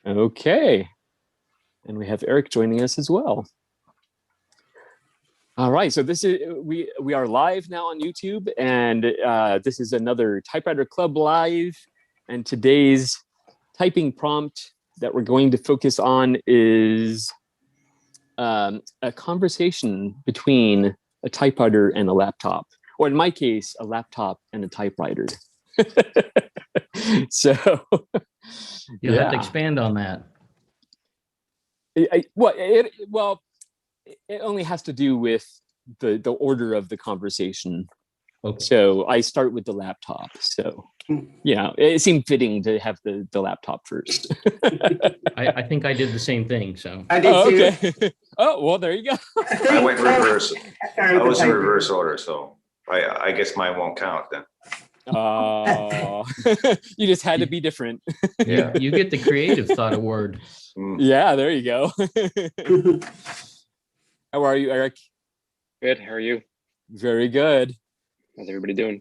Okay. And we have Eric joining us as well. All right, so this is we are live now on YouTube, and this is another Typewriter Club Live. And today's typing prompt that we're going to focus on is a conversation between a typewriter and a laptop, or in my case, a laptop and a typewriter. So you'll have to expand on that. Well, it only has to do with the order of the conversation. Okay. So I start with the laptop. So yeah, it seemed fitting to have the laptop first. I think I did the same thing. So I did too. Okay. Oh, well, there you go. I went reverse. I was in reverse order, so I guess mine won't count then. Oh, you just had to be different. Yeah, you get the creative thought award. Yeah, there you go. How are you, Eric? Good. How are you? Very good. How's everybody doing?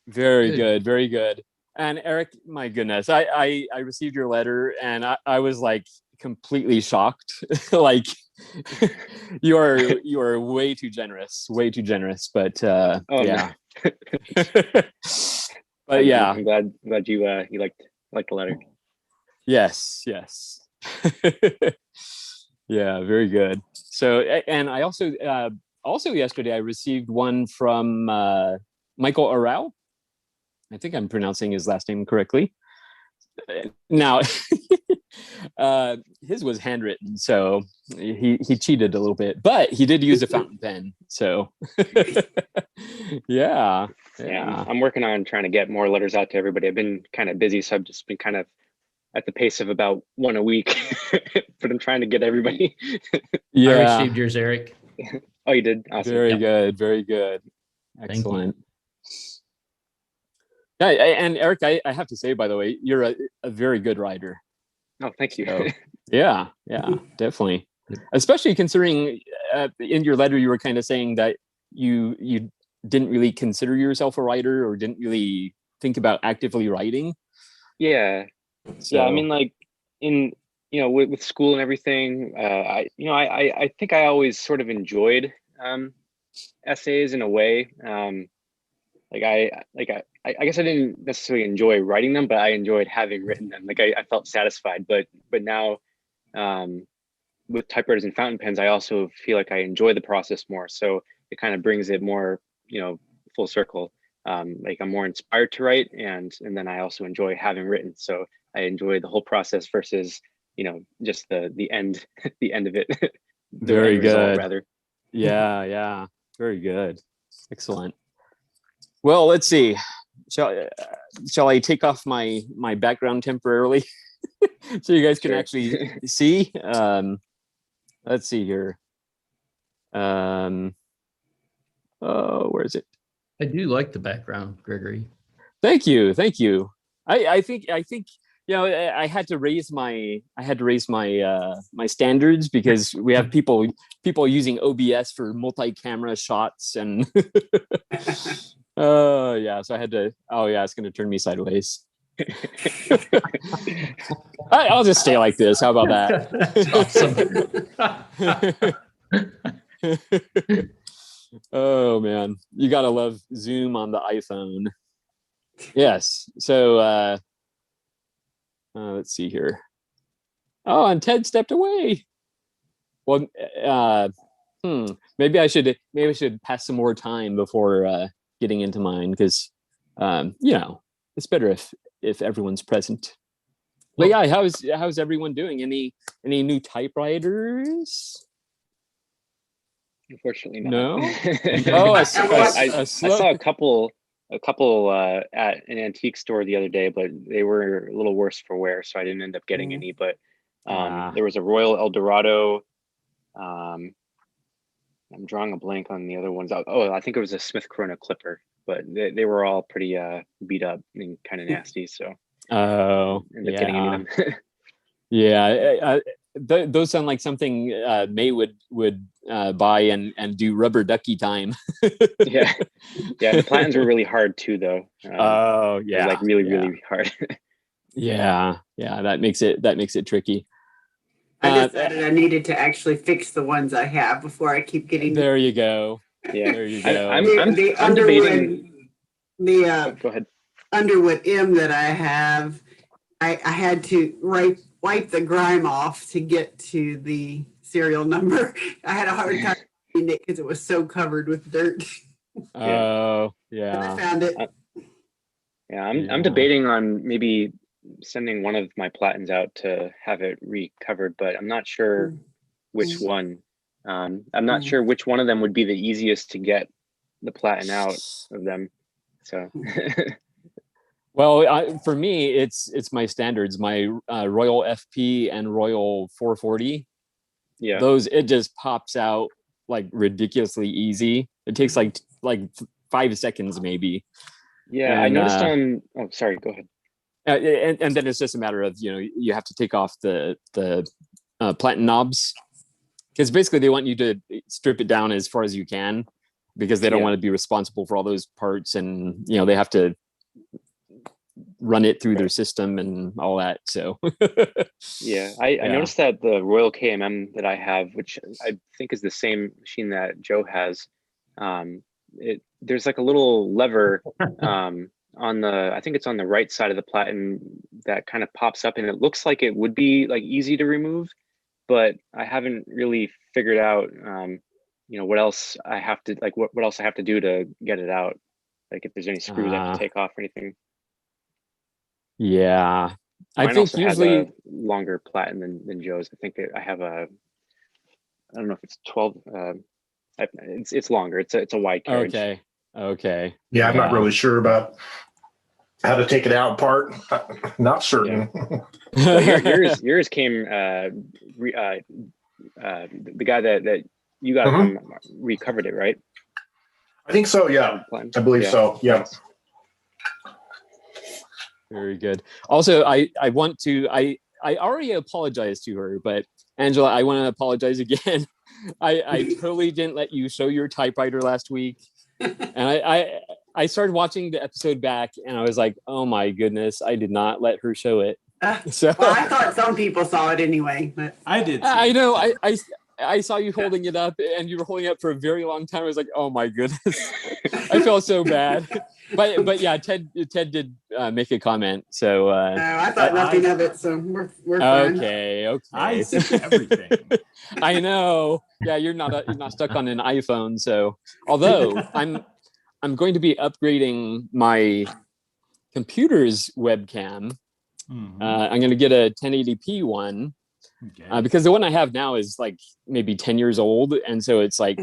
Very good. Very good. And Eric, my goodness, I received your letter and I was like completely shocked. Like you are way too generous. But yeah. But yeah, I'm glad you liked the letter. Yes. Yeah, very good. So, and I also yesterday I received one from Michael Arau. I think I'm pronouncing his last name correctly. Now, his was handwritten, so he cheated a little bit, but he did use a fountain pen. So, yeah. I'm working on trying to get more letters out to everybody. I've been kind of busy, so I've just been kind of at the pace of about one a week, but I'm trying to get everybody. Yeah. I received yours, Eric. Oh, you did? Awesome. Very good. Excellent. Yeah, and Eric, I have to say, by the way, you're a very good writer. Oh, thank you. So, yeah, definitely. Especially considering in your letter, you were kind of saying that you didn't really consider yourself a writer or didn't really think about actively writing. Yeah. So, yeah, I mean, like with school and everything, I think I always sort of enjoyed essays in a way. I guess I didn't necessarily enjoy writing them, but I enjoyed having written them. Like I felt satisfied. But now, with typewriters and fountain pens, I also feel like I enjoy the process more. So it kind of brings it more, full circle. Like I'm more inspired to write, and then I also enjoy having written. So I enjoy the whole process versus just the end of it. Very good. Result, rather. Yeah, very good. Excellent. Well, let's see. Shall I take off my background temporarily so you guys can actually see? Let's see here. Oh, where is it? I do like the background, Gregory. Thank you. I think I had to raise my my standards because we have people using OBS for multi-camera shots and yeah, so I had to. Oh yeah, it's going to turn me sideways. I'll just stay like this. How about that? Awesome. Oh man, you gotta love Zoom on the iPhone. Yes. So let's see here. Oh, and Ted stepped away. Well, maybe I should pass some more time before getting into mine because it's better if everyone's present. But yeah, how's everyone doing? Any new typewriters? Unfortunately not. No. Oh, I saw a couple at an antique store the other day, but they were a little worse for wear, so I didn't end up getting any. But there was a Royal El Dorado. I'm drawing a blank on the other ones. Oh, I think it was a Smith Corona Clipper, but they were all pretty beat up and kind of nasty. So ended up getting any of them. Yeah, those sound like something May would buy and do rubber ducky time. yeah, the Platins were really hard too, though. Oh yeah, like really hard. Yeah, that makes it tricky. I decided I needed to actually fix the ones I have before I keep getting There you go. Yeah. There you go. I'm debating. The Go ahead. Underwood M that I have. I had to wipe the grime off to get to the serial number. I had a hard time finding it because it was so covered with dirt. Oh, And yeah. I found it. I'm debating on maybe sending one of my platens out to have it recovered, but I'm not sure which one. I'm not sure which one of them would be the easiest to get the platen out of them. So. Well, for me, it's my standards, my Royal FP and Royal 440. Yeah. Those, it just pops out like ridiculously easy. It takes like 5 seconds maybe. Yeah, and, I noticed on. Oh, sorry. Go ahead. And then it's just a matter of, you have to take off the platen knobs, because basically they want you to strip it down as far as you can, because they don't want to be responsible for all those parts, and they have to run it through their system and all that. So I noticed that the Royal KMM that I have, which I think is the same machine that Joe has, there's like a little lever on the, I think it's on the right side of the platen, that kind of pops up, and it looks like it would be like easy to remove, but I haven't really figured out what else I have to what else I have to do to get it out, like if there's any screws I have to take off or anything. Yeah, Mine I think also usually has a longer platen than Joe's. I think I have I don't know if it's 12. It's longer. It's a wide carriage. Okay. Yeah, I'm not really sure about how to take it out apart. Not certain. Well, yours came. The guy that you got from recovered it, right? I think so. Yeah, I believe so. Yeah. Very good. Also, I want to, I already apologized to her, but Angela, I want to apologize again. I totally didn't let you show your typewriter last week. And I started watching the episode back, and I was like, oh my goodness, I did not let her show it. So Well, I thought some people saw it anyway, but I did. I know. I saw you holding it up, and you were holding it up for a very long time. I was like, oh my goodness. I felt so bad. But yeah, Ted did make a comment. So no, I thought nothing of it. So we're fine. okay. I see everything. I know. Yeah, you're not stuck on an iPhone. So although I'm going to be upgrading my computer's webcam. Mm-hmm. I'm going to get a 1080p one. Okay. Because the one I have now is like maybe 10 years old, and so it's like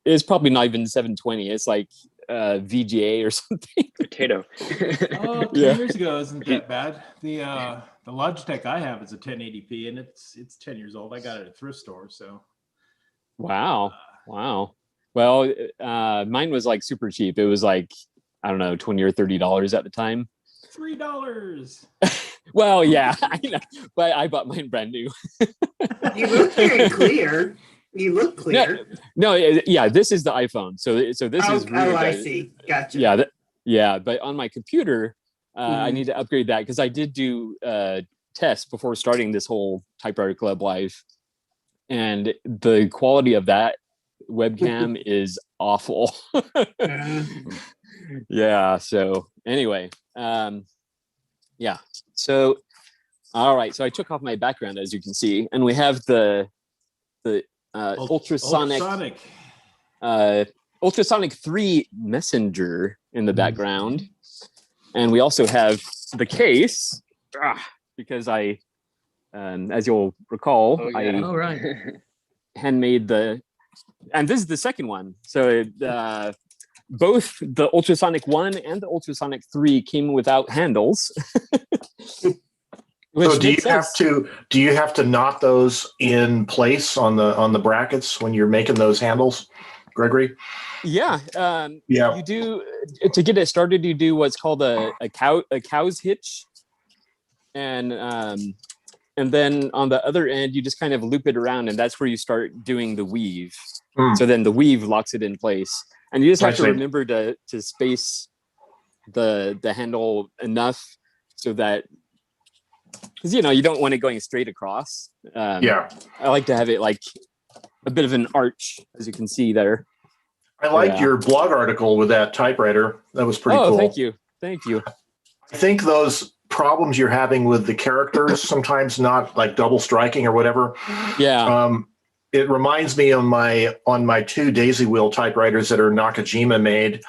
it's probably not even 720. It's like VGA or something. Potato. 10 years ago isn't that bad. The Logitech I have is a 1080p, and it's 10 years old. I got it at a thrift store. So Wow. Well, mine was like super cheap. It was like, I don't know, $20 or $30 at the time. $3. Well, yeah, I know, but I bought mine brand new. You look very clear. You look clear. No, yeah, this is the iPhone. So this is really I good. see. Gotcha. Yeah, but on my computer, I need to upgrade that, because I did do tests before starting this whole Typewriter Club life, and the quality of that webcam is awful. Yeah. So anyway, yeah. So all right. So I took off my background, as you can see, and we have the ultrasonic 3 messenger in the background, and we also have the case, because I as you'll recall, I handmade and this is the second one. So both the ultrasonic 1 and the ultrasonic 3 came without handles. So do you have to knot those in place on the brackets when you're making those handles, Gregory? Yeah. You do, to get it started, you do what's called a cow's hitch, and then on the other end you just kind of loop it around, and that's where you start doing the weave. So then the weave locks it in place, and you just have to remember to space the handle enough so that because you don't want it going straight across. Yeah. I like to have it like a bit of an arch, as you can see there. I liked your blog article with that typewriter. That was pretty cool. Thank you. I think those problems you're having with the characters, sometimes not like double striking or whatever. Yeah. It reminds me on my two Daisy Wheel typewriters that are Nakajima made.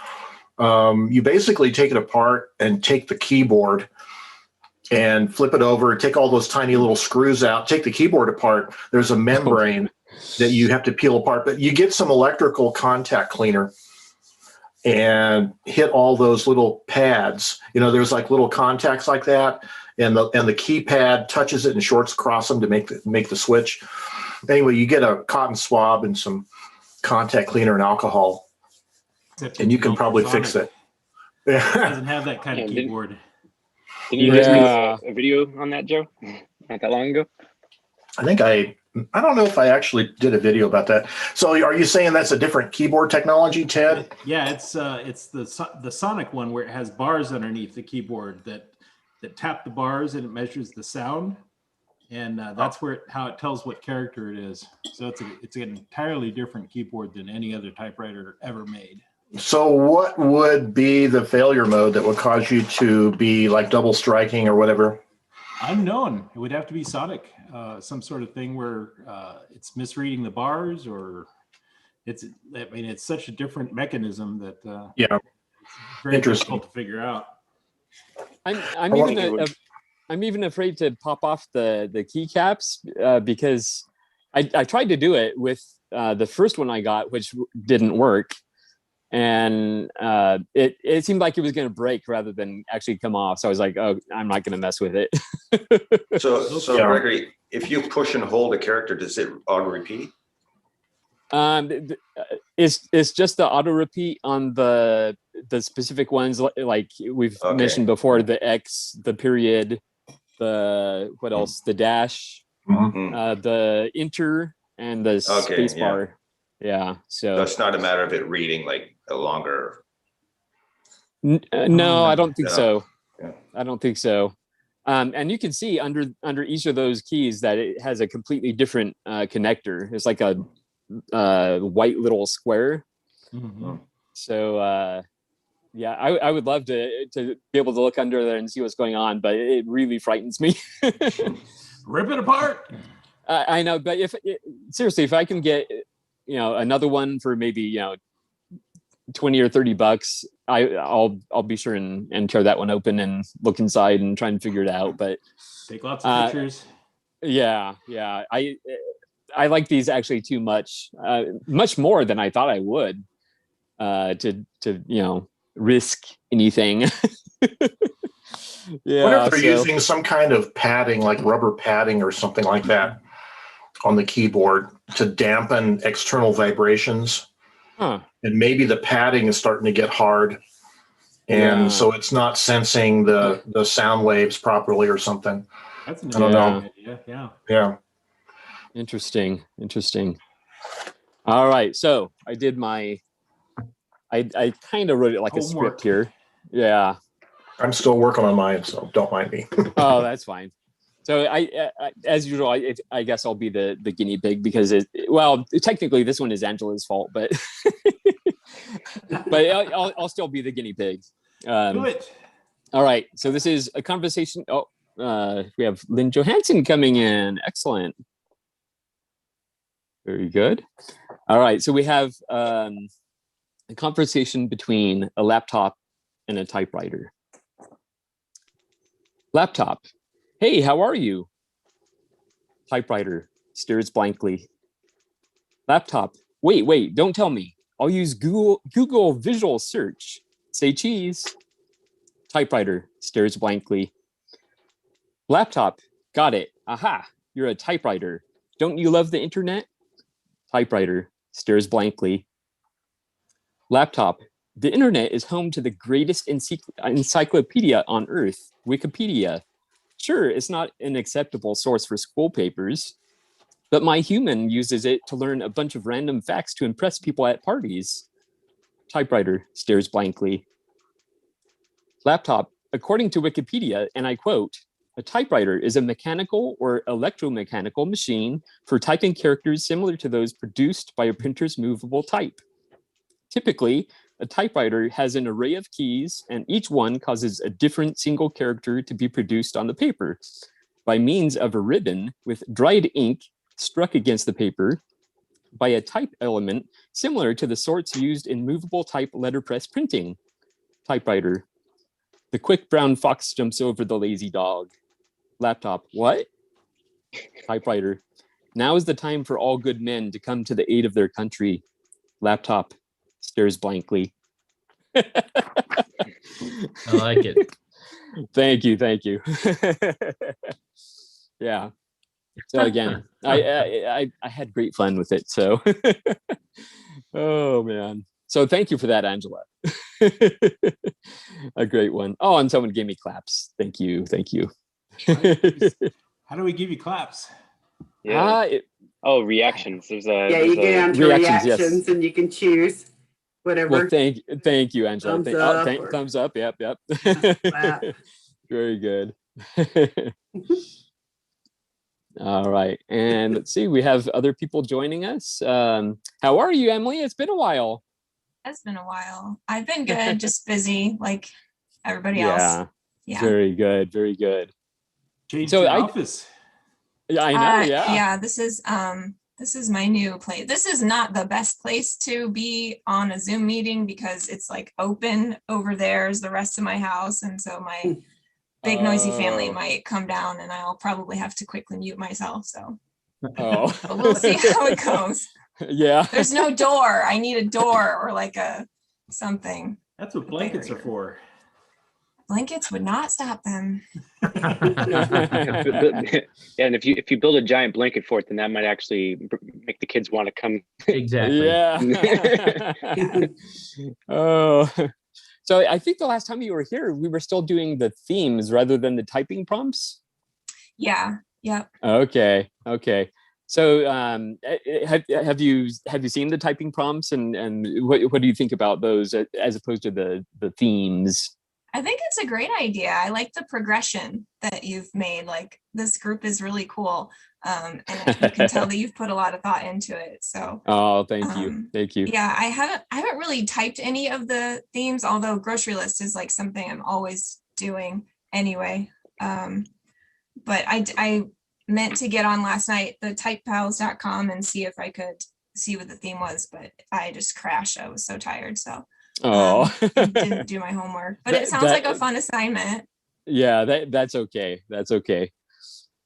You basically take it apart and take the keyboard and flip it over, take all those tiny little screws out, take the keyboard apart. There's a membrane that you have to peel apart, but you get some electrical contact cleaner and hit all those little pads. There's like little contacts like that, and the keypad touches it and shorts across them to make the switch. Anyway, you get a cotton swab and some contact cleaner and alcohol, and you can probably fix it. It doesn't have that kind of keyboard. Didn't you just make a video on that, Joe? Not that long ago? I think I don't know if I actually did a video about that. So are you saying that's a different keyboard technology, Ted? Yeah, it's the Sonic one where it has bars underneath the keyboard that tap the bars and it measures the sound, and that's how it tells what character it is. So it's an entirely different keyboard than any other typewriter ever made. So what would be the failure mode that would cause you to be like double striking or whatever? Unknown. It would have to be Sonic, some sort of thing where it's misreading the bars, or it's such a different mechanism that it's very difficult to figure out. I'm even afraid to pop off the keycaps because I tried to do it with the first one I got, which didn't work. And it seemed like it was going to break rather than actually come off. So I was like, oh, I'm not going to mess with it. So Gregory, if you push and hold a character, does it auto repeat? It's just the auto repeat on the specific ones, like we've mentioned before, the X, the period, what else? The dash, the enter, and the space bar. Yeah. So it's not a matter of it reading like a longer. No, I don't think so. Yeah. I don't think so. And you can see under each of those keys that it has a completely different connector. It's like a white little square. Mm-hmm. So I would love to be able to look under there and see what's going on, but it really frightens me. Rip it apart. I know, but seriously, if I can get another one for maybe $20 or $30, I'll be sure and tear that one open and look inside and try and figure it out. But take lots of pictures. Yeah. I like these actually too much more than I thought I would to risk anything. Yeah. What if they're using some kind of padding, like rubber padding or something like that, on the keyboard to dampen external vibrations? Huh. And maybe the padding is starting to get hard, and so it's not sensing the sound waves properly or something. That's an idea. Yeah. Interesting. All right, so I did I kind of wrote it like homework. A script here. Yeah. I'm still working on mine, so don't mind me. Oh, that's fine. So I as usual, I guess I'll be the guinea pig because technically this one is Angela's fault, but I'll still be the guinea pig. Do it. All right. So this is a conversation. We have Lynne Johansen coming in. Excellent. Very good. All right. So we have a conversation between a laptop and a typewriter. Laptop. Hey, how are you? Typewriter stares blankly. Laptop. Wait, don't tell me. I'll use Google visual search. Say cheese. Typewriter stares blankly. Laptop. Got it. Aha, you're a typewriter. Don't you love the internet? Typewriter stares blankly. Laptop. The internet is home to the greatest encyclopedia on earth, Wikipedia. Sure, it's not an acceptable source for school papers, but my human uses it to learn a bunch of random facts to impress people at parties. Typewriter stares blankly. Laptop. According to Wikipedia, and I quote, A typewriter is a mechanical or electromechanical machine for typing characters similar to those produced by a printer's movable type. Typically, a typewriter has an array of keys, and each one causes a different single character to be produced on the paper by means of a ribbon with dried ink struck against the paper by a type element similar to the sorts used in movable type letterpress printing. Typewriter. The quick brown fox jumps over the lazy dog. Laptop. What? Typewriter. Now is the time for all good men to come to the aid of their country. Laptop. Stares blankly. I like it. Thank you. Yeah. So again, I had great fun with it. So, oh man. So thank you for that, Angela. A great one. Oh, and someone gave me claps. Thank you. How do we give you claps? Yeah. Reactions. There's a You get down to reactions, reactions, yes. and you can choose whatever. Well, thank you, Angela. Thumbs up or- Thumbs up. Yep. Clap. Very good. All right, and let's see. We have other people joining us. How are you, Emily? It's been a while. It's been a while. I've been good, just busy like everybody else. Yeah. Very good. Change So your I- office. Yeah, I know. Yeah, this is my new place. This is not the best place to be on a Zoom meeting because it's like open over there is the rest of my house. And so my big noisy family might come down and I'll probably have to quickly mute myself. So Oh. but we'll see how it goes. Yeah. There's no door. I need a door or like a something. That's what blankets are for. Blankets would not stop them. Yeah, and if you build a giant blanket fort, then that might actually make the kids want to come. Exactly. Yeah. Oh. So I think the last time you were here, we were still doing the themes rather than the typing prompts. Yeah. Yep. Okay. So have you seen the typing prompts and what do you think about those as opposed to the themes? I think it's a great idea. I like the progression that you've made. Like this group is really cool. And you can tell that you've put a lot of thought into it. So thank you. Yeah, I haven't really typed any of the themes, although grocery list is like something I'm always doing anyway. But I meant to get on last night, the typepals.com, and see if I could see what the theme was, but I just crashed. I was so tired. So I didn't do my homework, but it sounds like a fun assignment. Yeah, that's okay.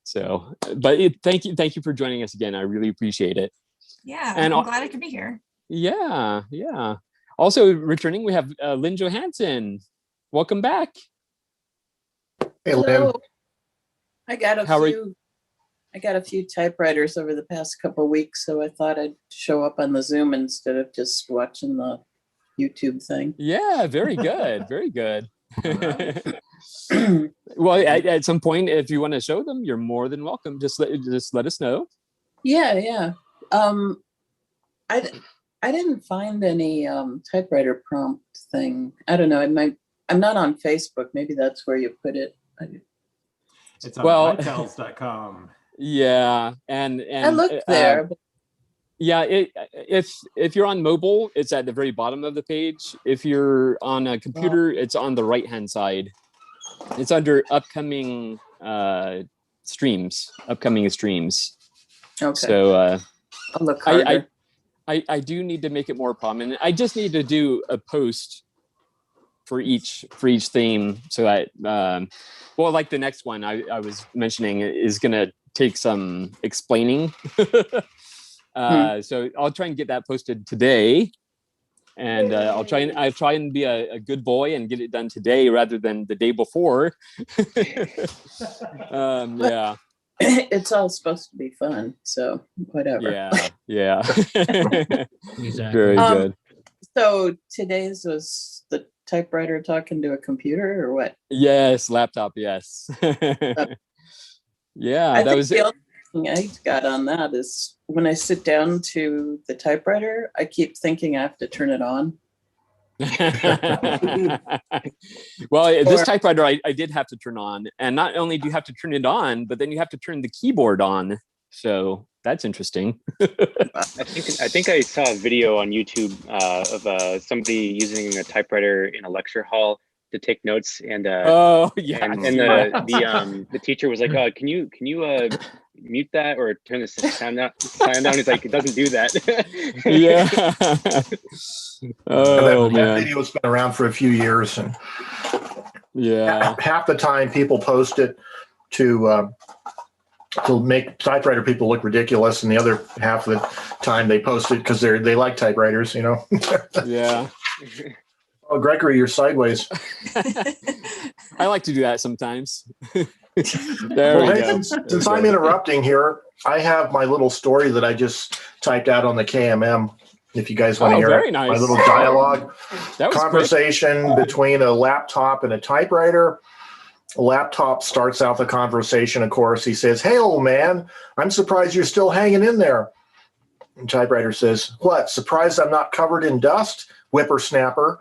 So, but thank you for joining us again. I really appreciate it. Yeah, and I'm glad I could be here. Yeah. Also returning, we have Lynne Johansen. Welcome back. Hey, Lynn. Hello. I got a few typewriters over the past couple of weeks, so I thought I'd show up on the Zoom instead of just watching the YouTube thing. Yeah, very good. Very good. Well, at some point, if you want to show them, you're more than welcome. Just let us know. Yeah. I didn't find any typewriter prompt thing. I don't know. I'm not on Facebook. Maybe that's where you put it. It's on mypals.com. Yeah, and I looked there. But yeah, if you're on mobile, it's at the very bottom of the page. If you're on a computer, it's on the right-hand side. It's under upcoming streams. Okay. So I'll look harder. I do need to make it more prominent. I just need to do a post for each theme, so that well, like the next one I was mentioning is gonna take some explaining. So I'll try and get that posted today, and I'll try and be a good boy and get it done today rather than the day before. Yeah. It's all supposed to be fun, so whatever. Yeah. Exactly. Very good. So today's was the typewriter talking to a computer or what? Yes, laptop. Yes. Yeah, I that think was the it. only thing I got on that is when I sit down to the typewriter, I keep thinking I have to turn it on. Well, this typewriter I did have to turn on, and not only do you have to turn it on, but then you have to turn the keyboard on. So that's interesting. I think I saw a video on YouTube of somebody using a typewriter in a lecture hall to take notes, and oh yeah, and the teacher was like, can you mute that or turn the sound down? He's like, it doesn't do that. Yeah. Oh that man, video's been around for a few years, and yeah, half the time people post it to make typewriter people look ridiculous, and the other half of the time they post it because they like typewriters, you know. yeah. Oh, Gregory, you're sideways. I like to do that sometimes. There we go. Since I'm interrupting here, I have my little story that I just typed out on the KMM. If you guys want to hear very it, nice. my little dialogue That was conversation between a laptop and a typewriter. A laptop starts out the conversation, of course. He says, "Hey, old man, I'm surprised you're still hanging in there." And typewriter says, "What, surprised I'm not covered in dust, whippersnapper?"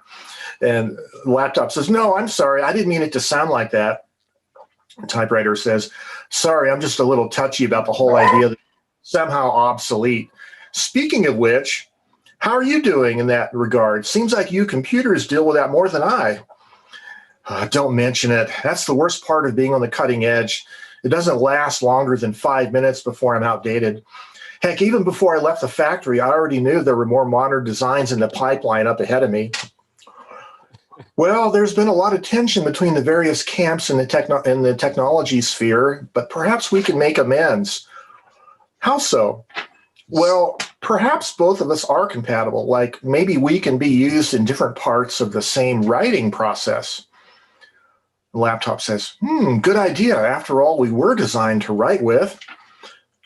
And the laptop says, "No, I'm sorry. I didn't mean it to sound like that." And typewriter says, "Sorry, I'm just a little touchy about the whole idea that somehow obsolete. Speaking of which, how are you doing in that regard? Seems like you computers deal with that more than I." Don't mention it. That's the worst part of being on the cutting edge. It doesn't last longer than 5 minutes before I'm outdated. Heck, even before I left the factory, I already knew there were more modern designs in the pipeline up ahead of me. Well, there's been a lot of tension between the various camps in the technology sphere, but perhaps we can make amends. How so? Well, perhaps both of us are compatible. Like maybe we can be used in different parts of the same writing process. The laptop says, good idea. After all, we were designed to write with.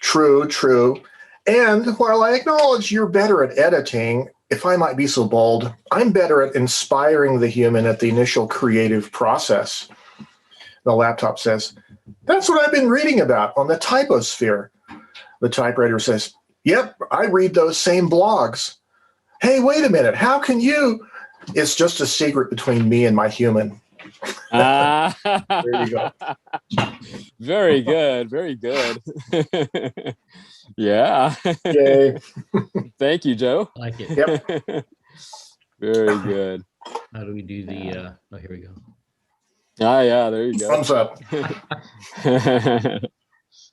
True, true. And while I acknowledge you're better at editing, if I might be so bold, I'm better at inspiring the human at the initial creative process. The laptop says, that's what I've been reading about on the typosphere. The typewriter says, yep, I read those same blogs. Hey, wait a minute. How can you? It's just a secret between me and my human. There you go. Very good. Very good. Yeah. Yay. Thank you, Joe. I like it. Yep. Very good. How do we do the, oh, here we go. Yeah, there you go. Thumbs up.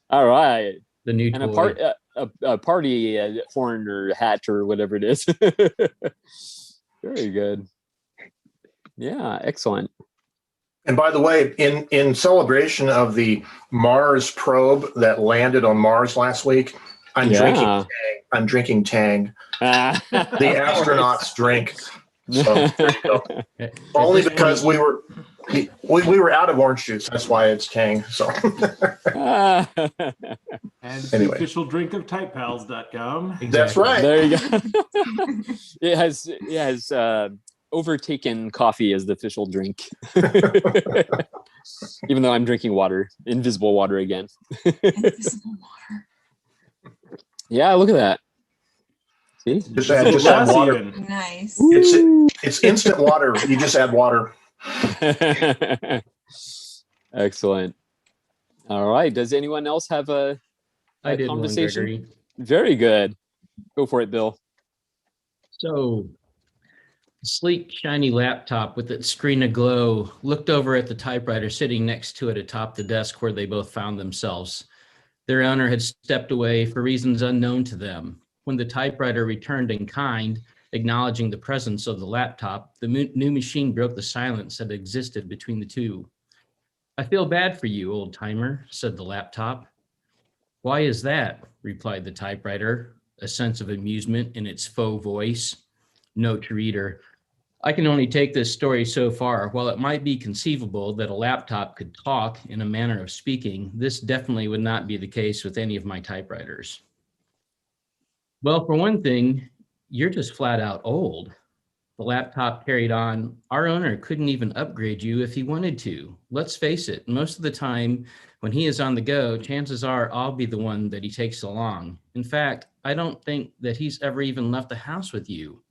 All right. The new And toy. a party horn or hat or whatever it is. Very good. Yeah, excellent. And by the way, in celebration of the Mars probe that landed on Mars last week, I'm drinking Tang. I'm drinking Tang. The astronauts drink. So there you go. Only because we were out of orange juice. That's why it's Tang. So And Anyway. the official drink of typepals.com. That's right. There you go. It has overtaken coffee as the official drink. Even though I'm drinking water, invisible water again. Invisible water. Yeah, look at that. See? Just add water. Nice. It's instant water. You just add water. Excellent. All right. Does anyone else have a I did one, conversation? Gregory. Very good. Go for it, Bill. So, a sleek, shiny laptop with its screen aglow looked over at the typewriter sitting next to it atop the desk where they both found themselves. Their owner had stepped away for reasons unknown to them. When the typewriter returned in kind, acknowledging the presence of the laptop, the new machine broke the silence that existed between the two. I feel bad for you, old timer, said the laptop. Why is that? Replied the typewriter, a sense of amusement in its faux voice. Note to reader, I can only take this story so far. While it might be conceivable that a laptop could talk in a manner of speaking, this definitely would not be the case with any of my typewriters. Well, for one thing, you're just flat out old. The laptop carried on. Our owner couldn't even upgrade you if he wanted to. Let's face it, most of the time when he is on the go, chances are I'll be the one that he takes along. In fact, I don't think that he's ever even left the house with you.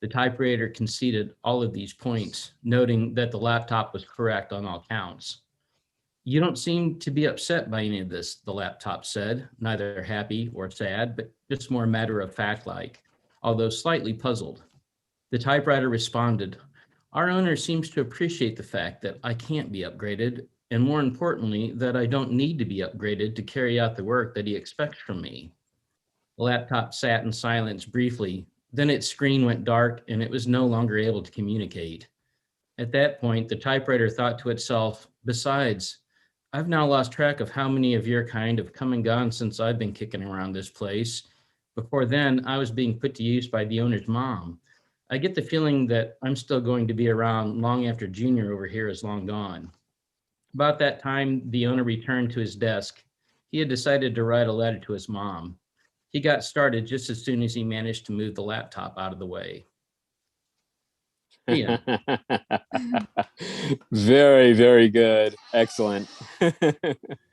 The typewriter conceded all of these points, noting that the laptop was correct on all counts. "You don't seem to be upset by any of this," the laptop said, neither happy or sad, but just more matter-of-fact like, although slightly puzzled. The typewriter responded, "Our owner seems to appreciate the fact that I can't be upgraded, and more importantly, that I don't need to be upgraded to carry out the work that he expects from me." The laptop sat in silence briefly, then its screen went dark and it was no longer able to communicate. At that point, the typewriter thought to itself, "Besides, I've now lost track of how many of your kind have come and gone since I've been kicking around this place. Before then, I was being put to use by the owner's mom. I get the feeling that I'm still going to be around long after Junior over here is long gone." About that time, the owner returned to his desk. He had decided to write a letter to his mom. He got started just as soon as he managed to move the laptop out of the way. Yeah. Very, very good. Excellent.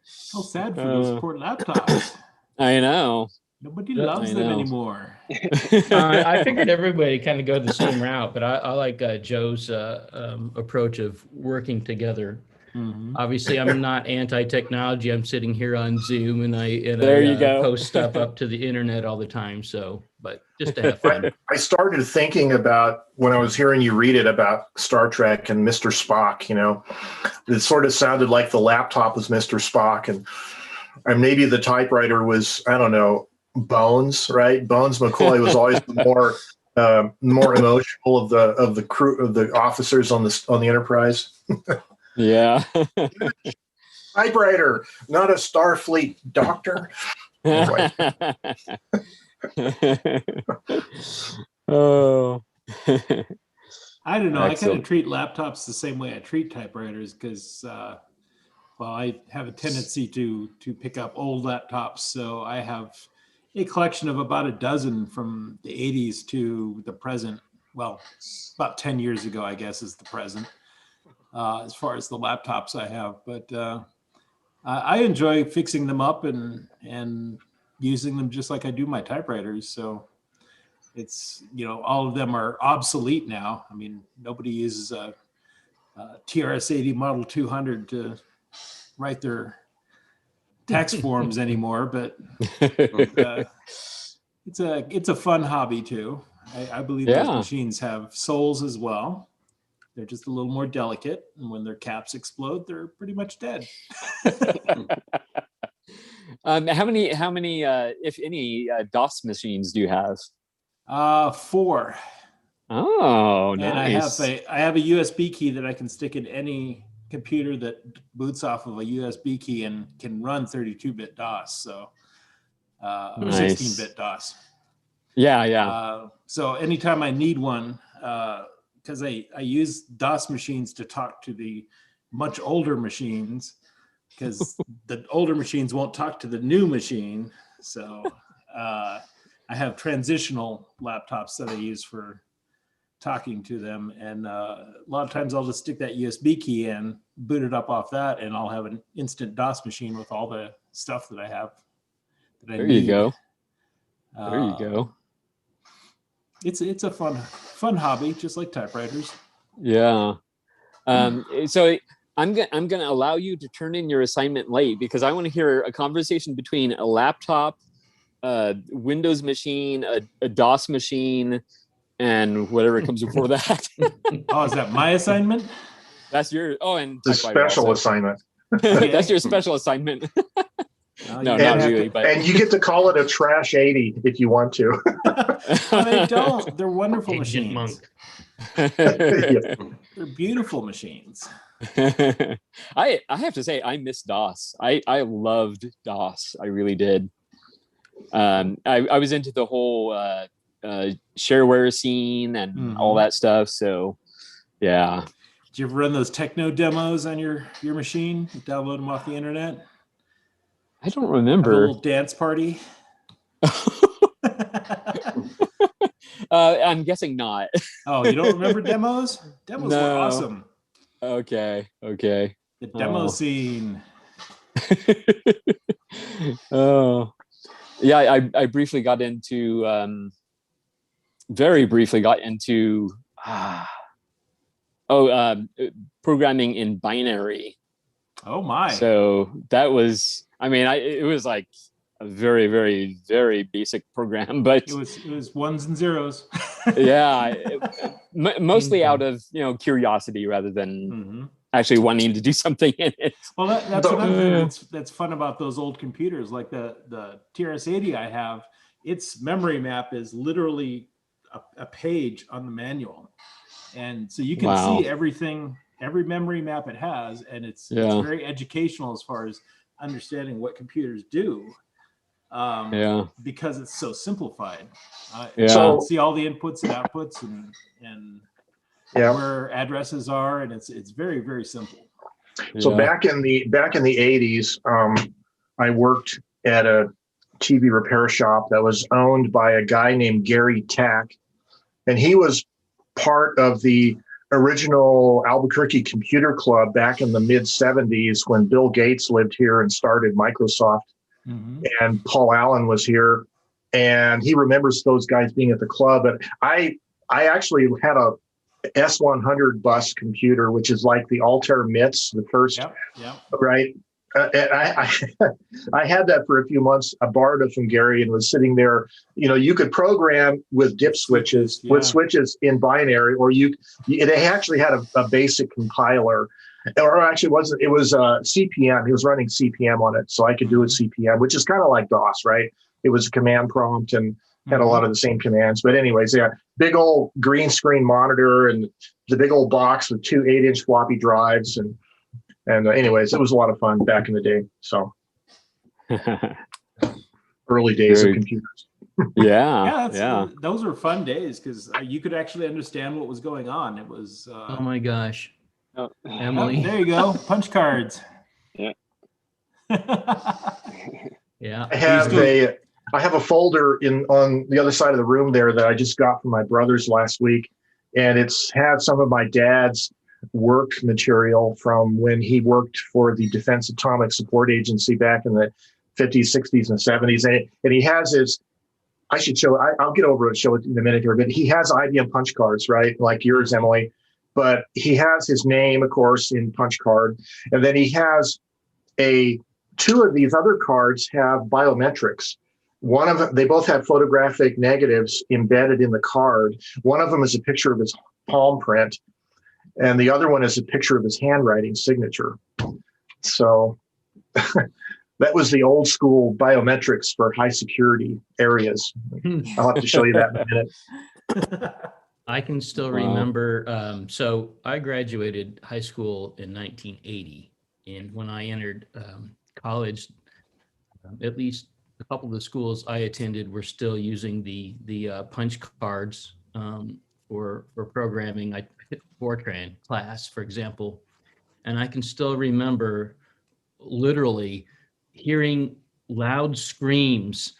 So sad for those poor laptops. I know. Nobody loves them anymore. I figured everybody kind of go the same route, but I like Joe's approach of working together. Mm-hmm. Obviously, I'm not anti-technology. I'm sitting here on Zoom and I post stuff up to the internet all the time. So, but just to have fun. I started thinking about when I was hearing you read it about Star Trek and Mr. Spock, it sort of sounded like the laptop was Mr. Spock and maybe the typewriter was, I don't know, Bones, right? Bones McCoy was always the more emotional of the crew, of the officers on the Enterprise. Yeah. Typewriter, not a Starfleet doctor. Anyway. Oh. I don't know. Excellent. I kind of treat laptops the same way I treat typewriters because, I have a tendency to pick up old laptops. So I have a collection of about a dozen from the 80s to the present. Well, about 10 years ago, I guess, is the present. As far as the laptops I have, but I enjoy fixing them up and using them just like I do my typewriters. So it's, all of them are obsolete now. I mean, nobody uses a TRS-80 Model 200 to write their tax forms anymore, but it's a fun hobby too. I believe those machines have souls as well. They're just a little more delicate, and when their caps explode, they're pretty much dead. How many, if any, DOS machines do you have? 4. Oh, nice. And I have a USB key that I can stick in any computer that boots off of a USB key and can run 32-bit DOS. So, or 16-bit DOS. Yeah. So anytime I need one. Because I use DOS machines to talk to the much older machines, because the older machines won't talk to the new machine. So I have transitional laptops that I use for talking to them. And a lot of times I'll just stick that USB key in, boot it up off that, and I'll have an instant DOS machine with all the stuff that I have that I need. There you go. There you go. It's a fun hobby, just like typewriters. Yeah. So I'm gonna allow you to turn in your assignment late because I want to hear a conversation between a laptop, a Windows machine, a DOS machine, and whatever comes before that. Oh, is that my assignment? That's your and the special assignment. That's your special assignment. No, not really. But and you get to call it a trash 80 if you want to. They don't. They're wonderful machines. They're beautiful machines. I have to say I miss DOS. I loved DOS. I really did. I was into the whole shareware scene and all that stuff. So yeah. Did you ever run those techno demos on your machine? Download them off the internet? I don't remember. Have a little dance party. I'm guessing not. Oh, you don't remember demos? Demos were awesome. Okay. The demo scene. Oh, yeah. I briefly got into very briefly got into programming in binary. Oh my! So that was, I mean, it was like a very, very, very basic program, but it was ones and zeros. Yeah, mostly out of curiosity rather than actually wanting to do something in it. Well, that's another thing that's fun about those old computers, like the TRS-80 I have. Its memory map is literally a page on the manual, and so you can see everything, every memory map it has, and it's very educational as far as understanding what computers do. Because it's so simplified. So see all the inputs and outputs and where addresses are, and it's very, very simple. So back in the 80s, I worked at a TV repair shop that was owned by a guy named Gary Tack, and he was part of the original Albuquerque Computer Club back in the mid 70s when Bill Gates lived here and started Microsoft. And Paul Allen was here, and he remembers those guys being at the club. But I actually had a S100 bus computer, which is like the Altair MITS, the first, right? And I had that for a few months. I borrowed it from Gary and was sitting there. You could program with dip switches, with switches in binary, or they actually had a basic compiler. Or actually, it was CPM. He was running CPM on it, so I could do it CPM, which is kind of like DOS, right? It was a command prompt and had a lot of the same commands. But anyways, big old green screen monitor and the big old box with 2 8-inch floppy drives. And anyways, it was a lot of fun back in the day. So early days of computers. Those were fun days because you could actually understand what was going on. It was oh my gosh. Oh, Emily. There you go. Punch cards. Yeah. I have a folder on the other side of the room there that I just got from my brother's last week, and it's had some of my dad's work material from when he worked for the Defense Atomic Support Agency back in the 50s, 60s, and 70s. And he has his, I should show, I'll get over it and show it in a minute here, but he has IBM punch cards, right? Like yours, Emily. But he has his name, of course, in punch card. And then he has two of these other cards have biometrics. One of them, they both have photographic negatives embedded in the card. One of them is a picture of his palm print, and the other one is a picture of his handwriting signature. So that was the old school biometrics for high security areas. I'll have to show you that in a minute. I can still remember. So I graduated high school in 1980. And when I entered college, at least a couple of the schools I attended were still using the punch cards for programming. I took Fortran class, for example. And I can still remember literally hearing loud screams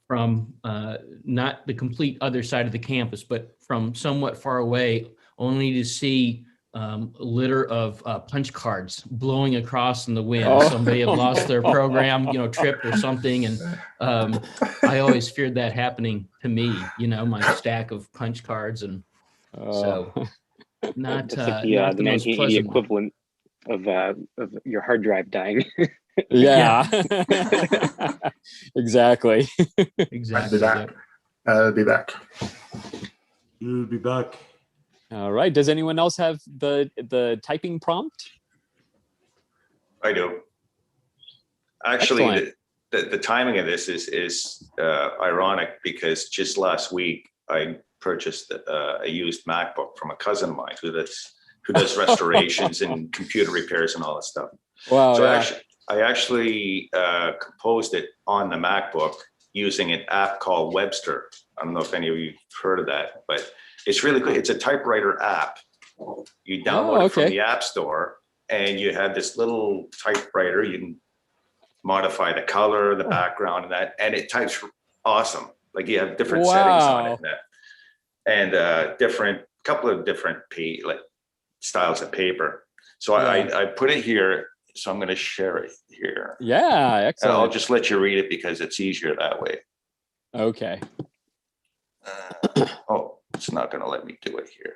from not the complete other side of the campus, but from somewhat far away, only to see a litter of punch cards blowing across in the wind. Somebody had lost their program, tripped or something. And I always feared that happening to me, my stack of punch cards. And so not, that's like not the most 1980 pleasant equivalent of your hard drive dying. Yeah. Exactly. Exactly. I'll be back. You'll be back. All right. Does anyone else have the typing prompt? I do. Actually, the timing of this is ironic because just last week I purchased a used MacBook from a cousin of mine who does restorations and computer repairs and all that stuff. Wow. So I actually composed it on the MacBook using an app called Webster. I don't know if any of you have heard of that, but it's really good. It's a typewriter app. You download it from the App Store, and you have this little typewriter. You can modify the color, the background, and it types awesome. Like you have different settings on it, and couple of different styles of paper. So I put it here. So I'm going to share it here. Yeah, excellent. And I'll just let you read it because it's easier that way. Okay. Oh, it's not going to let me do it here.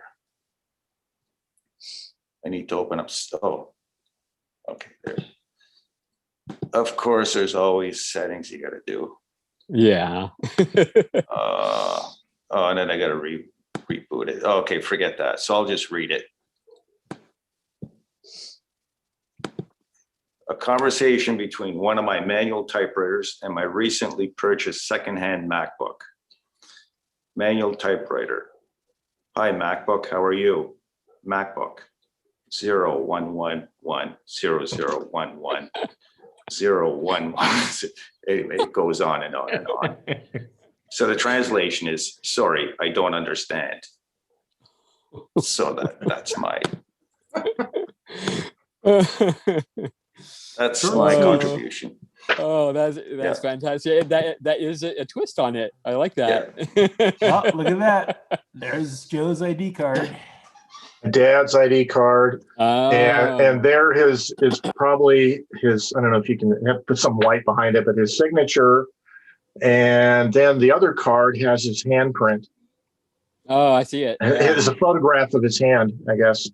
I need to open up. Oh, okay. There. Of course, there's always settings you got to do. Yeah. And then I got to reboot it. Okay, forget that. So I'll just read it. A conversation between one of my manual typewriters and my recently purchased secondhand MacBook. Manual typewriter. Hi, MacBook. How are you? MacBook. 01110011. 011. Anyway, it goes on and on and on. So the translation is, sorry, I don't understand. So that's my contribution. Oh, that's fantastic. That is a twist on it. I like that. Oh, look at that. There's Joe's ID card. Dad's ID card. Oh. And there is probably his, I don't know if you can put some white behind it, but his signature. And then the other card has his handprint. Oh, I see it. Yeah. It is a photograph of his hand, I guess.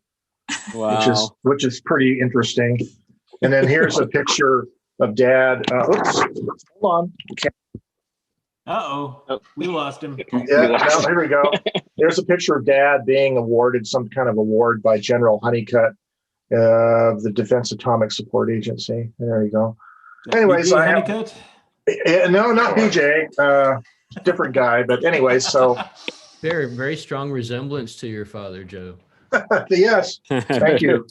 Wow. Which is pretty interesting. And then here's a picture of Dad. Oops, hold on. Uh-oh, we lost him. Yeah, no, here we go. There's a picture of Dad being awarded some kind of award by General Honeycutt of the Defense Atomic Support Agency. There you go. Anyways, BJ I have, Honeycutt? no, not BJ, different guy. But anyways, so Very, very strong resemblance to your father, Joe. yes, thank you.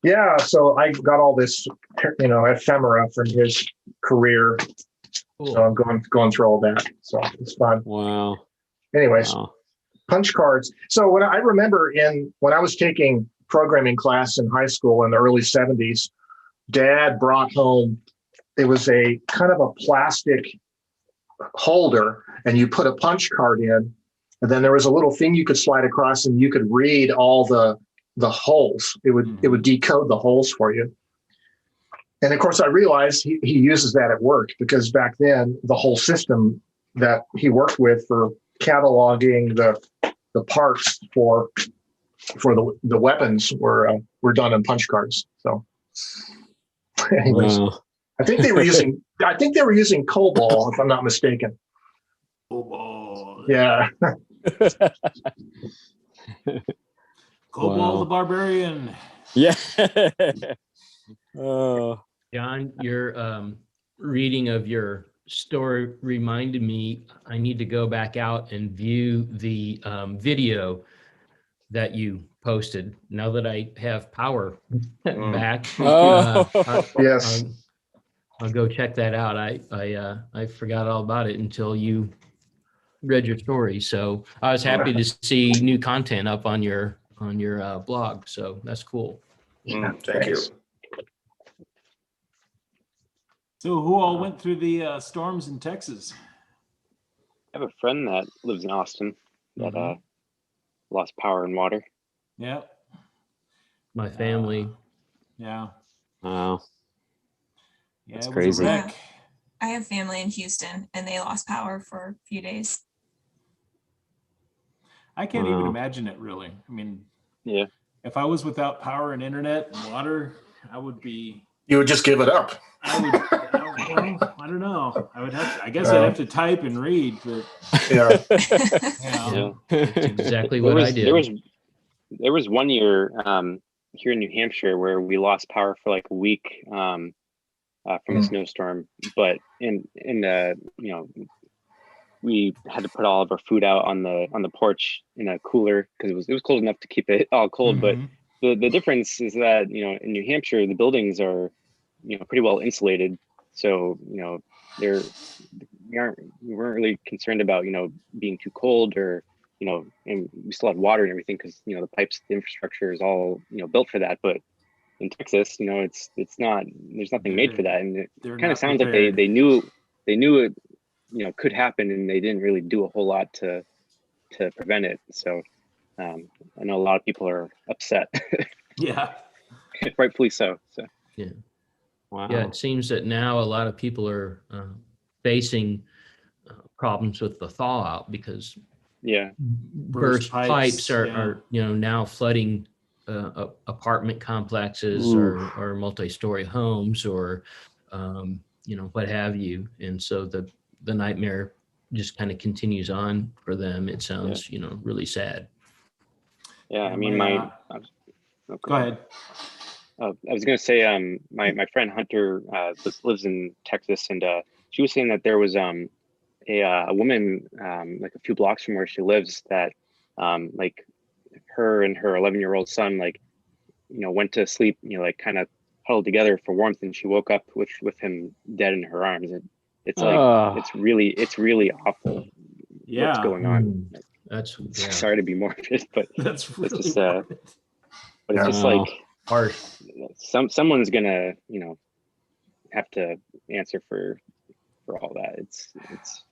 Yeah, so I got all this, ephemera from his career. Cool. So I'm going through all that. So it's fun. Wow. Anyways, Wow. punch cards. So when I remember when I was taking programming class in high school in the early 70s, Dad brought home, it was a kind of a plastic holder, and you put a punch card in, and then there was a little thing you could slide across, and you could read all the holes. It would decode the holes for you. And of course, I realized he uses that at work, because back then the whole system that he worked with for cataloging the parts for the weapons were done on punch cards. So, anyways, Wow. I think they were using COBOL, if I'm not mistaken. COBOL. Yeah. COBOL Wow. the Barbarian. Yeah. Oh. John, your reading of your story reminded me I need to go back out and view the video that you posted. Now that I have power back, Oh. Yes. I'll go check that out. I forgot all about it until you read your story. So I was happy to see new content up on your blog. So that's cool. Thank you. So who all went through the storms in Texas? I have a friend that lives in Austin that lost power and water. Yeah. My family. Yeah. Wow. Yeah, That's it was a crazy. wreck. I have family in Houston and they lost power for a few days. I can't even Wow. imagine it, really. I mean, Yeah. if I was without power and internet and water, I would be. You would just give it up. I don't know. I guess I'd have to type and read, but Yeah. yeah. That's exactly what I did. There was one year here in New Hampshire where we lost power for like a week from a snowstorm, but we had to put all of our food out on the porch in a cooler because it was cold enough to keep it all cold. But the difference is that in New Hampshire the buildings are pretty well insulated, so we weren't really concerned about being too cold or and we still had water and everything because the pipes, the infrastructure is all built for that. But in Texas, it's not, there's nothing made for that, and it kind of sounds prepared. like they knew it could happen, and they didn't really do a whole lot to prevent it. So I know a lot of people are upset. Yeah. Rightfully so. So Wow. Yeah, it seems that now a lot of people are facing problems with the thaw out because Yeah. burst pipes are now flooding apartment complexes or multi-story homes or what have you, and so the nightmare just kind of continues on for them. It sounds really sad. Yeah, I mean go ahead. I was going to say my friend Hunter lives in Texas, and she was saying that there was a woman like a few blocks from where she lives that like her and her 11-year-old son went to sleep like kind of huddled together for warmth, and she woke up with him dead in her arms. And it's like it's really awful what's going on. That's sorry to be morbid, but that's really it's just but it's just like harsh. Someone's gonna have to answer for all that. It's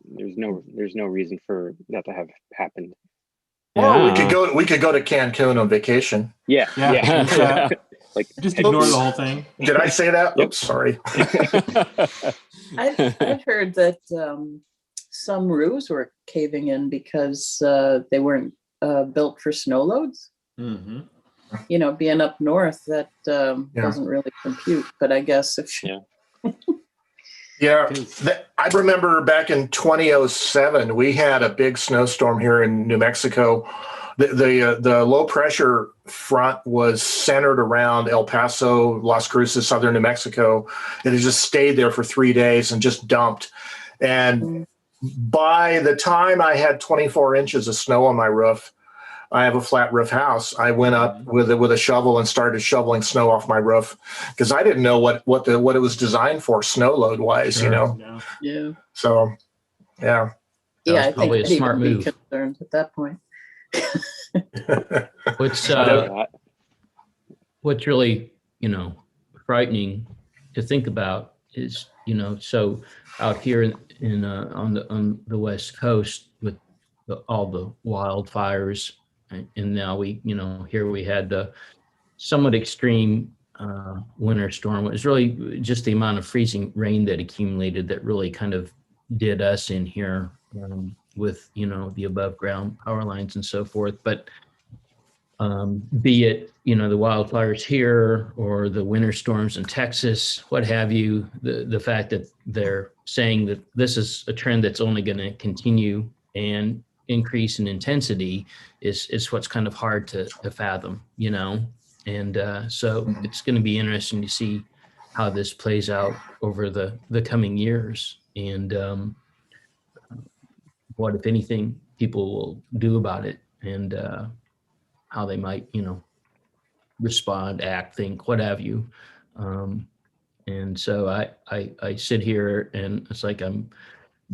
there's no reason for that to have happened. Well, we could go to Cancun on vacation. Yeah. Like just ignore the whole thing. Did I say that? Oops, sorry. I've heard that some roofs were caving in because they weren't built for snow loads. Mm-hmm. Being up north, that doesn't really compute. But I guess if I remember back in 2007, we had a big snowstorm here in New Mexico. The low pressure front was centered around El Paso, Las Cruces, southern New Mexico. It had just stayed there for 3 days and just dumped. And by the time I had 24 inches of snow on my roof, I have a flat roof house. I went up with a shovel and started shoveling snow off my roof because I didn't know what it was designed for, snow load wise. Yeah. So, yeah. Yeah, I think probably a smart be move. concerned at that point. What's really frightening to think about is so out here on the West Coast with all the wildfires, and now here we had the somewhat extreme winter storm. It was really just the amount of freezing rain that accumulated that really kind of did us in here with the above ground power lines and so forth. But be it the wildfires here or the winter storms in Texas, what have you, the fact that they're saying that this is a trend that's only going to continue and increase in intensity is what's kind of hard to fathom, and so it's going to be interesting to see how this plays out over the coming years, and what, if anything, people will do about it, and how they might, respond, act, think, what have you. And so I sit here and it's like I'm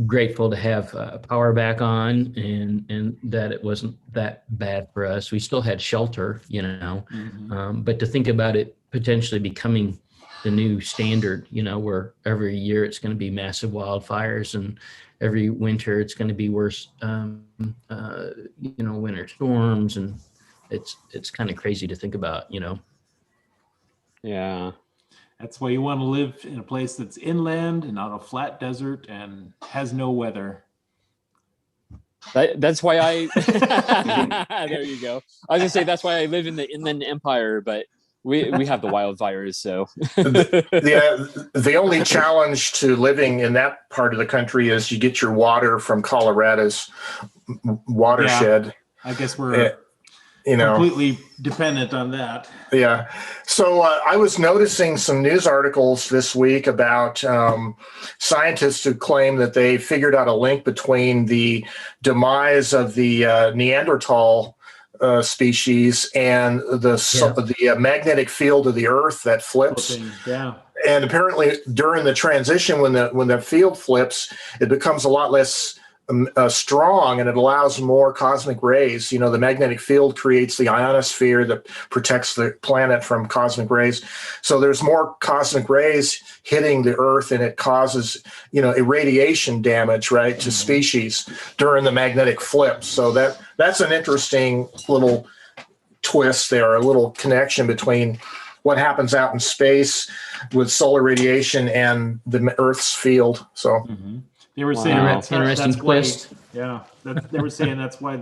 grateful to have power back on, and that it wasn't that bad for us. We still had shelter, but to think about it potentially becoming the new standard, where every year it's going to be massive wildfires, and every winter it's going to be worse, winter storms, and it's kind of crazy to think about, Yeah. That's why you want to live in a place that's inland and not a flat desert and has no weather. That's why I there you go. I was gonna say that's why I live in the Inland Empire, but we have the wildfires, so the only challenge to living in that part of the country is you get your water from Colorado's watershed. Yeah, I guess we're completely dependent on that. Yeah. So I was noticing some news articles this week about scientists who claim that they figured out a link between the demise of the Neanderthal species and the magnetic field of the Earth that flips. Yeah. And apparently during the transition, when the field flips, it becomes a lot less strong, and it allows more cosmic rays. The magnetic field creates the ionosphere that protects the planet from cosmic rays. So there's more cosmic rays hitting the Earth, and it causes, irradiation damage, right, to species during the magnetic flip. So that's an interesting little twist there, a little connection between what happens out in space with solar radiation and the Earth's field. So they were saying interesting twist. They were saying that's why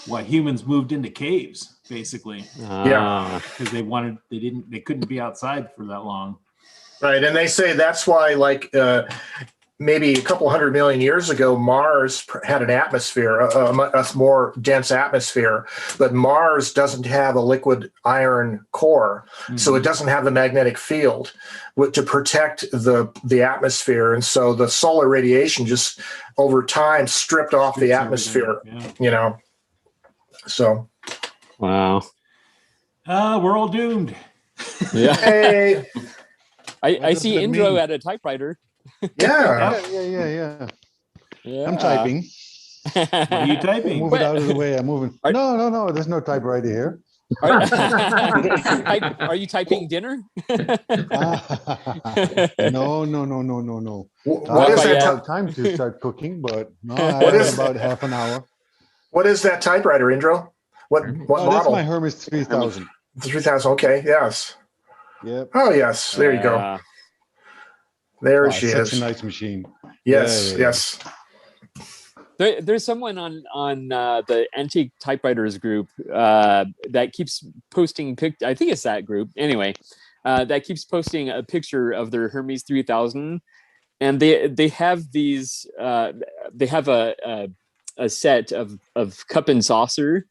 why humans moved into caves, basically. Because they couldn't be outside for that long. Right, and they say that's why, like maybe a couple 100 million years ago, Mars had an atmosphere, a more dense atmosphere, but Mars doesn't have a liquid iron core, so it doesn't have the magnetic field to protect the atmosphere, and so the solar radiation just over time stripped off the atmosphere. You know, so wow, we're all doomed. Yeah. Hey. I see Indro at a typewriter. Yeah. Yeah. I'm typing. What are you typing? Move it out of the way. I'm moving. No. There's no typewriter here. Are you typing dinner? No. What is that? Time to start cooking, but no, I have about half an hour. What is that typewriter, Indro? What model? That's my Hermes 3000. 3000. Okay. Yes. Yep. Oh, yes. There you go. There she is. Such a nice machine. Yes. Yes. There's someone on the Antique Typewriters group that keeps posting I think it's that group. Anyway, that keeps posting a picture of their Hermes 3000, and they have these. They have a set of cup and saucer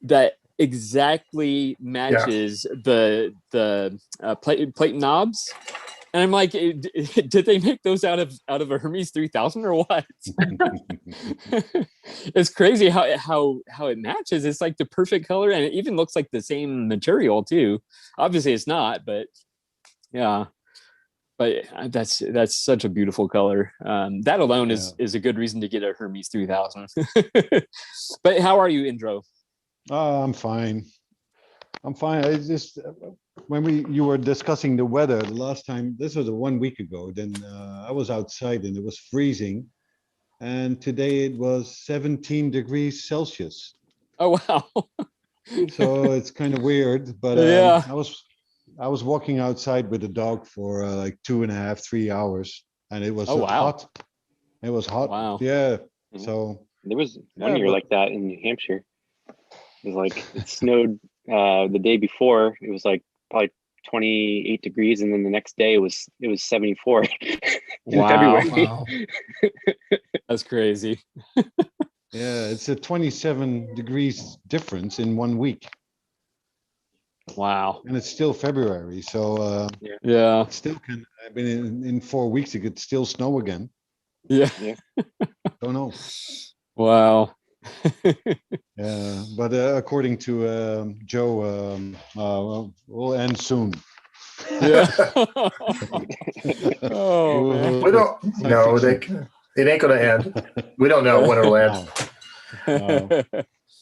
that exactly matches the plate knobs, and I'm like, did they make those out of a Hermes 3000 or what? It's crazy how it matches. It's like the perfect color, and it even looks like the same material too. Obviously it's not, but yeah, but that's such a beautiful color. That alone is a good reason to get a Hermes 3000. But how are you, Indro? I'm fine. I just when you were discussing the weather the last time, this was 1 week ago, then I was outside and it was freezing, and today it was 17 degrees Celsius. Oh wow. So it's kind of weird, but I was walking outside with the dog for like 2.5, 3 hours, and it was hot. It was hot. Wow. Yeah. So there was one year like that in New Hampshire. It was like it snowed the day before. It was like probably 28 degrees, and then the next day it was 74 in February. Wow. That's crazy. Yeah, it's a 27 degrees difference in 1 week. Wow. And it's still February, so yeah, it still can. I mean, in 4 weeks it could still snow again. Yeah. Don't know. Wow. Yeah, but according to Joe, we'll end soon. Yeah. Oh, man. We don't know. It ain't going to end. We don't know when it'll end.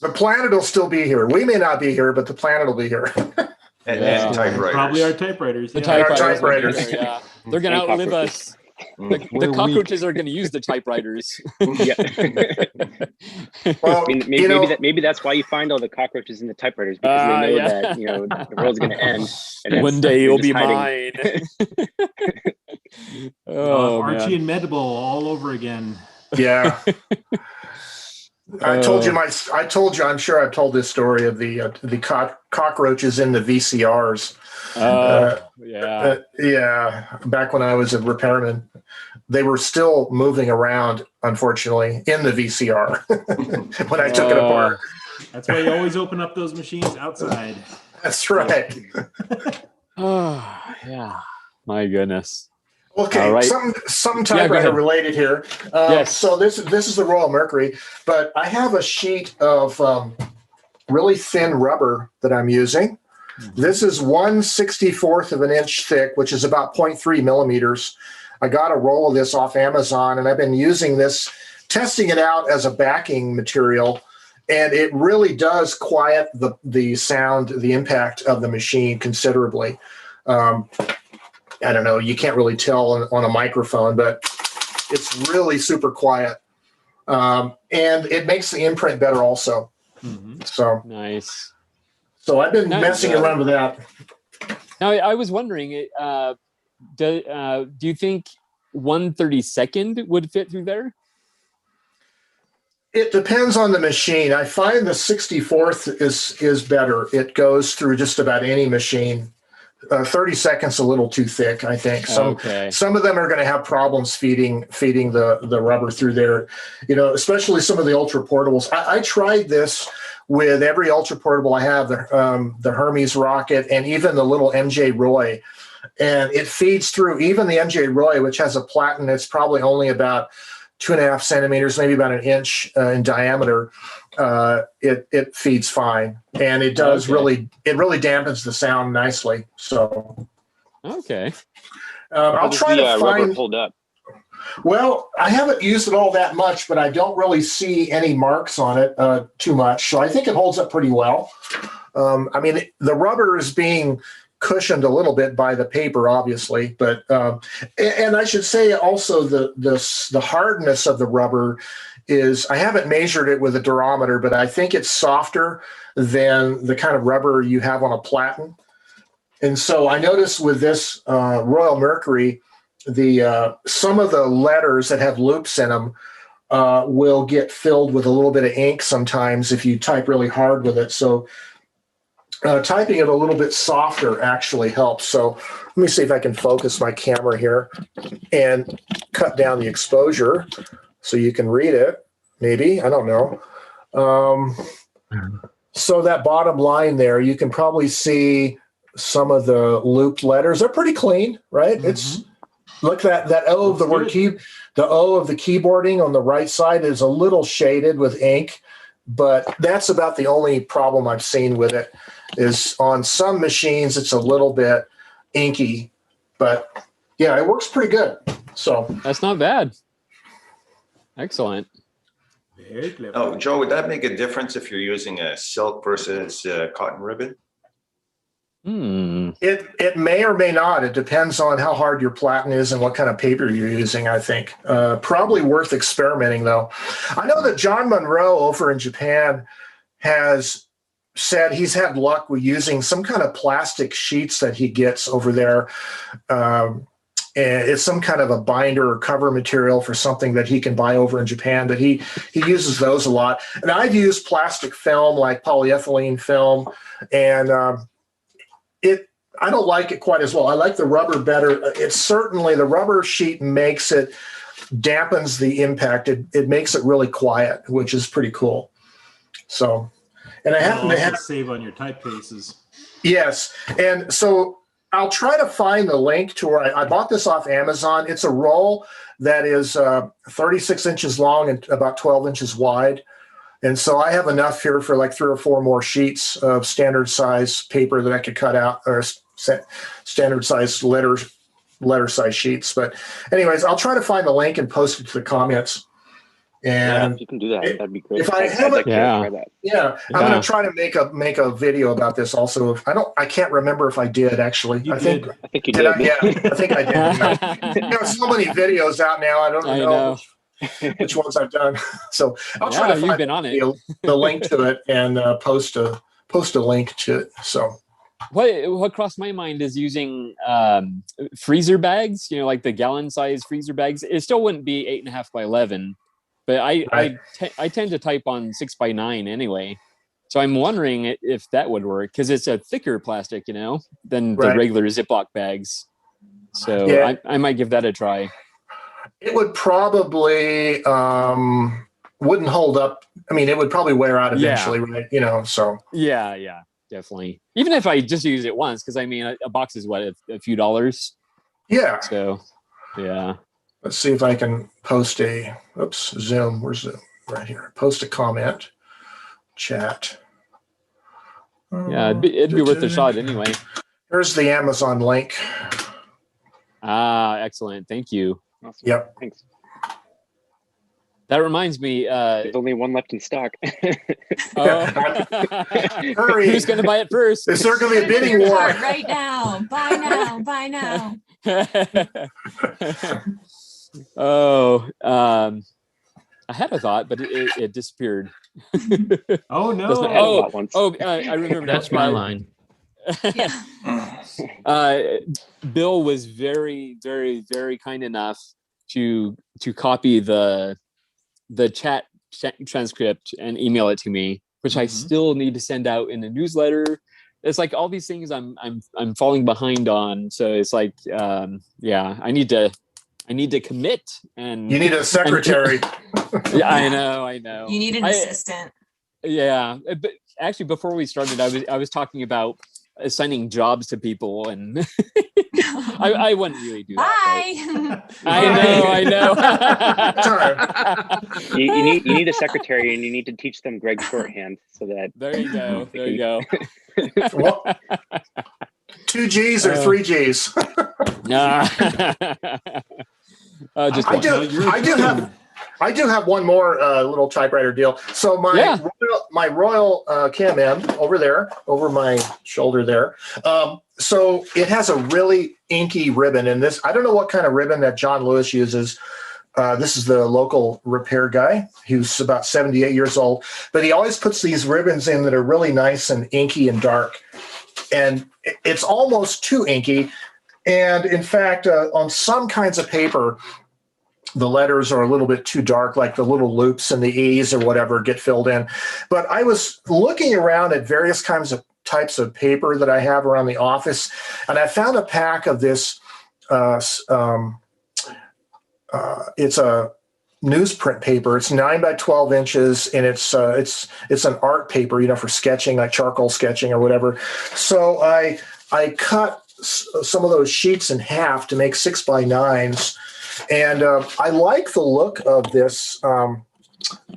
The planet will still be here. We may not be here, but the planet will be here. And typewriters. Probably our typewriters. The typewriters. typewriters. Yeah. They're going to outlive us. The cockroaches are going to use the typewriters. Yeah. Well, maybe that's why you find all the cockroaches in the typewriters, because they know that the world's going to end. And one day you'll be mine. Archie and Medibel all over again. Yeah. I told you. I'm sure I've told this story of the cockroaches in the VCRs. Yeah. Back when I was a repairman, they were still moving around, unfortunately, in the VCR when I took it apart. That's why you always open up those machines outside. That's right. Oh, yeah. My goodness. Okay, right. Something typewriter related here. Yes. So this is the Royal Mercury, but I have a sheet of really thin rubber that I'm using. This is 1/64 of an inch thick, which is about 0.3 millimeters. I got a roll of this off Amazon, and I've been using this, testing it out as a backing material, and it really does quiet the sound, the impact of the machine considerably. I don't know, you can't really tell on a microphone, but it's really super quiet. And it makes the imprint better also. So nice. So I've been messing around with that. Now, I was wondering, do you think 1/32 would fit through there? It depends on the machine. I find the 64th is better. It goes through just about any machine. 30 seconds a little too thick, I think. Some of them are going to have problems feeding the rubber through there. You know, especially some of the ultra portables. I tried this with every ultra portable I have, the Hermes Rocket and even the little MJ Roy, and it feeds through. Even the MJ Roy, which has a platen that's probably only about 2.5 centimeters, maybe about an inch in diameter, it feeds fine, and it does really dampens the sound nicely. So, okay, I'll try to find. Rubber hold up. Well, I haven't used it all that much, but I don't really see any marks on it too much, so I think it holds up pretty well. I mean, the rubber is being cushioned a little bit by the paper, obviously, but and I should say also the hardness of the rubber is, I haven't measured it with a durometer, but I think it's softer than the kind of rubber you have on a platen. And so I noticed with this Royal Mercury, some of the letters that have loops in them will get filled with a little bit of ink sometimes if you type really hard with it. So typing it a little bit softer actually helps. So let me see if I can focus my camera here and cut down the exposure so you can read it. Maybe, I don't know. So that bottom line there, you can probably see some of the looped letters. They're pretty clean, right? Mm-hmm. It's look that O of the word key, the O of the keyboarding on the right side is a little shaded with ink, but that's about the only problem I've seen with it. Is on some machines it's a little bit inky, but yeah, it works pretty good. So that's not bad. Excellent. Very clever. Oh, Joe, would that make a difference if you're using a silk versus cotton ribbon? It may or may not. It depends on how hard your platen is and what kind of paper you're using, I think. Probably worth experimenting, though. I know that John Monroe over in Japan has said he's had luck with using some kind of plastic sheets that he gets over there. And it's some kind of a binder or cover material for something that he can buy over in Japan, but he uses those a lot. And I've used plastic film like polyethylene film, and I don't like it quite as well. I like the rubber better. It's certainly the rubber sheet dampens the impact. It makes it really quiet, which is pretty cool. So, and I happen to have save on your typefaces. Yes, and so I'll try to find the link to where I bought this off Amazon. It's a roll that is 36 inches long and about 12 inches wide. And so I have enough here for like 3 or 4 more sheets of standard size paper that I could cut out, or standard size letter size sheets. But anyways, I'll try to find the link and post it to the comments. And yeah, you can do that. That'd be great. If I have I'm going to try to make a video about this also. I can't remember if I did actually. I think you did. I think I did. There are so many videos out now. I don't know which ones I've done. So I'll try to find the link to it and post a link to it. So what crossed my mind is using freezer bags, like the gallon size freezer bags. It still wouldn't be 8.5 by 11, but I tend to type on 6 by 9 anyway. So I'm wondering if that would work, because it's a thicker plastic, than the regular Ziploc bags. So I might give that a try. It would probably wouldn't hold up. I mean, it would probably wear out eventually, right? So yeah, definitely. Even if I just use it once, because I mean, a box is a few dollars. Yeah. So yeah. Let's see if I can post Zoom. Where's the right here? Post a comment, chat. Yeah, it'd be worth a shot anyway. Here's the Amazon link. Ah, excellent. Thank you. Awesome. Yep. Thanks. That reminds me. There's only one left in stock. Hurry! Who's going to buy it first? Is there going to be a bidding war? Right now. Buy now. Buy now. I had a thought, but it disappeared. Oh no! I remember. That's my line. Yeah. Bill was very, very, very kind enough to copy the chat transcript and email it to me, which I still need to send out in a newsletter. It's like all these things I'm falling behind on. So it's like, yeah, I need to commit. And you need a secretary. Yeah, I know. You need an assistant. Yeah, but actually, before we started, I was talking about assigning jobs to people, and I wouldn't really do that. Bye. I know. You need a secretary, and you need to teach them Greg shorthand so that. There you go. Well, 2 G's or 3 G's. Just I do have one more little typewriter deal. So my Royal KMM over there, over my shoulder there. So it has a really inky ribbon in this. I don't know what kind of ribbon that John Lewis uses. This is the local repair guy who's about 78 years old, but he always puts these ribbons in that are really nice and inky and dark. And it's almost too inky. And in fact, on some kinds of paper, the letters are a little bit too dark, like the little loops and the E's or whatever get filled in. But I was looking around at various types of paper that I have around the office, and I found a pack of this. It's a newsprint paper. It's 9 by 12 inches, and it's an art paper, for sketching, like charcoal sketching or whatever. So I cut some of those sheets in half to make 6 by 9s. And I like the look of this. Let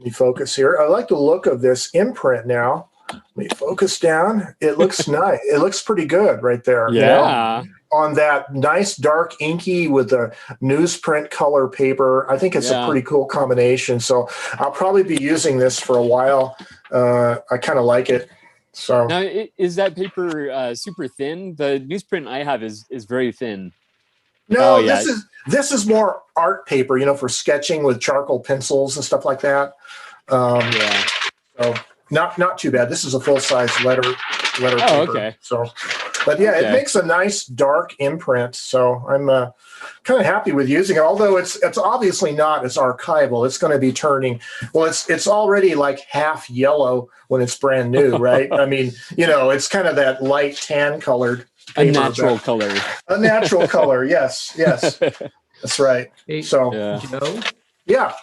me focus here. I like the look of this imprint now. Let me focus down. It looks nice. It looks pretty good right there. Yeah. On that nice dark inky with the newsprint color paper. I think it's a pretty cool combination. So I'll probably be using this for a while. I kind of like it. So now, is that paper super thin? The newsprint I have is very thin. No, this is more art paper, for sketching with charcoal pencils and stuff like that. So not too bad. This is a full size letter paper. Okay. So, but yeah, It makes a nice dark imprint. So I'm kind of happy with using it. Although it's obviously not as archival. It's going to be turning. Well, it's already like half yellow when it's brand new, right? I mean, it's kind of that light tan colored. A natural color. A natural color, yes. That's right. Hey, so, Joe? Yeah.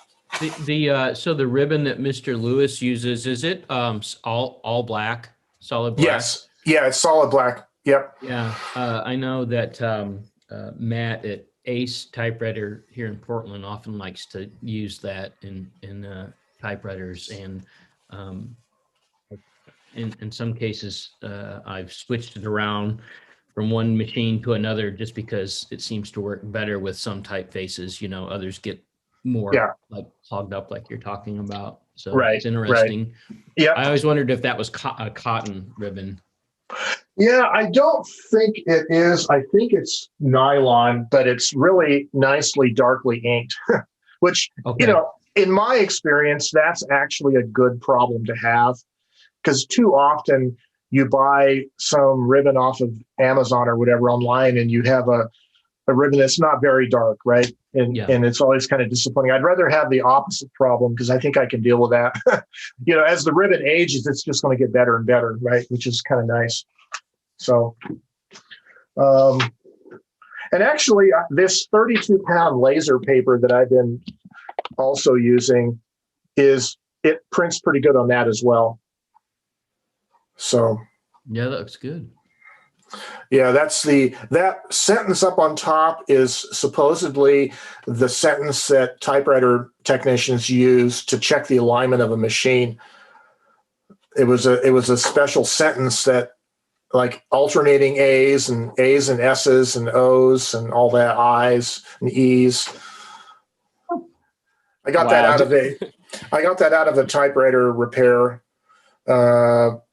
So the ribbon that Mr. Lewis uses, is it all black, solid black? Yes. Yeah, it's solid black. Yep. Yeah. I know that Matt at Ace Typewriter here in Portland often likes to use that in typewriters, and in some cases I've switched it around from one machine to another just because it seems to work better with some typefaces. Others get more like clogged up, like you're talking about. So it's interesting. Right. Yeah. I always wondered if that was a cotton ribbon. Yeah, I don't think it is. I think it's nylon, but it's really nicely darkly inked, which, in my experience, that's actually a good problem to have, because too often you buy some ribbon off of Amazon or whatever online, and you have a ribbon that's not very dark, right? And it's always kind of disappointing. I'd rather have the opposite problem, because I think I can deal with that. As the ribbon ages, it's just going to get better and better, right? Which is kind of nice. So, and actually, this 32-pound laser paper that I've been also using it prints pretty good on that as well. So yeah, that looks good. Yeah, that sentence up on top is supposedly the sentence that typewriter technicians use to check the alignment of a machine. It was a special sentence that, like, alternating A's and S's and O's and all that, I's and E's. I got that out of a typewriter repair.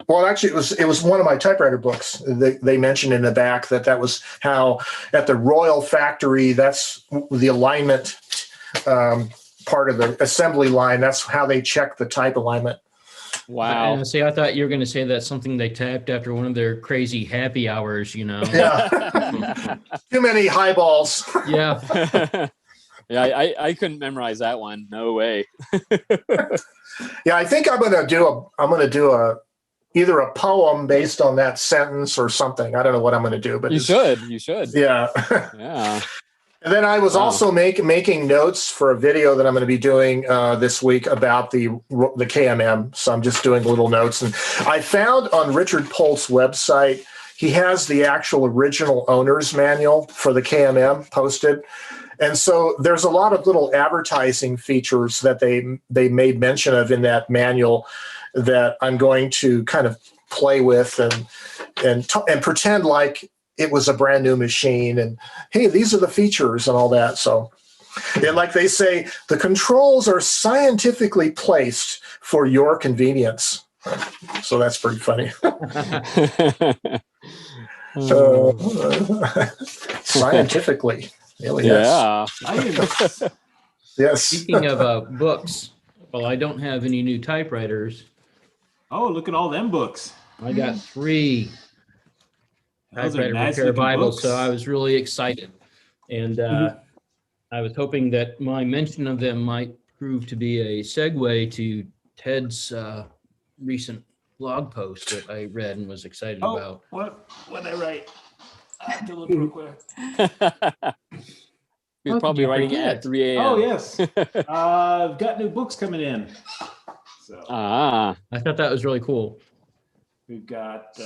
Well, actually, it was one of my typewriter books. They mentioned in the back that was how at the Royal Factory, that's the alignment part of the assembly line. That's how they check the type alignment. Wow. See, I thought you were going to say that's something they typed after one of their crazy happy hours, you know? Yeah. Too many highballs. Yeah. Yeah, I couldn't memorize that one. No way. Yeah, I think I'm gonna do either a poem based on that sentence or something. I don't know what I'm gonna do, but You should. Yeah. Yeah. And then I was Wow. also making notes for a video that I'm going to be doing this week about the KMM. So I'm just doing little notes. And I found on Richard Polt's website, he has the actual original owner's manual for the KMM posted. And so there's a lot of little advertising features that they made mention of in that manual that I'm going to kind of play with and pretend like it was a brand new machine, and hey, these are the features and all that. So, and like they say, the controls are scientifically placed for your convenience. So that's pretty funny. Scientifically, really. Yeah. Yes. Speaking of books, well, I don't have any new typewriters. Oh, look at all them books. I got 3 Those are typewriter nice repair looking Bibles, books. so I was really excited. And I was hoping that my mention of them might prove to be a segue to Ted's recent blog post that I read and was excited about. What did I write? I have to look real quick. You're probably writing at 3 a.m. Oh, yes. I've got new books coming in. So Ah. I thought that was really cool. we've got,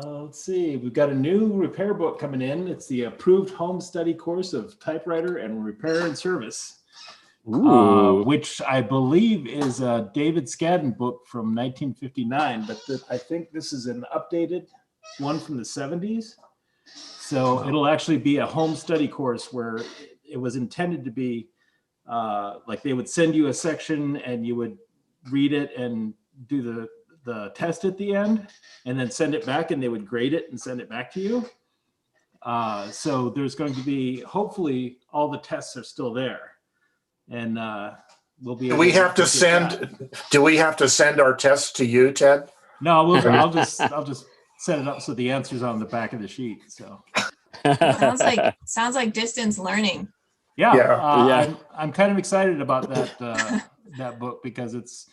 let's see, we've got a new repair book coming in. It's the approved home study course of typewriter and repair and service, which I believe is a David Scadden book from 1959, but I think this is an updated one from the 70s. So it'll actually be a home study course where it was intended to be like they would send you a section and you would read it and do the test at the end and then send it back, and they would grade it and send it back to you. So there's going to be, hopefully all the tests are still there, and we'll be. Do we have to send our tests to you, Ted? No, I'll just set it up so the answer's on the back of the sheet. So sounds like distance learning. Yeah. I'm kind of excited about that that book because it's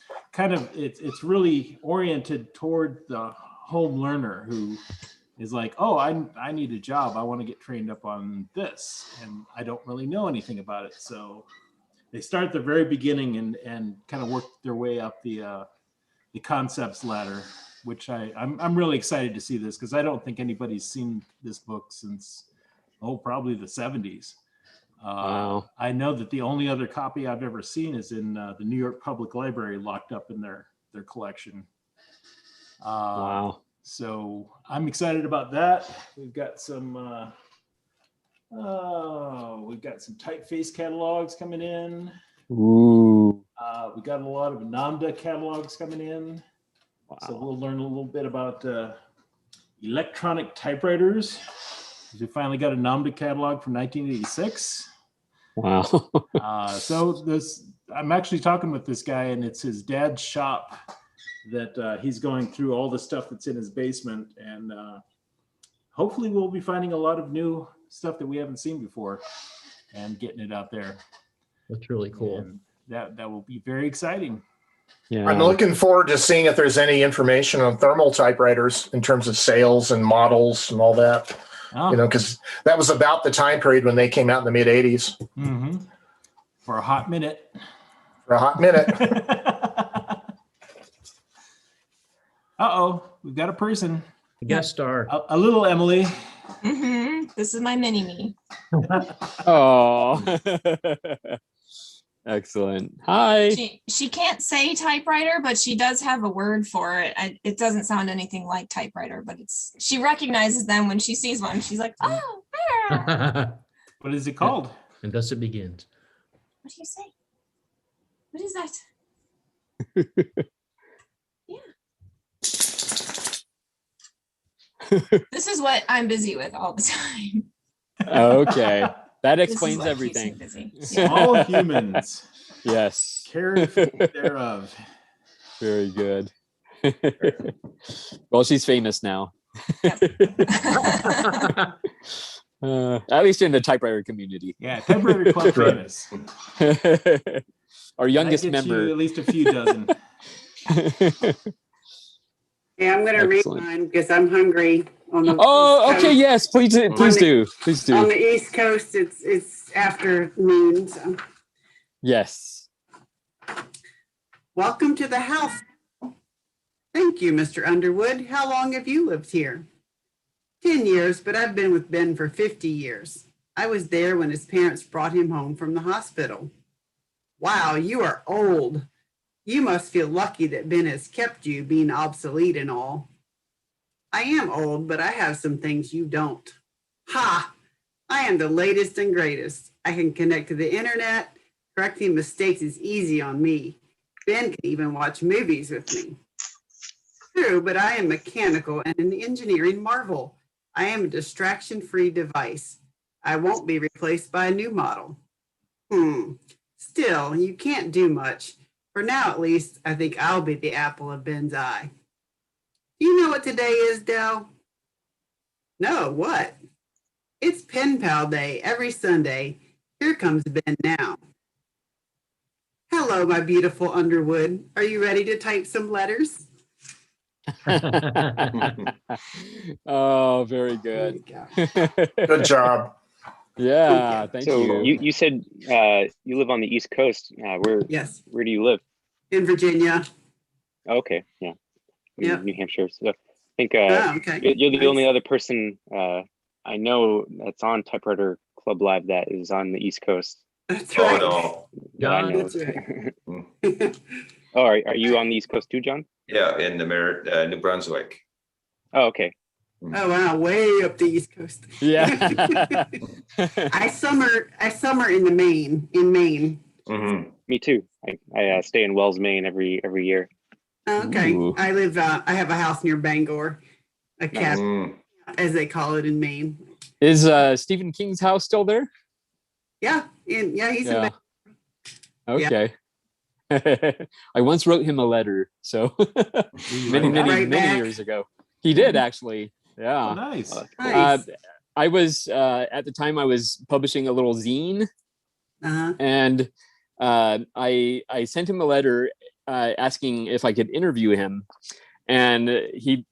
really oriented toward the home learner who is like, oh, I need a job. I want to get trained up on this, and I don't really know anything about it. So they start at the very beginning and kind of work their way up the concepts ladder, which I'm really excited to see this because I don't think anybody's seen this book since probably the 70s. Wow. I know that the only other copy I've ever seen is in the New York Public Library, locked up in their collection. Wow. So I'm excited about that. We've got some typeface catalogs coming in. Ooh. We got a lot of NAMDA catalogs coming in. Wow. So we'll learn a little bit about electronic typewriters. We finally got a NAMDA catalog from 1986. Wow. So I'm actually talking with this guy, and it's his dad's shop that he's going through all the stuff that's in his basement, and hopefully we'll be finding a lot of new stuff that we haven't seen before and getting it out there. That's really cool. And that will be very exciting. Yeah. I'm looking forward to seeing if there's any information on thermal typewriters in terms of sales and models and all that. Oh. Because that was about the time period when they came out in the mid 80s. Mm-hmm. For a hot minute. Uh-oh, we've got a person. A guest star. A little Emily. Mm-hmm. This is my mini me. Oh. Excellent. Hi. She can't say typewriter, but she does have a word for it. It doesn't sound anything like typewriter, but she recognizes them when she sees one. She's like, oh. What is it called? And thus it begins. What do you say? What is that? Yeah. This is what I'm busy with all the time. Okay. That This is explains what keeps me everything. busy. All humans. Yes. Care thereof. Very good. Well, she's famous now. At least in the typewriter community. Yeah, Typewriter Club famous. Our youngest That gets you member. at least a few dozen. Yeah, I'm gonna read Excellent. mine because I'm hungry on the Oh, East okay, Coast. yes, please do. Please On do. the East Coast, it's afternoon. So. Yes. Welcome to the house. Thank you, Mr. Underwood. How long have you lived here? 10 years, but I've been with Ben for 50 years. I was there when his parents brought him home from the hospital. Wow, you are old. You must feel lucky that Ben has kept you, being obsolete and all. I am old, but I have some things you don't. Ha! I am the latest and greatest. I can connect to the internet. Correcting mistakes is easy on me. Ben can even watch movies with me. True, but I am mechanical and an engineering marvel. I am a distraction-free device. I won't be replaced by a new model. Still, you can't do much. For now, at least, I think I'll be the apple of Ben's eye. You know what today is, Del? No, what? It's Pen Pal Day every Sunday. Here comes Ben now. Hello, my beautiful Underwood. Are you ready to type some letters? Oh, very good. Good job. Yeah, thank So you. you said you live on the East Coast. Yes, Where do you live? in Virginia. Okay, yeah. Yep. New Hampshire. So I think Oh, okay. you're the Nice. only other person I know that's on Typewriter Club Live that is on the East Coast. That's Oh, right. no. that I John? know. That's right. Oh, are you on the East Coast too, John? Yeah, in the New Brunswick. Oh, okay. Oh, wow, way up the East Coast. Yeah. I summer in Maine. Mhm. Me too. I stay in Wells, Maine every year. Okay, Ooh. I live. I have a house near Bangor, a cabin, Mm. as they call it in Maine. Is Stephen King's house still there? Yeah, he's in. Yeah. Yeah. Okay. I once wrote him a letter, so many, Right many back. years ago. He did actually. Oh, Yeah. nice. Nice. I was at the time I was publishing a little zine, Uh-huh. and I sent him a letter asking if I could interview him, and he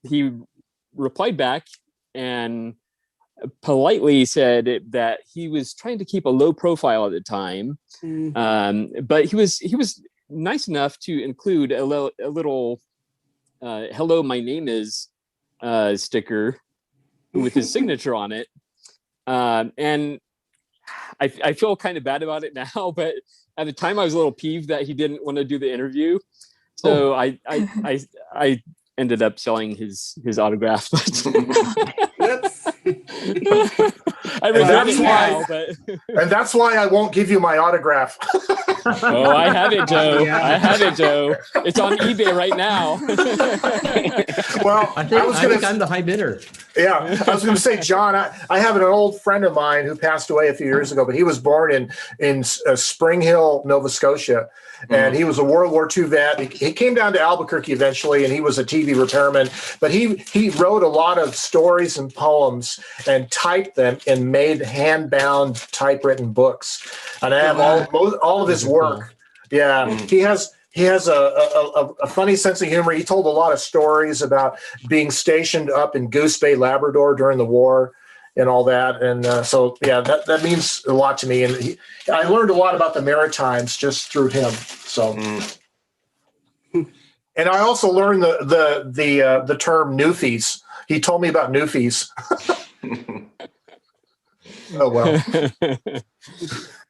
replied back and politely said that he was trying to keep a low profile at the time, but he was nice enough to include a little "Hello, my name is" sticker with his signature on it, and I feel kind of bad about it now, but at the time I was a little peeved that he didn't want to do the interview, so I ended up selling his autograph. Whoops. I regret that's it now, why- but And that's why I won't give you my autograph. oh, I have it, Joe. Yeah. I have it, Joe. It's on eBay right now. Well, I think, was I gonna think I'm the high bidder. Yeah, I was going to say, John, I have an old friend of mine who passed away a few years ago, but he was born in Spring Hill, Nova Scotia, and he was a World War II vet. He came down to Albuquerque eventually, and he was a TV repairman, but he wrote a lot of stories and poems and typed them and made hand-bound typewritten books. And I have all of his work. Yeah, he has a funny sense of humor. He told a lot of stories about being stationed up in Goose Bay, Labrador during the war and all that. And so, yeah, that means a lot to me. And I learned a lot about the Maritimes just through him. So, and I also learned the term newfies. He told me about newfies. Oh, well.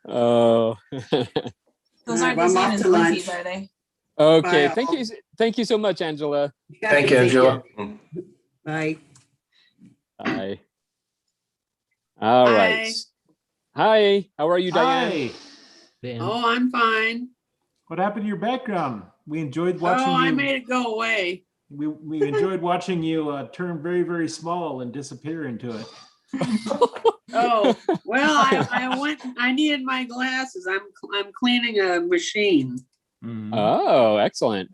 Oh. Those aren't Well, the I'm same off as to lunch. Linkies, are they? Okay, Bye, all. thank you so much, Angela. Thank you, Angela. Bye. Bye. All right. Hi, how are you, Diane? Hi. Dan. Oh, I'm fine. What happened to your background? We enjoyed Oh, watching I you. made it go away. We enjoyed watching you turn very, very small and disappear into it. Oh, well, I went. I needed my glasses. I'm cleaning a machine. Mhm. Oh, excellent.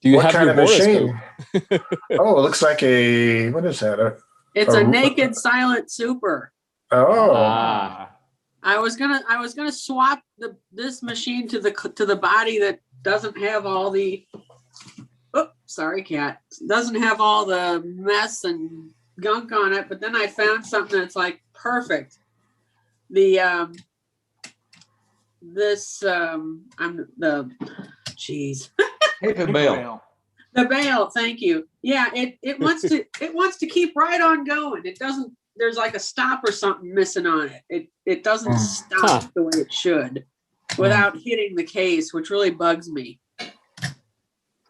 Do you What have kind your of machine? horoscope? Oh, it looks like what is that? It's a naked silent super. Oh, Ah. I was gonna swap this machine to the body that doesn't have all the. Oh, sorry, cat. Doesn't have all the mess and gunk on it, but then I found something that's like perfect. The I'm the geez. Paper bale. The bail, thank you. Yeah, it wants to keep right on going. It doesn't. There's like a stop or something missing on it. It doesn't stop the way it should without hitting the case, which really bugs me.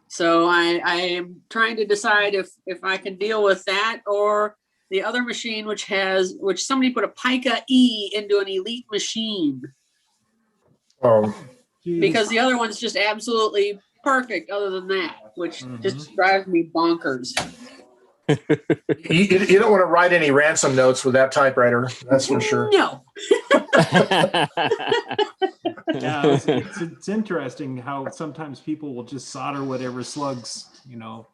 So I am trying to decide if I can deal with that or the other machine, which somebody put a Pica E into an Elite machine. oh, Because the other one's just absolutely perfect other than that, which just drives me bonkers. you don't want to write any ransom notes with that typewriter. That's for sure. No. Yeah, it's interesting how sometimes people will just solder whatever slugs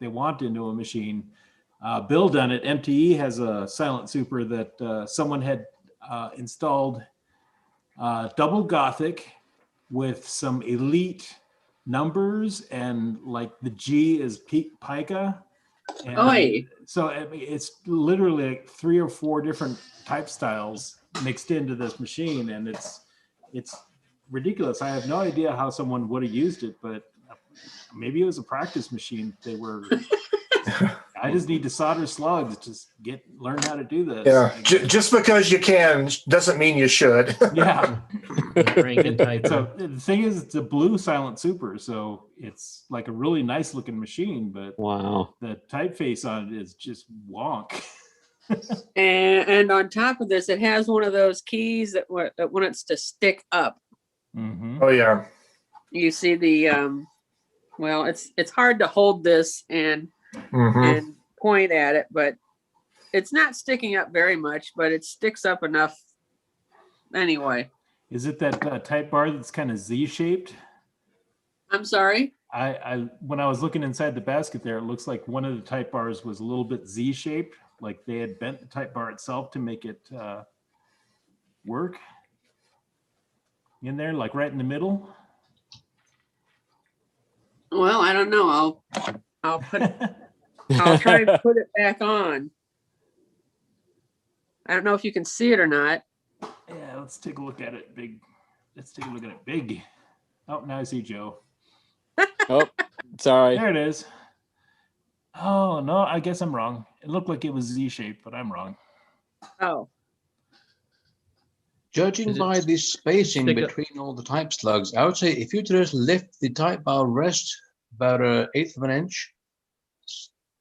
they want into a machine. Bill done it. MTE has a silent super that someone had installed double Gothic with some Elite numbers, and like the G is Pica. And so I mean, it's literally like 3 or 4 different type styles mixed into this machine, and it's ridiculous. I have no idea how someone would have used it, but maybe it was a practice machine. I just need to solder slugs. Just learn how to do this. Yeah, just because you can doesn't mean you should. Yeah. So the thing is, it's a blue silent super, so it's like a really nice looking machine, but wow, the typeface on it is just wonk. And on top of this, it has one of those keys that wants to stick up. Mm-hmm. Oh yeah. You see the well, it's hard to hold this and point at it, but it's not sticking up very much, but it sticks up enough anyway. Is it that type bar that's kind of Z-shaped? I'm sorry? I when I was looking inside the basket there, it looks like one of the type bars was a little bit Z-shaped, like they had bent the type bar itself to make it work. In there, like right in the middle. Well, I don't know. I'll try and put it back on. I don't know if you can see it or not. Yeah, let's take a look at it. Big. Let's take a look at it. Big. Oh, now I see Joe. Oh, sorry. There it is. Oh, no, I guess I'm wrong. It looked like it was Z-shaped, but I'm wrong. Oh. Judging by the spacing between all the type slugs, I would say if you just lift the type bar rest about 1/8 of an inch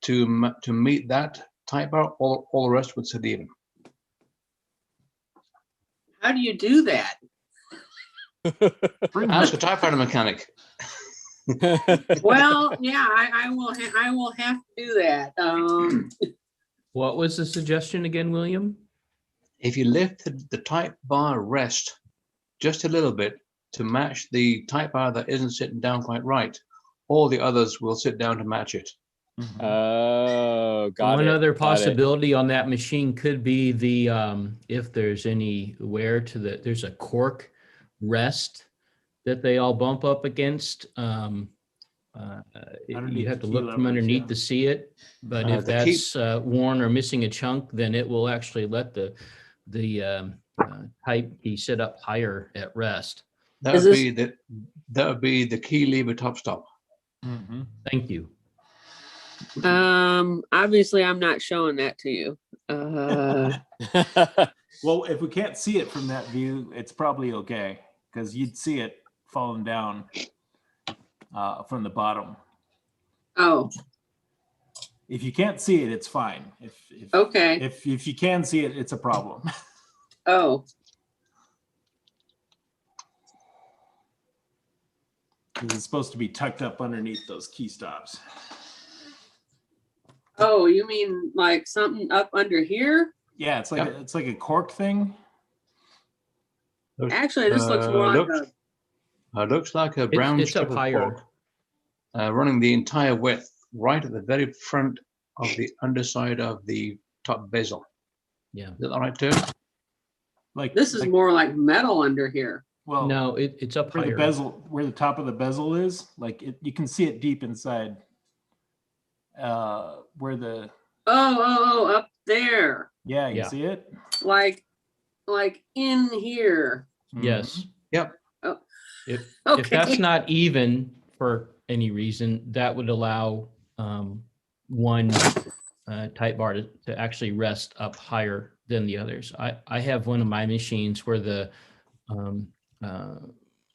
to meet that type bar, all the rest would sit even. How do you do that? Ask a typewriter mechanic. Well, yeah, I will have to do that. What was the suggestion again, William? If you lift the type bar rest just a little bit to match the type bar that isn't sitting down quite right, all the others will sit down to match it. Oh, got it. One other possibility on that machine could be the if there's any wear to there's a cork rest that they all bump up against. You have to look from underneath to see it, but if that's worn or missing a chunk, then it will actually let the type key sit up higher at rest. That would be the key lever top stop. Thank you. Obviously I'm not showing that to you. Well, if we can't see it from that view, it's probably okay, because you'd see it falling down from the bottom. Oh. If you can't see it, it's fine. Okay. If you can see it, it's a problem. Oh. It's supposed to be tucked up underneath those key stops. Oh, you mean like something up under here? Yeah, it's like a cork thing. Actually, this looks more like looks like a brown it's strip up of higher. cork. running the entire width right at the very front of the underside of the top bezel. Yeah. Is that the right term? Like This is more like metal under here. well, No, it's up where the higher. bezel, where the top of the bezel is, like you can see it deep inside. Where the Up there. yeah, you Yeah. see it? Like in here. Yes. Yep. Oh. If Okay. that's not even for any reason, that would allow one type bar to actually rest up higher than the others. I have one of my machines where the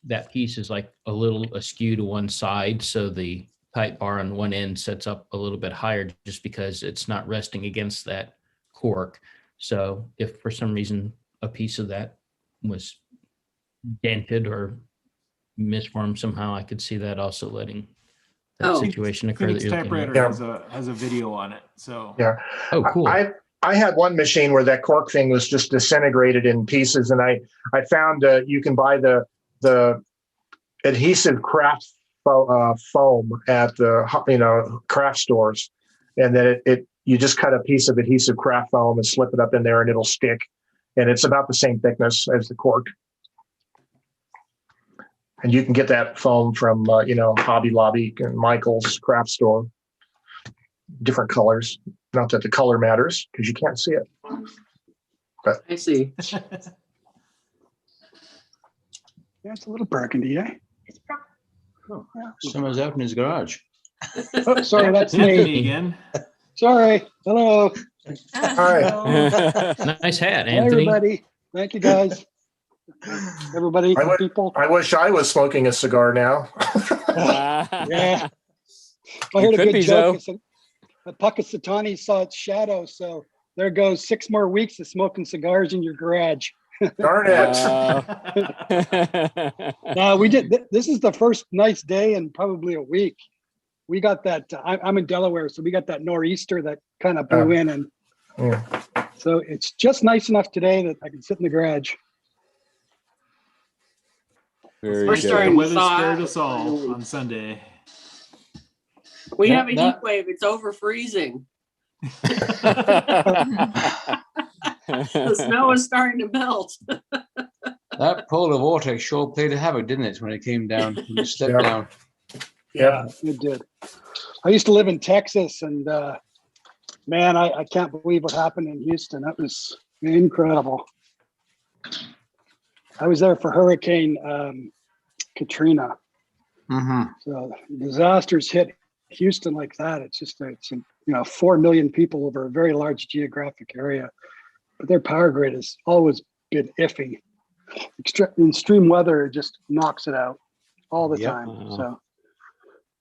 that piece is like a little askew to one side, so the type bar on one end sets up a little bit higher just because it's not resting against that cork. So if for some reason a piece of that was dented or misformed somehow, I could see that also letting that Oh. situation occur. Phoenix That you're looking Typewriter at. has a video on it. So Yeah. Oh, cool. I had one machine where that cork thing was just disintegrated in pieces, and I found you can buy the adhesive craft foam at the craft stores, and then you just cut a piece of adhesive craft foam and slip it up in there, and it'll stick, and it's about the same thickness as the cork. And you can get that foam from Hobby Lobby and Michael's craft store. Different colors. Not that the color matters because you can't see it. But I see. Yeah, it's a little burgundy, eh? Someone's out in his garage. Oh, sorry, that's me me. again. Sorry. Hello. Hi. Nice hat, Hi, Anthony. everybody. Thank you, guys. Everybody, people. I wish I was smoking a cigar now. Yeah. I You heard a could good be, joke. Puckasatani saw its shadow, so there goes 6 more weeks of smoking cigars in your garage. Darn it. No, we did. This is the first nice day in probably a week. We got that. I'm in Delaware, so we got that nor'easter that kind of blew in, and so it's just nice enough today that I can sit in the garage. We're We're starting the to weather thaw scared out. us all on Sunday. We Yeah, have a heat that- wave. It's over freezing. The snow is starting to melt. That polar vortex sure played havoc, didn't it, when it came down, when it slipped down? Yeah. It did. I used to live in Texas, and man, I can't believe what happened in Houston. That was incredible. I was there for Hurricane Katrina. Mm-hmm. So disasters hit Houston like that. It's 4 million people over a very large geographic area, but their power grid has always been iffy. Extreme weather just knocks it out all the time. So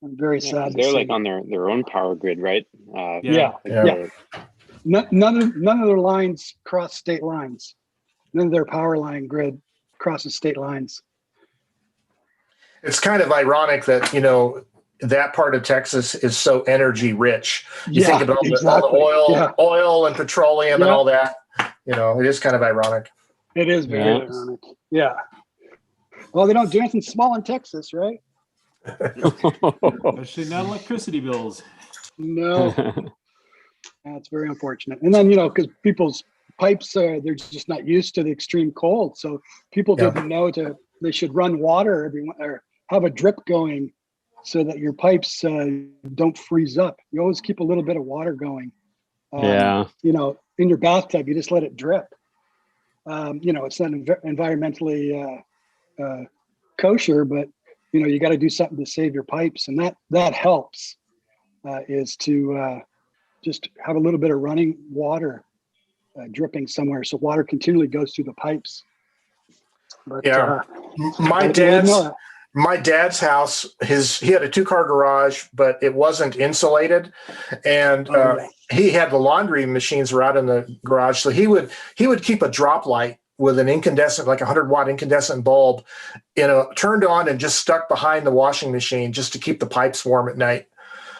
I'm very sad. They're like on their own power grid, right? Yeah. Like None of their lines cross state lines. None of their power line grid crosses state lines. It's kind of ironic that, that part of Texas is so energy rich. You think about all the oil and petroleum and all that. It is kind of ironic. It is very ironic. Yeah. Well, they don't do anything small in Texas, right? Especially not electricity bills. No. That's very unfortunate. And then, because people's pipes, they're just not used to the extreme cold. So people didn't know they should run water or have a drip going so that your pipes don't freeze up. You always keep a little bit of water going. In your bathtub, you just let it drip. It's not environmentally kosher, but you got to do something to save your pipes, and that helps. Is to just have a little bit of running water dripping somewhere, so water continually goes through the pipes. But, my dad's house, he had a 2-car garage, but it wasn't insulated, and he had the laundry machines were out in the garage. So he would keep a drop light with an incandescent, like 100-watt incandescent bulb, turned on and just stuck behind the washing machine just to keep the pipes warm at night.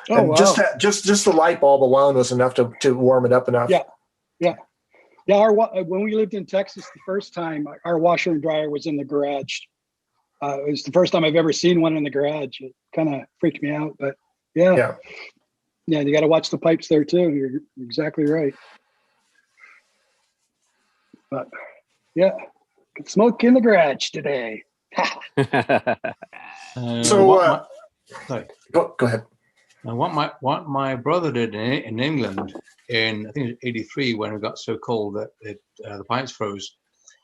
Just the light bulb alone was enough to warm it up enough. Yeah. When we lived in Texas the first time, our washer and dryer was in the garage. It was the first time I've ever seen one in the garage. It kind of freaked me out, but yeah, you got to watch the pipes there too. You're exactly right. But yeah, could smoke in the garage today. So go ahead. Now, what my brother did in England in, I think it was 83, when it got so cold that the pipes froze,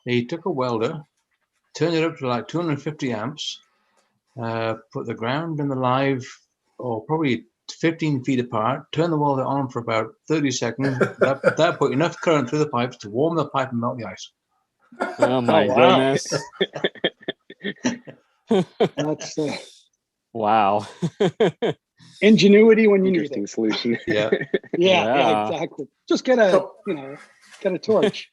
he took a welder, turned it up to like 250 amps, put the ground and the live, or probably 15 feet apart, turned the welder on for about 30 seconds. that put enough current through the pipes to warm the pipe and melt the ice. Oh my goodness. That's wow. Ingenuity when you need Interesting it. solution. Yeah, exactly. Just get a torch.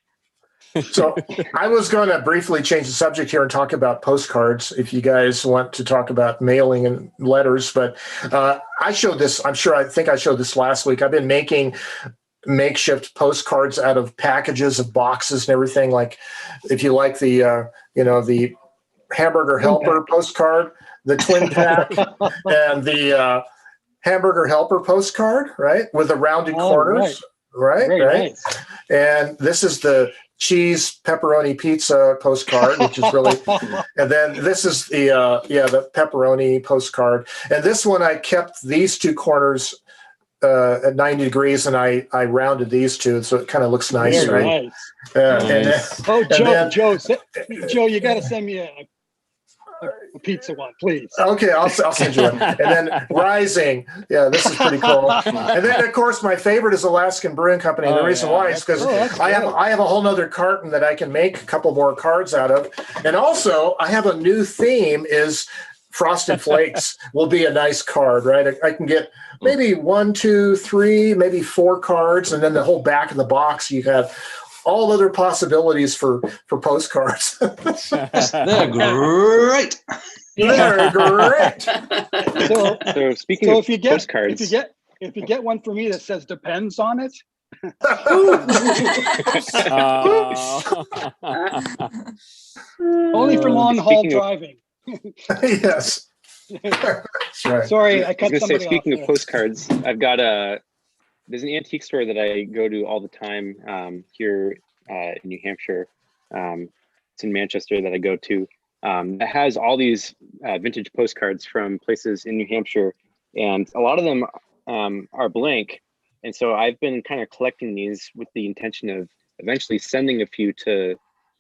So I was going to briefly change the subject here and talk about postcards if you guys want to talk about mailing and letters, but I showed this, I think I showed this last week. I've been making makeshift postcards out of packages of boxes and everything. Like if you like the, the hamburger helper postcard, the twin pack, and the hamburger helper postcard, right? With the rounded corners, right? Nice. And this is the cheese pepperoni pizza postcard, which is really, and then this is the pepperoni postcard. And this one, I kept these two corners at 90 degrees, and I rounded these two, so it kind of looks nice, Very right? nice. Joe, you got to send me a pizza one, please. Okay, I'll send you one. And then Rising, this is pretty cool. And then of course my favorite is Alaskan Brewing Company. And the reason why is because I have a whole nother carton that I can make a couple more cards out of. And also I have a new theme is Frosted Flakes will be a nice card, right? I can get maybe 1, 2, 3, maybe 4 cards, and then the whole back of the box you have all other possibilities for postcards. They're great. They're great. So speaking of postcards, if you get one for me that says "depends" on it. Only for long haul driving. Yes. Right. Sorry, I cut was somebody say, speaking off of postcards, I've got there's an antique store that I go to all the time here in New Hampshire. It's in Manchester that I go to. That has all these vintage postcards from places in New Hampshire, and a lot of them are blank. And so I've been kind of collecting these with the intention of eventually sending a few to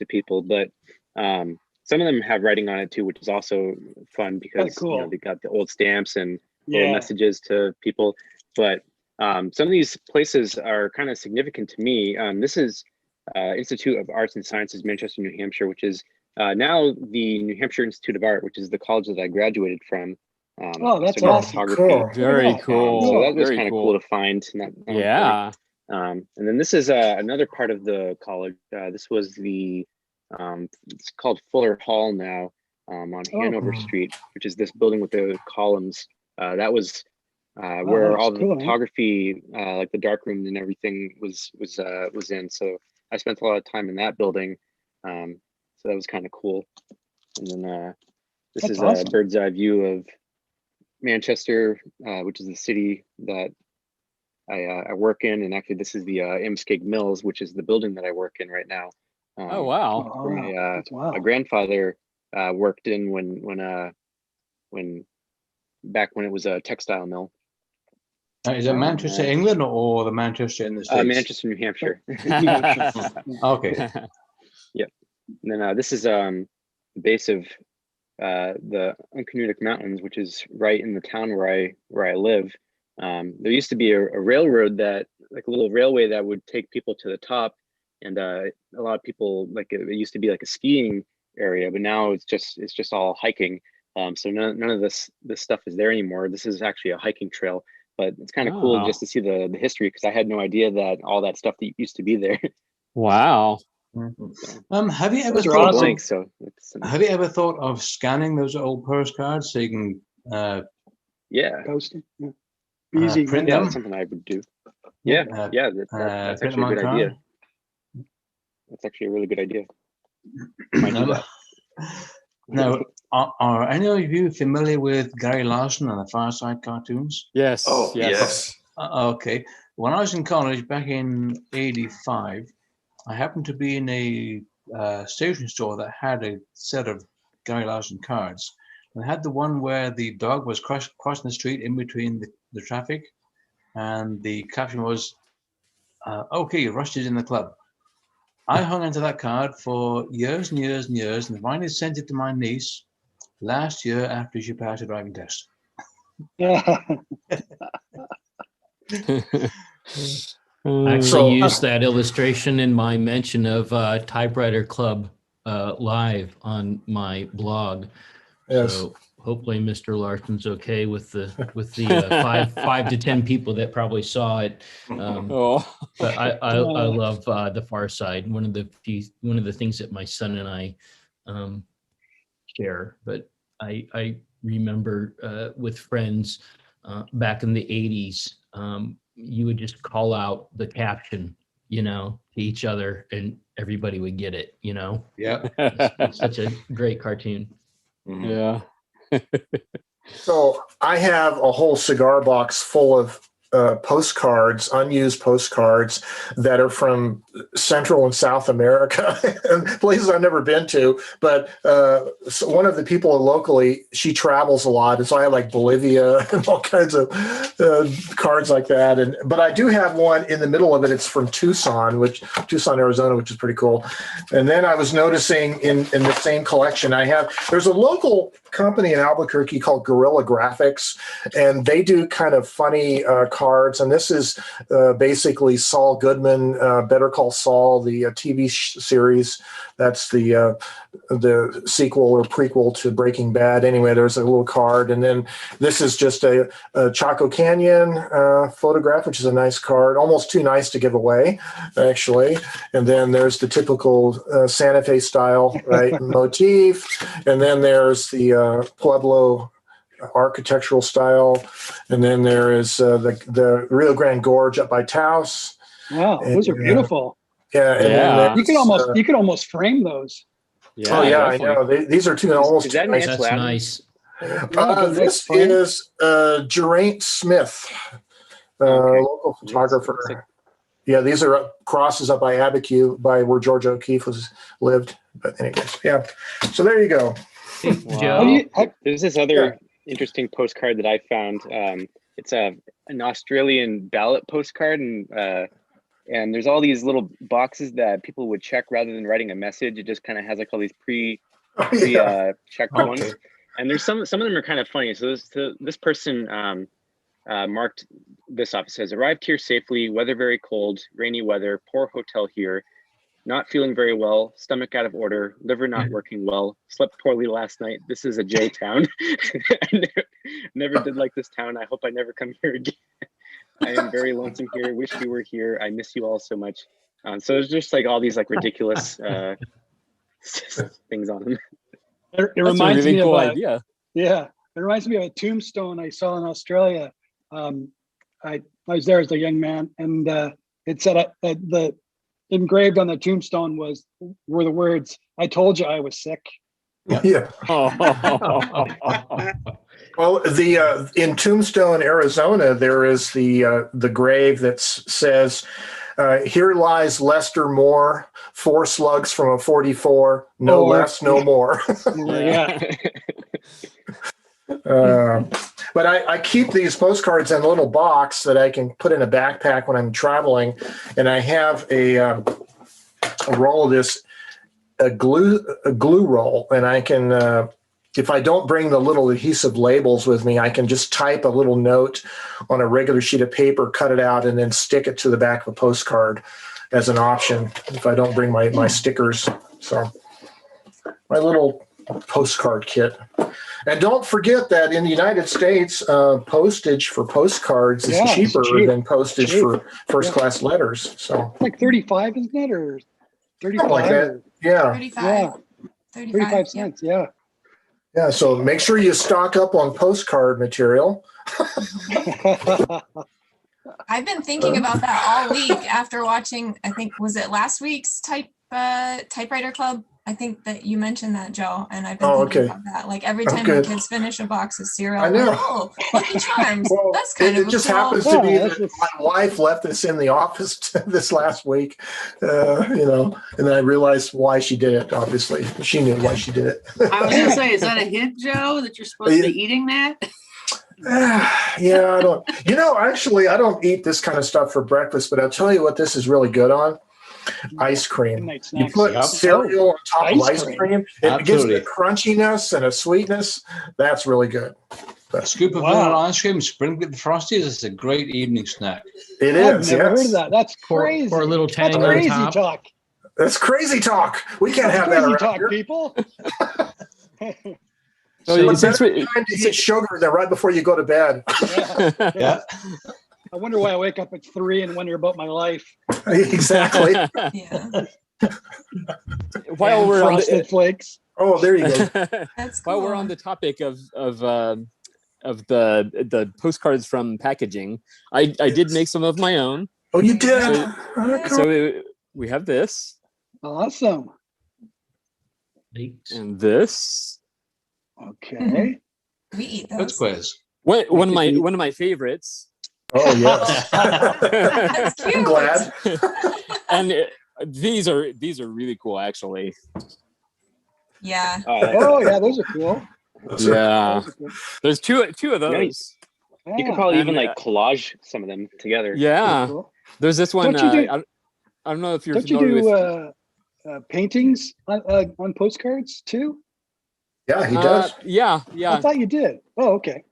people. But some of them have writing on it too, which is also fun because they got the old stamps and little messages to people. But some of these places are kind of significant to me. This is Institute of Arts and Sciences, Manchester, New Hampshire, which is now the New Hampshire Institute of Art, which is the college that I graduated from. That's awesome. Cool. Very cool. So that was Very kind of cool cool to find. And then this is another part of the college. This was it's called Fuller Hall now on Hanover Street, which is this building with the columns. That was where all the photography, like the dark room and everything was in. So I spent a lot of time in that building. So that was kind of cool. And then this is a bird's eye view of Manchester, which is the city that I work in. And actually this is the Imskig Mills, which is the building that I work in right now. Oh, wow. My grandfather worked in when back when it was a textile mill. Is it Manchester, England, or the Manchester in the States? Manchester, New Hampshire. Okay. Yep. And then this is the base of the Unconutic Mountains, which is right in the town where I live. There used to be a railroad like a little railway that would take people to the top, and a lot of people it used to be like a skiing area, but now it's just all hiking. So none of this stuff is there anymore. This is actually a hiking trail. But it's kind of cool just to see the history, because I had no idea that all that stuff that used to be there. Wow. Have you ever thought of scanning those old postcards so you can post them? Easy. Print them? That's something I would do. That's actually a good idea. That's actually a really good idea. Might do that. Now, Are any of you familiar with Gary Larson and the Fireside cartoons? Yes. Oh, yes. Okay. When I was in college back in '85, I happened to be in a stationery store that had a set of Gary Larson cards. They had the one where the dog was crossing the street in between the traffic, and the caption was, okay, Rusty's in the club. I hung onto that card for years and years and years, and finally sent it to my niece last year after she passed her driving test. I actually used that illustration in my mention of Typewriter Club live on my blog. Yes. So hopefully Mr. Larson's okay with the five to 10 people that probably saw it. But I love the Far Side. One of the things that my son and I share. But I remember with friends back in the 80s, you would just call out the caption, to each other, and everybody would get it, Yeah. It's such a great cartoon. Yeah. So I have a whole cigar box full of postcards, unused postcards that are from Central and South America, and places I've never been to. But so one of the people locally, she travels a lot, and so I have like Bolivia and all kinds of cards like that. But I do have one in the middle of it. It's from Tucson, Arizona, which is pretty cool. And then I was noticing in the same collection there's a local company in Albuquerque called Guerrilla Graphics, and they do kind of funny cards. And this is basically Saul Goodman, Better Call Saul, the TV series. That's the sequel or prequel to Breaking Bad. Anyway, there's a little card. And then this is just a Chaco Canyon photograph, which is a nice card, almost too nice to give away, actually. And then there's the typical Santa Fe style, right, motif. And then there's the Pueblo architectural style. And then there is the Rio Grande Gorge up by Taos. Wow, those are beautiful. Yeah, and then you could almost frame those. Yeah, I know. These are two almost. Is that That's nice. This is Geraint Smith, local photographer. Yeah, these are crosses up by Abiquiu, by where George O'Keeffe lived. But anyways, yeah. So there you go. Joe, there's this other interesting postcard that I found. It's an Australian ballot postcard, and there's all these little boxes that people would check rather than writing a message. It just kind of has like all these checked ones, and there's some of them are kind of funny. So this person marked this off. It says, "Arrived here safely. Weather very cold, rainy weather. Poor hotel here. Not feeling very well. Stomach out of order. Liver not working well. Slept poorly last night. This is a J town. I never did like this town. I hope I never come here again. I am very lonesome here. Wish you were here. I miss you all so much." So there's just like all these like ridiculous things on them. It reminds me of idea. Yeah, it reminds me of a tombstone I saw in Australia. I was there as a young man, and it said the engraved on the tombstone were the words, "I told you I was sick." Yeah. Well, in Tombstone, Arizona, there is the grave that says, "Here lies Lester Moore, 4 slugs from a 44, no less, no more." Yeah. But I keep these postcards in a little box that I can put in a backpack when I'm traveling, and I have a roll of this a glue roll, and I can if I don't bring the little adhesive labels with me, I can just type a little note on a regular sheet of paper, cut it out, and then stick it to the back of a postcard as an option if I don't bring my stickers. So my little postcard kit. And don't forget that in the United States, postage for postcards is cheaper than postage for first-class letters. So like 35, isn't it, or 35? Like that. Yeah. 35. Yeah. 35 cents. Yeah. Yeah. So make sure you stock up on postcard material. I've been thinking about that all week after watching, I think, was it last week's Typewriter Club I think that you mentioned that, Joe, and I've been Oh, thinking okay. about that. Like every time my good. kids finish a box of cereal, I I'm like, know. oh, Lucky Charms. Well, That's kind it of a just cool. happens to be Yeah, that my wife left this in the office this last week, and then I realized why she did it. Obviously, she knew why she did it. I was gonna say, is that a hint, Joe, that you're supposed to be eating that? Yeah, I don't. Actually, I don't eat this kind of stuff for breakfast, but I'll tell you what this is really good on. Ice cream. Midnight You snacks. put cereal on top of ice cream. It gives it Absolutely. a crunchiness and a sweetness. That's really good. A scoop of Wow. vanilla ice cream, sprinkled with Frosties. It's a great evening snack. It I've is. never heard Yes. of that. That's Pour crazy. a little That's tang on crazy top. talk. That's crazy talk. We can't That's have that crazy around talk, here. people. So It's since better we, time to eat sugar than right before you go to bed. Yeah. Yeah. I wonder why I wake up at 3 and wonder about my life. Exactly. Yeah, while And we're on Frosted Flakes. Oh, there you go. that's while cool. we're on the topic of the postcards from packaging, I did make some of my own. Oh, you did. So- Oh, cool. So we have this Awesome. and this. Okay. We eat That's those. quiz. One of my favorites. Oh, yes. That's cute. I'm glad. And these are really cool, actually. Yeah. Oh, yeah, those are cool. Yeah, Those are cool. there's two of those. You could Yeah, probably And, even like collage some of them together. Yeah, cool. there's this one. Don't you do- I don't know if you're Don't you familiar do with. paintings on postcards too? Yeah, he does. Yeah. I thought you did. Oh, okay.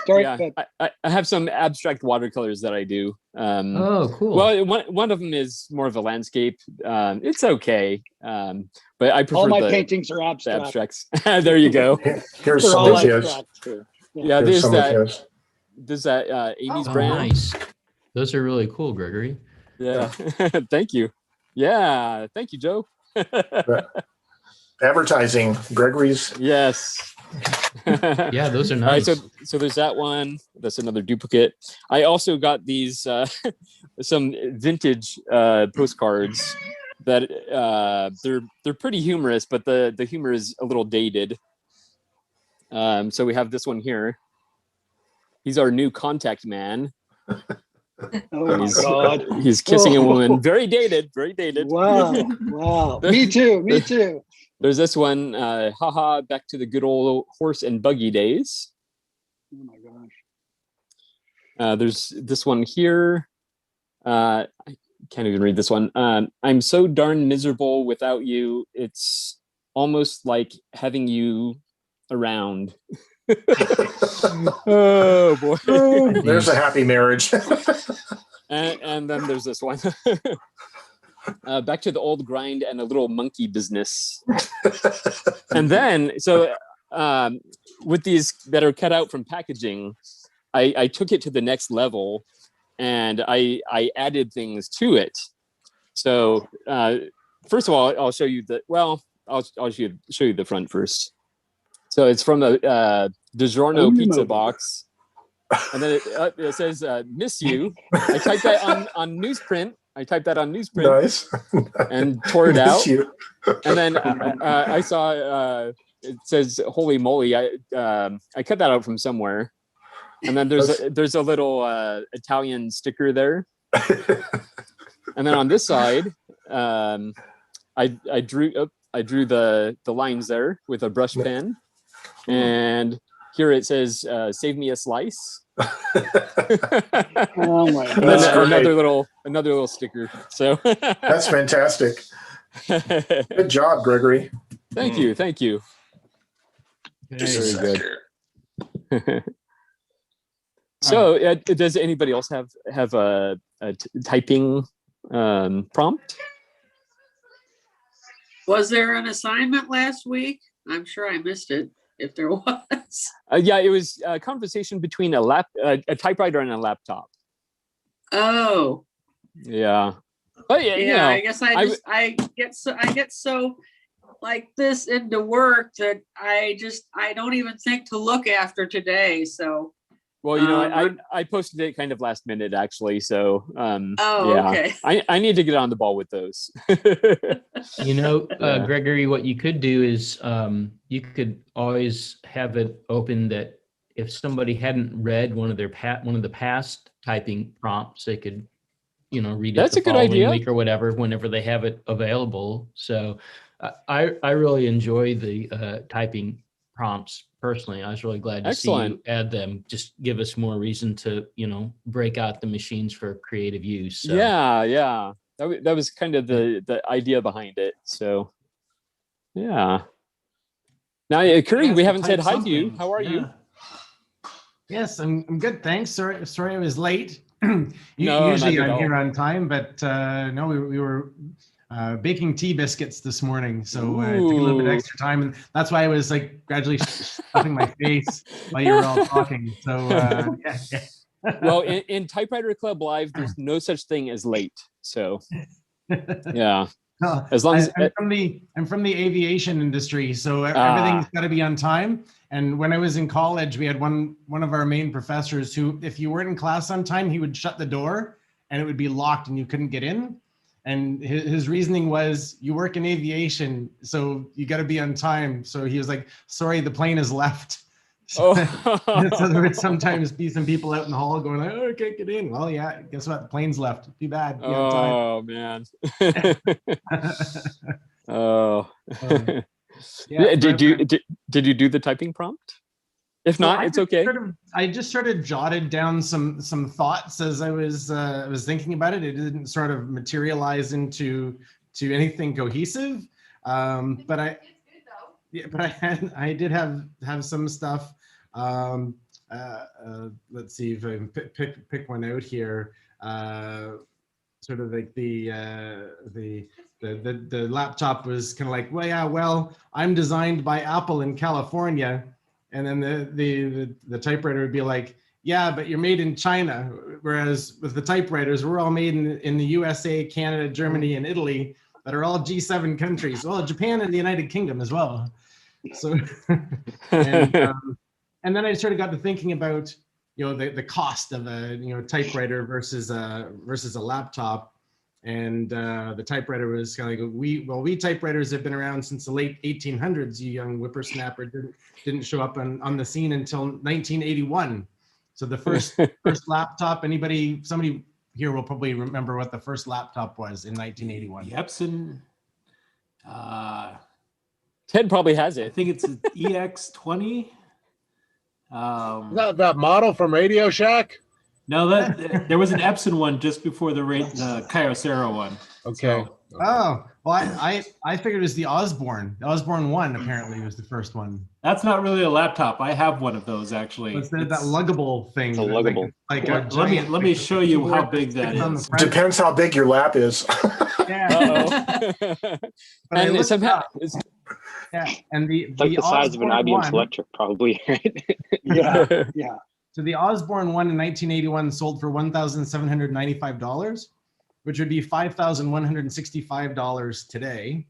Sorry. Yeah, I have some abstract watercolors that I do. Oh, cool. Well, one of them is more of a landscape. It's okay, but I prefer all my the paintings are the abstract. abstracts. There you go. Here's They're some all of his. abstract. Yeah, Here's there's some of that. his. There's that Amy's Oh, brand. nice. Those are really cool, Gregory. Yeah, thank you. Yeah, thank you, Joe. Advertising, Gregory's. Yes. Yeah, those are All right, nice. so there's that one. That's another duplicate. I also got these some vintage postcards that they're pretty humorous, but the humor is a little dated. So we have this one here. He's our new contact man. Oh my God. He's kissing a Whoa. woman. Very dated. Very dated. Wow. Wow. Me too. Me too. There's this one. Haha, back to the good old horse and buggy days. Oh my gosh. There's this one here. I can't even read this one. I'm so darn miserable without you. It's almost like having you around. Oh boy. There's a happy marriage. And then there's this one. Back to the old grind and a little monkey business. And then, so with these that are cut out from packaging, I took it to the next level and I added things to it. So first of all, I'll show you I'll show you the front first. So it's from a DiGiorno pizza box. And then it says, miss you. I typed that on newsprint. Nice. And tore it out. Miss you. And then I saw it says, holy moly. I cut that out from somewhere. And then there's a little Italian sticker there. And then on this side, I drew the lines there with a brush pen. And here it says, save me a slice. Oh my And then God. another little sticker. So That's fantastic. Good job, Gregory. Thank you. Just a Very sec good. here. So does anybody else have a typing prompt? Was there an assignment last week? I'm sure I missed it, if there was. Yeah, it was a conversation between a typewriter and a laptop. Oh, Yeah. But yeah, yeah. you know, I get so like this into work that I don't even think to look after today. So Well, I posted it kind of last minute actually, so Oh, yeah, okay. I need to get on the ball with those. Yeah. Gregory, what you could do is you could always have it open that if somebody hadn't read one of the past typing prompts, they could, read it That's the a good following idea. week or whatever, whenever they have it available. So I really enjoy the typing prompts personally. I was really glad to see Excellent. you add them. Just give us more reason to, break out the machines for creative use. So. Yeah. That was kind of the idea behind it. So, yeah. Now, Curry, we haven't said hi to you. How are you? Yes, I'm good, thanks. Sorry I was late. No, Usually not at I'm here all. on time, but no, we were baking tea biscuits this morning, so it took a little bit Ooh. extra time, and that's why I was like gradually stuffing my face while you were all talking. So yeah. Well, in Typewriter Club Live, there's no such thing as late. So, yeah. No, As long as I'm from the aviation industry, so everything's got to be on time. And when I was in college, we had one of our main professors who, if you weren't in class on time, he would shut the door and it would be locked and you couldn't get in. And his reasoning was, you work in aviation, so you got to be on time. So he was like, sorry, the plane has left. So, so there would sometimes be some people out in the hall going, oh, I can't get in. Well, yeah, guess what? The plane's left. Too bad. Be on time. Oh, man. Oh. Yeah, did you do the typing prompt? If So not, I it's just okay. I just sort of jotted down some thoughts as I was thinking about it. It didn't sort of materialize into anything cohesive, but I did have some stuff. Let's see if I can pick one out here. Sort of like the laptop was kind of like, well, I'm designed by Apple in California. And then the typewriter would be like, yeah, but you're made in China. Whereas with the typewriters, we're all made in the USA, Canada, Germany, and Italy, that are all G7 countries. Well, Japan and the United Kingdom as well. So, and then I sort of got to thinking about, the cost of a typewriter versus a laptop. And the typewriter was kind of like, we typewriters have been around since the late 1800s. You young whippersnapper didn't show up on the scene until 1981. So the first laptop, somebody here will probably remember what the first laptop was in 1981. The Epson. Ted probably has it. I think it's an EX20. That model from Radio Shack? No, there was an Epson one just before the Kyocera one. Okay. So, oh, well, I figured it was the Osborne. The Osborne 1 apparently was the first one. That's not really a laptop. I have one of those actually. It's that luggable thing. It's a luggable. Like a let giant, me show you how big that is. Depends how big your lap is. Yeah. And somehow, and it's like the size of an IBM Selectric, probably, right? Yeah. So the Osborne one in 1981 sold for $1,795, which would be $5,165 today.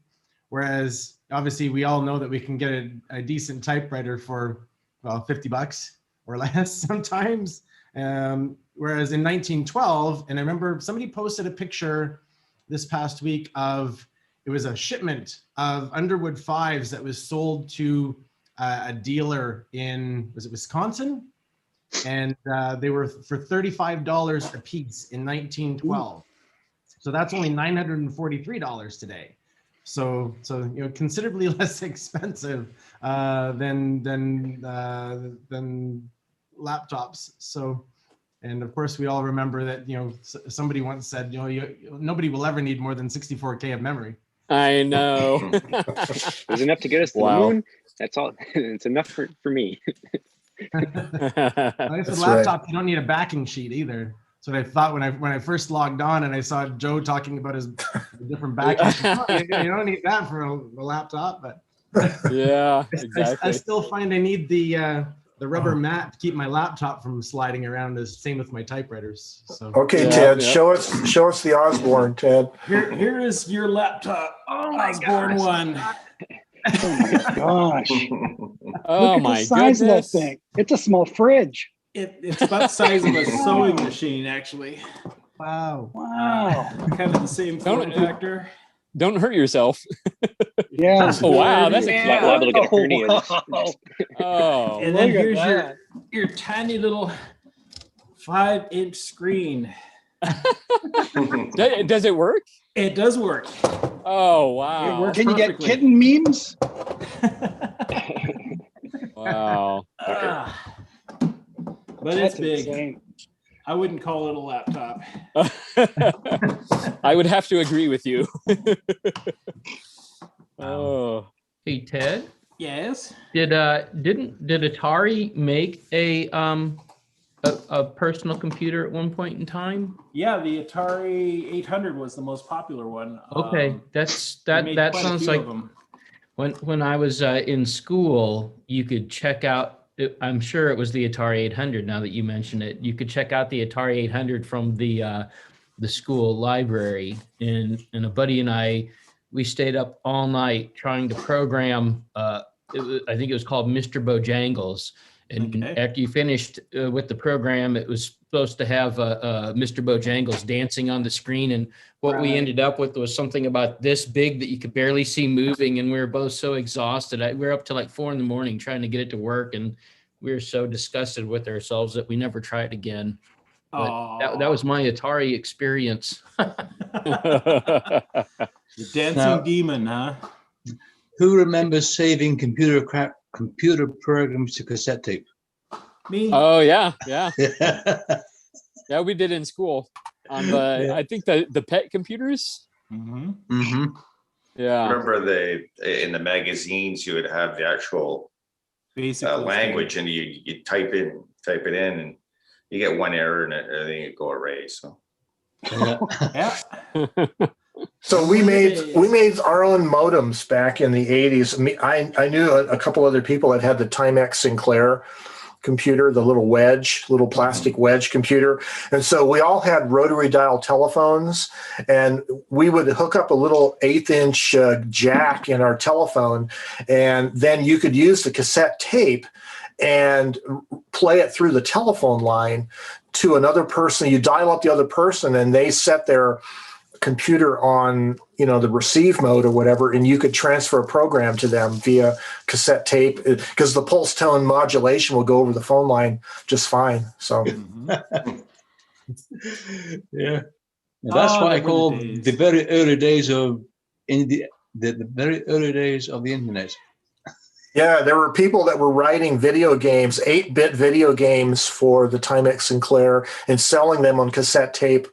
Whereas obviously we all know that we can get a decent typewriter for, well, $50 or less sometimes. Whereas in 1912, and I remember somebody posted a picture this past week of, it was a shipment of Underwood 5s that was sold to a dealer in, was it Wisconsin? And they were for $35 a piece in 1912. So that's only $943 today. So considerably less expensive than laptops. So, and of course we all remember that somebody once said nobody will ever need more than 64K of memory. I know. There's enough to get us to the moon. That's all. It's enough for me. With laptop, you don't need a backing sheet either. So I thought when I first logged on and I saw Joe talking about his different backing sheets, you don't need that for a laptop, but yeah, exactly. I still find I need the rubber mat to keep my laptop from sliding around. The same with my typewriters. So okay, Ted, show us the Osborne, Ted. Here is your laptop. Oh my Osborne gosh. 1. Oh my gosh. Oh Look at my the size goodness. of that thing. It's a small fridge. It's about the size of a sewing machine, actually. Wow. Wow. Kind of the same form factor. Don't hurt yourself. Yeah. Oh wow, that's a Li- liable to get a hernia. Wow. oh. And then Look at here's that. your tiny little 5-inch screen. Does it work? It does work. Oh wow. It works Can you get perfectly. kitten memes? Wow. But That's it's big. insane. I wouldn't call it a laptop. I would have to agree with you. Oh. Hey Ted, Yes. did Atari make a personal computer at one point in time? Yeah, the Atari 800 was the most popular one. Okay, They that made quite a sounds few like of them. when I was in school, you could check out. I'm sure it was the Atari 800. Now that you mention it, you could check out the Atari 800 from the school library. And a buddy and we stayed up all night trying to program. I think it was called Mr. Bojangles. And Okay. after you finished with the program, it was supposed to have Mr. Bojangles dancing on the screen. And what we Right. ended up with was something about this big that you could barely see moving. And we were both so exhausted. We were up to like 4 a.m. trying to get it to work. And we were so disgusted with ourselves that we never tried again. But that was my Atari experience. The dancing Now- demon, huh? Who remembers saving computer programs to cassette tape? Me? Oh yeah. Yeah, we did in school on the Yeah. I think the pet computers. Mm-hmm. Mm-hmm. Yeah. Remember in the magazines you would have the actual Basically. language, and you type it in, and you get one error and everything would go away. So Yeah. So we made our own modems back in the 80s. I knew a couple other people that had the Timex Sinclair computer, the little plastic wedge computer. And so we all had rotary dial telephones, and we would hook up a little 1/8-inch jack in our telephone, and then you could use the cassette tape and play it through the telephone line to another person. You dial up the other person, and they set their computer on, the receive mode or whatever, and you could transfer a program to them via cassette tape, because the pulse tone modulation will go over the phone line just fine. So Yeah. And that's why I call the very early days of the very early days of the internet. yeah, there were people that were writing video games, 8-bit video games for the Timex Sinclair and selling them on cassette tape.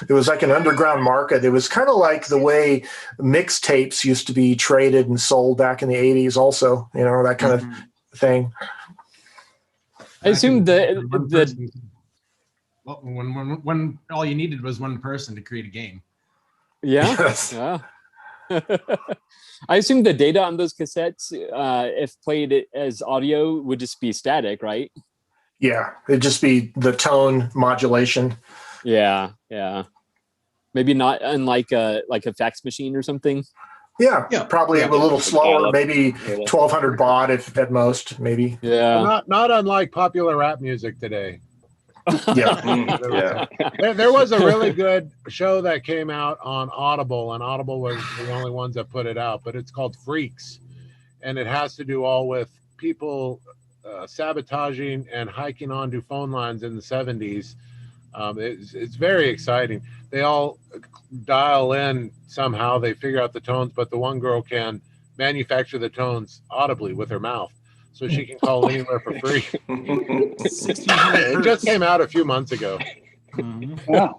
It was like an underground market. It was kind of like the way mixtapes used to be traded and sold back in the 80s also, that kind of thing. I assume when all you needed was one person to create a game. Yeah. Yes. Yeah. I assume the data on those cassettes, if played as audio, would just be static, right? Yeah, it'd just be the tone modulation. Yeah. Maybe not unlike a fax machine or something. Yeah, probably a little slower, Ballot. maybe 1200 baud if at most, maybe. Yeah. Not unlike popular rap music today. Yeah. yeah. There was a really good show that came out on Audible, and Audible was the only ones that put it out, but it's called Freaks, and it has to do all with people sabotaging and hiking onto phone lines in the 70s. It's very exciting. They all dial in somehow, they figure out the tones, but the one girl can manufacture the tones audibly with her mouth, so she can call anywhere for free. It just came out a few months ago. Wow.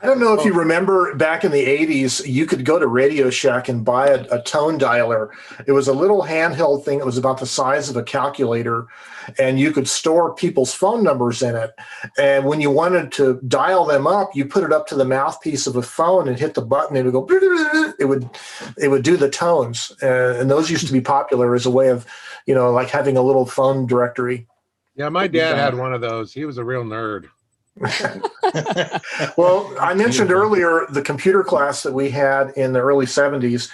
I don't know if you remember back in the 80s, you could go to Radio Shack and buy a tone dialer. It was a little handheld thing. It was about the size of a calculator, and you could store people's phone numbers in it. And when you wanted to dial them up, you put it up to the mouthpiece of a phone and hit the button. It would go, it would do the tones. And those used to be popular as a way of, like having a little phone directory. Yeah, my dad had one of those. He was a real nerd. Well, I mentioned earlier the computer class that we had in the early 70s.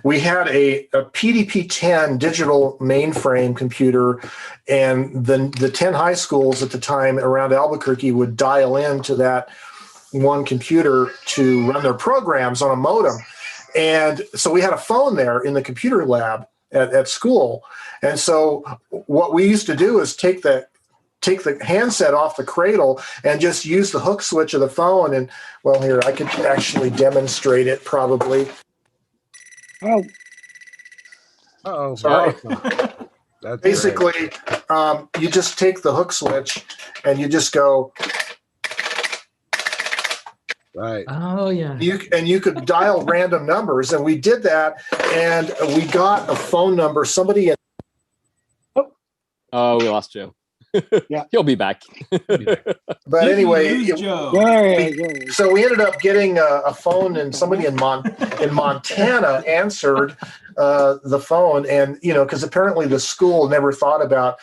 We had a PDP-10 digital mainframe computer, and the 10 high schools at the time around Albuquerque would dial into that one computer to run their programs on a modem. And so we had a phone there in the computer lab at school. And so what we used to do is take the handset off the cradle and just use the hook switch of the phone. And well, here, I could actually demonstrate it probably. Oh. Uh-oh. Sorry. That's basically, you just take the hook switch and you just go. Right. Oh, yeah. You could dial random numbers. And we did that. And we got a phone number. Somebody. Oh, we lost Joe. Yeah, he'll be back. But anyway, so we ended up getting a phone, and somebody in Montana answered the phone, and because apparently the school never thought about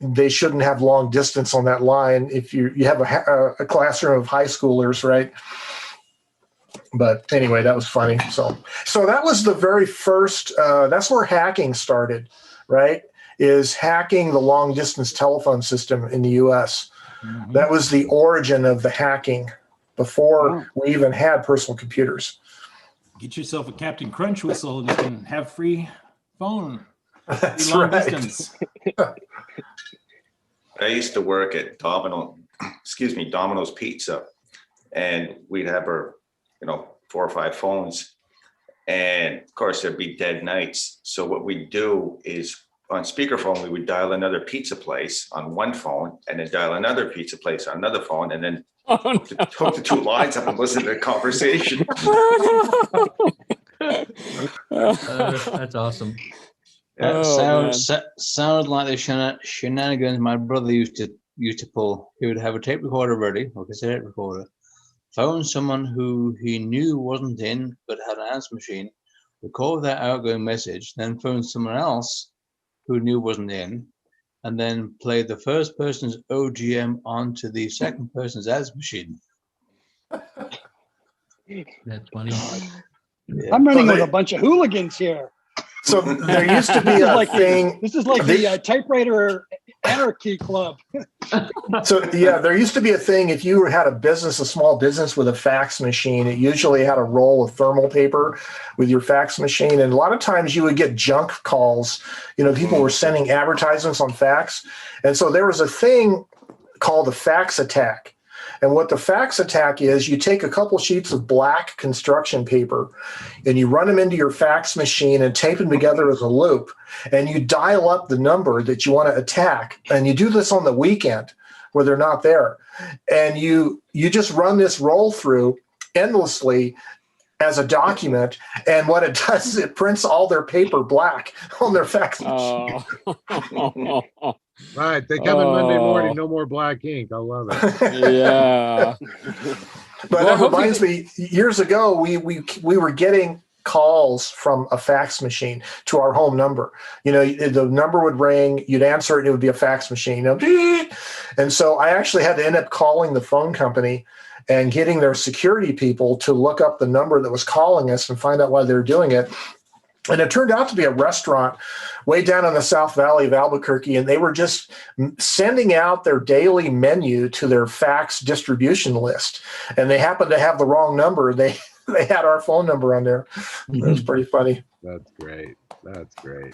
they shouldn't have long distance on that line if you have a classroom of high schoolers, right? But anyway, that was funny. So that was the very first. That's where hacking started, right? Is hacking the long distance telephone system in the US. Mm-hmm. That was the origin of the hacking before we even had personal computers. Get yourself a Captain Crunch whistle and you can have free phone. That's free long right. distance. I used to work at Domino's Pizza, and we'd have our, 4 or 5 phones, and of course there'd be dead nights. So what we'd do is on speakerphone, we would dial another pizza place on one phone and then dial another pizza place on another phone, and then hook the 2 lines up and listen to the conversation. That's awesome. Sounds like the shenanigans my brother used to pull. He would have a tape recorder ready, or cassette recorder, phone someone who he knew wasn't in but had an answer machine, record that outgoing message, then phone someone else who knew wasn't in, and then play the first person's OGM onto the second person's answer machine. That's funny. Yeah. I'm running with a bunch of hooligans here. So there used to be a thing. This is like the typewriter anarchy club. So yeah, there used to be a thing. If you had a small business with a fax machine, it usually had a roll of thermal paper with your fax machine. And a lot of times you would get junk calls. People were sending advertisements on fax. And so there was a thing called the Fax Attack. And what the Fax Attack is, you take a couple sheets of black construction paper and you run them into your fax machine and tape them together as a loop, and you dial up the number that you want to attack. And you do this on the weekend where they're not there. And you just run this roll through endlessly as a document, and what it does is it prints all their paper black on their fax machine. Right, they come in Monday morning, no more black ink. I love it. Yeah. But that reminds me, years ago, we were getting calls from a fax machine to our home number. The number would ring, you'd answer it, and it would be a fax machine. And so I actually had to end up calling the phone company and getting their security people to look up the number that was calling us and find out why they were doing it. And it turned out to be a restaurant way down in the South Valley of Albuquerque, and they were just sending out their daily menu to their fax distribution list. And they happened to have the wrong number. They had our phone number on there. It was pretty funny. That's great. That's great.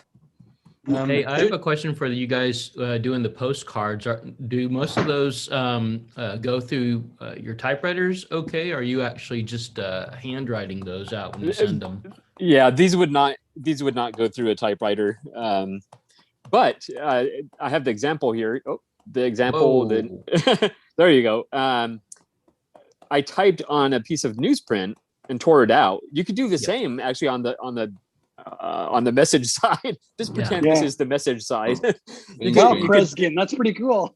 Hey, I have a question for you guys doing the postcards. Do most of those go through your typewriters okay? Or are you actually just handwriting those out when you send them? Yeah, these would not go through a typewriter. But I have the example here. Oh, the example that there you go. I typed on a piece of newsprint and tore it out. You could do the same actually on the message side. Just pretend this is the message side. Kreskin, that's pretty cool.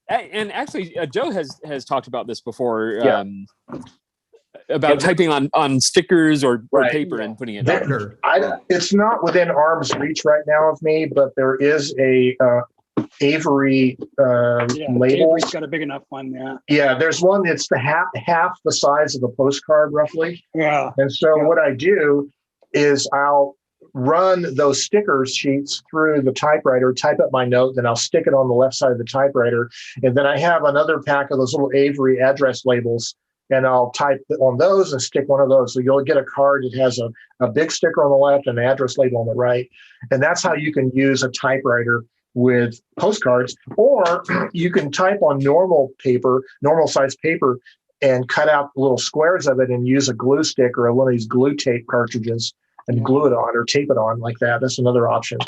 And actually, Joe has talked about this before. About typing on stickers or paper and putting it down. It's not within arm's reach right now of me, but there is a Avery Yeah, labels. Avery's got a big enough one. Yeah. Yeah, there's one that's the half the size of a postcard roughly. Yeah. And so what I do is I'll run those sticker sheets through the typewriter, type up my note, then I'll stick it on the left side of the typewriter. And then I have another pack of those little Avery address labels, and I'll type on those and stick one of those. So you'll get a card that has a big sticker on the left and an address label on the right. And that's how you can use a typewriter with postcards. Or you can type on normal size paper, and cut out little squares of it and use a glue stick or one of these glue tape cartridges and glue it on or tape it on like that. That's another option.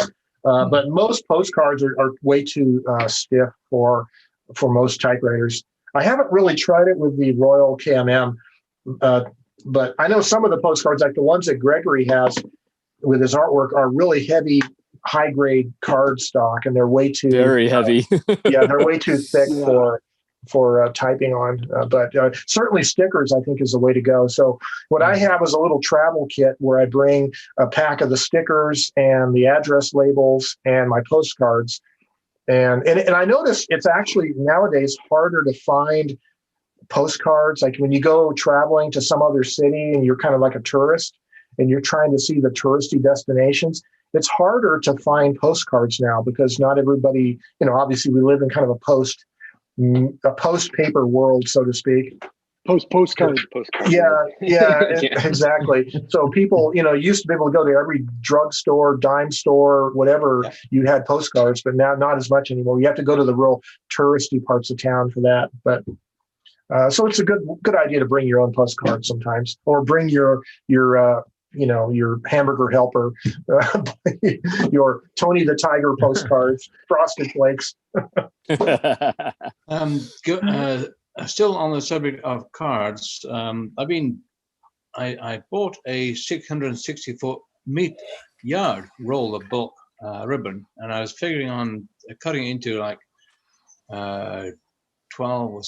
But most postcards are way too stiff for most typewriters. I haven't really tried it with the Royal KMM, but I know some of the postcards, like the ones that Gregory has with his artwork, are really heavy, high-grade card stock, and they're way too very heavy. Yeah, they're way too thick for typing on. But certainly stickers, I think, is the way to go. So what I have is a little travel kit where I bring a pack of the stickers and the address labels and my postcards. And I notice it's actually nowadays harder to find postcards. Like when you go traveling to some other city and you're kind of like a tourist and you're trying to see the touristy destinations, it's harder to find postcards now because not everybody, obviously we live in kind of a post paper world, so to speak. Postcard. Yeah, exactly. So people, used to be able to go to every drugstore, dime store, whatever, you had postcards, but now not as much anymore. You have to go to the real touristy parts of town for that. But so it's a good idea to bring your own postcards sometimes, or bring your hamburger helper, your Tony the Tiger postcards, Frosted Flakes. Still on the subject of cards, I bought a 660-foot yard roll of bulk ribbon, and I was figuring on cutting into like 12 or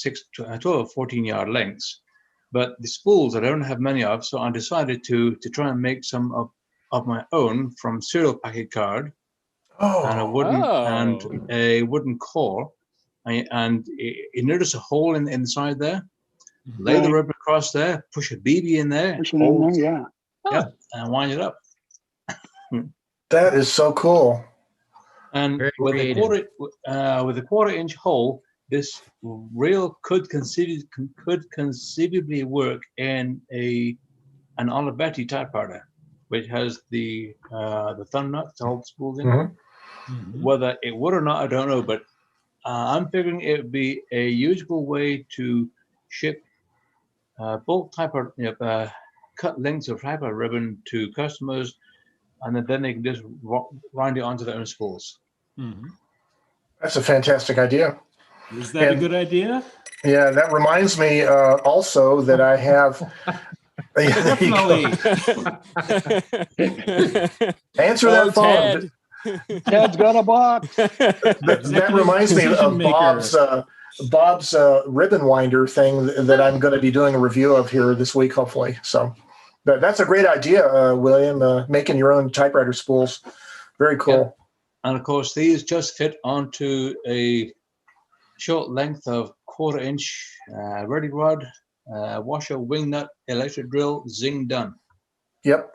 14 yard lengths. But the spools I don't have many of, so I decided to try and make some of my own from serial packet card and a wooden core. And you notice a hole inside there. Lay the ribbon across there, push a BB in there, and wind it up. That is so cool. And with a quarter-inch hole, this reel could conceivably work in an Olivetti typewriter, which has the thumb nut to hold the spools in. Mm-hmm. Whether it would or not, I don't know, but I'm figuring it would be a usable way to ship bulk typewriter, cut lengths of typewriter ribbon to customers, and then they can just wind it onto their own spools. Mm-hmm. That's a fantastic idea. Is that a good idea? Yeah, that reminds me also that I have. Definitely. Answer that phone. Ted. Ted's got a box. That reminds me of Bob's ribbon winder thing that I'm going to be doing a review of here this week, hopefully. So that's a great idea, William, making your own typewriter spools. Very cool. Yeah. And of course, these just fit onto a short length of quarter-inch ready rod, washer, wing nut, electric drill, zing, done. Yep.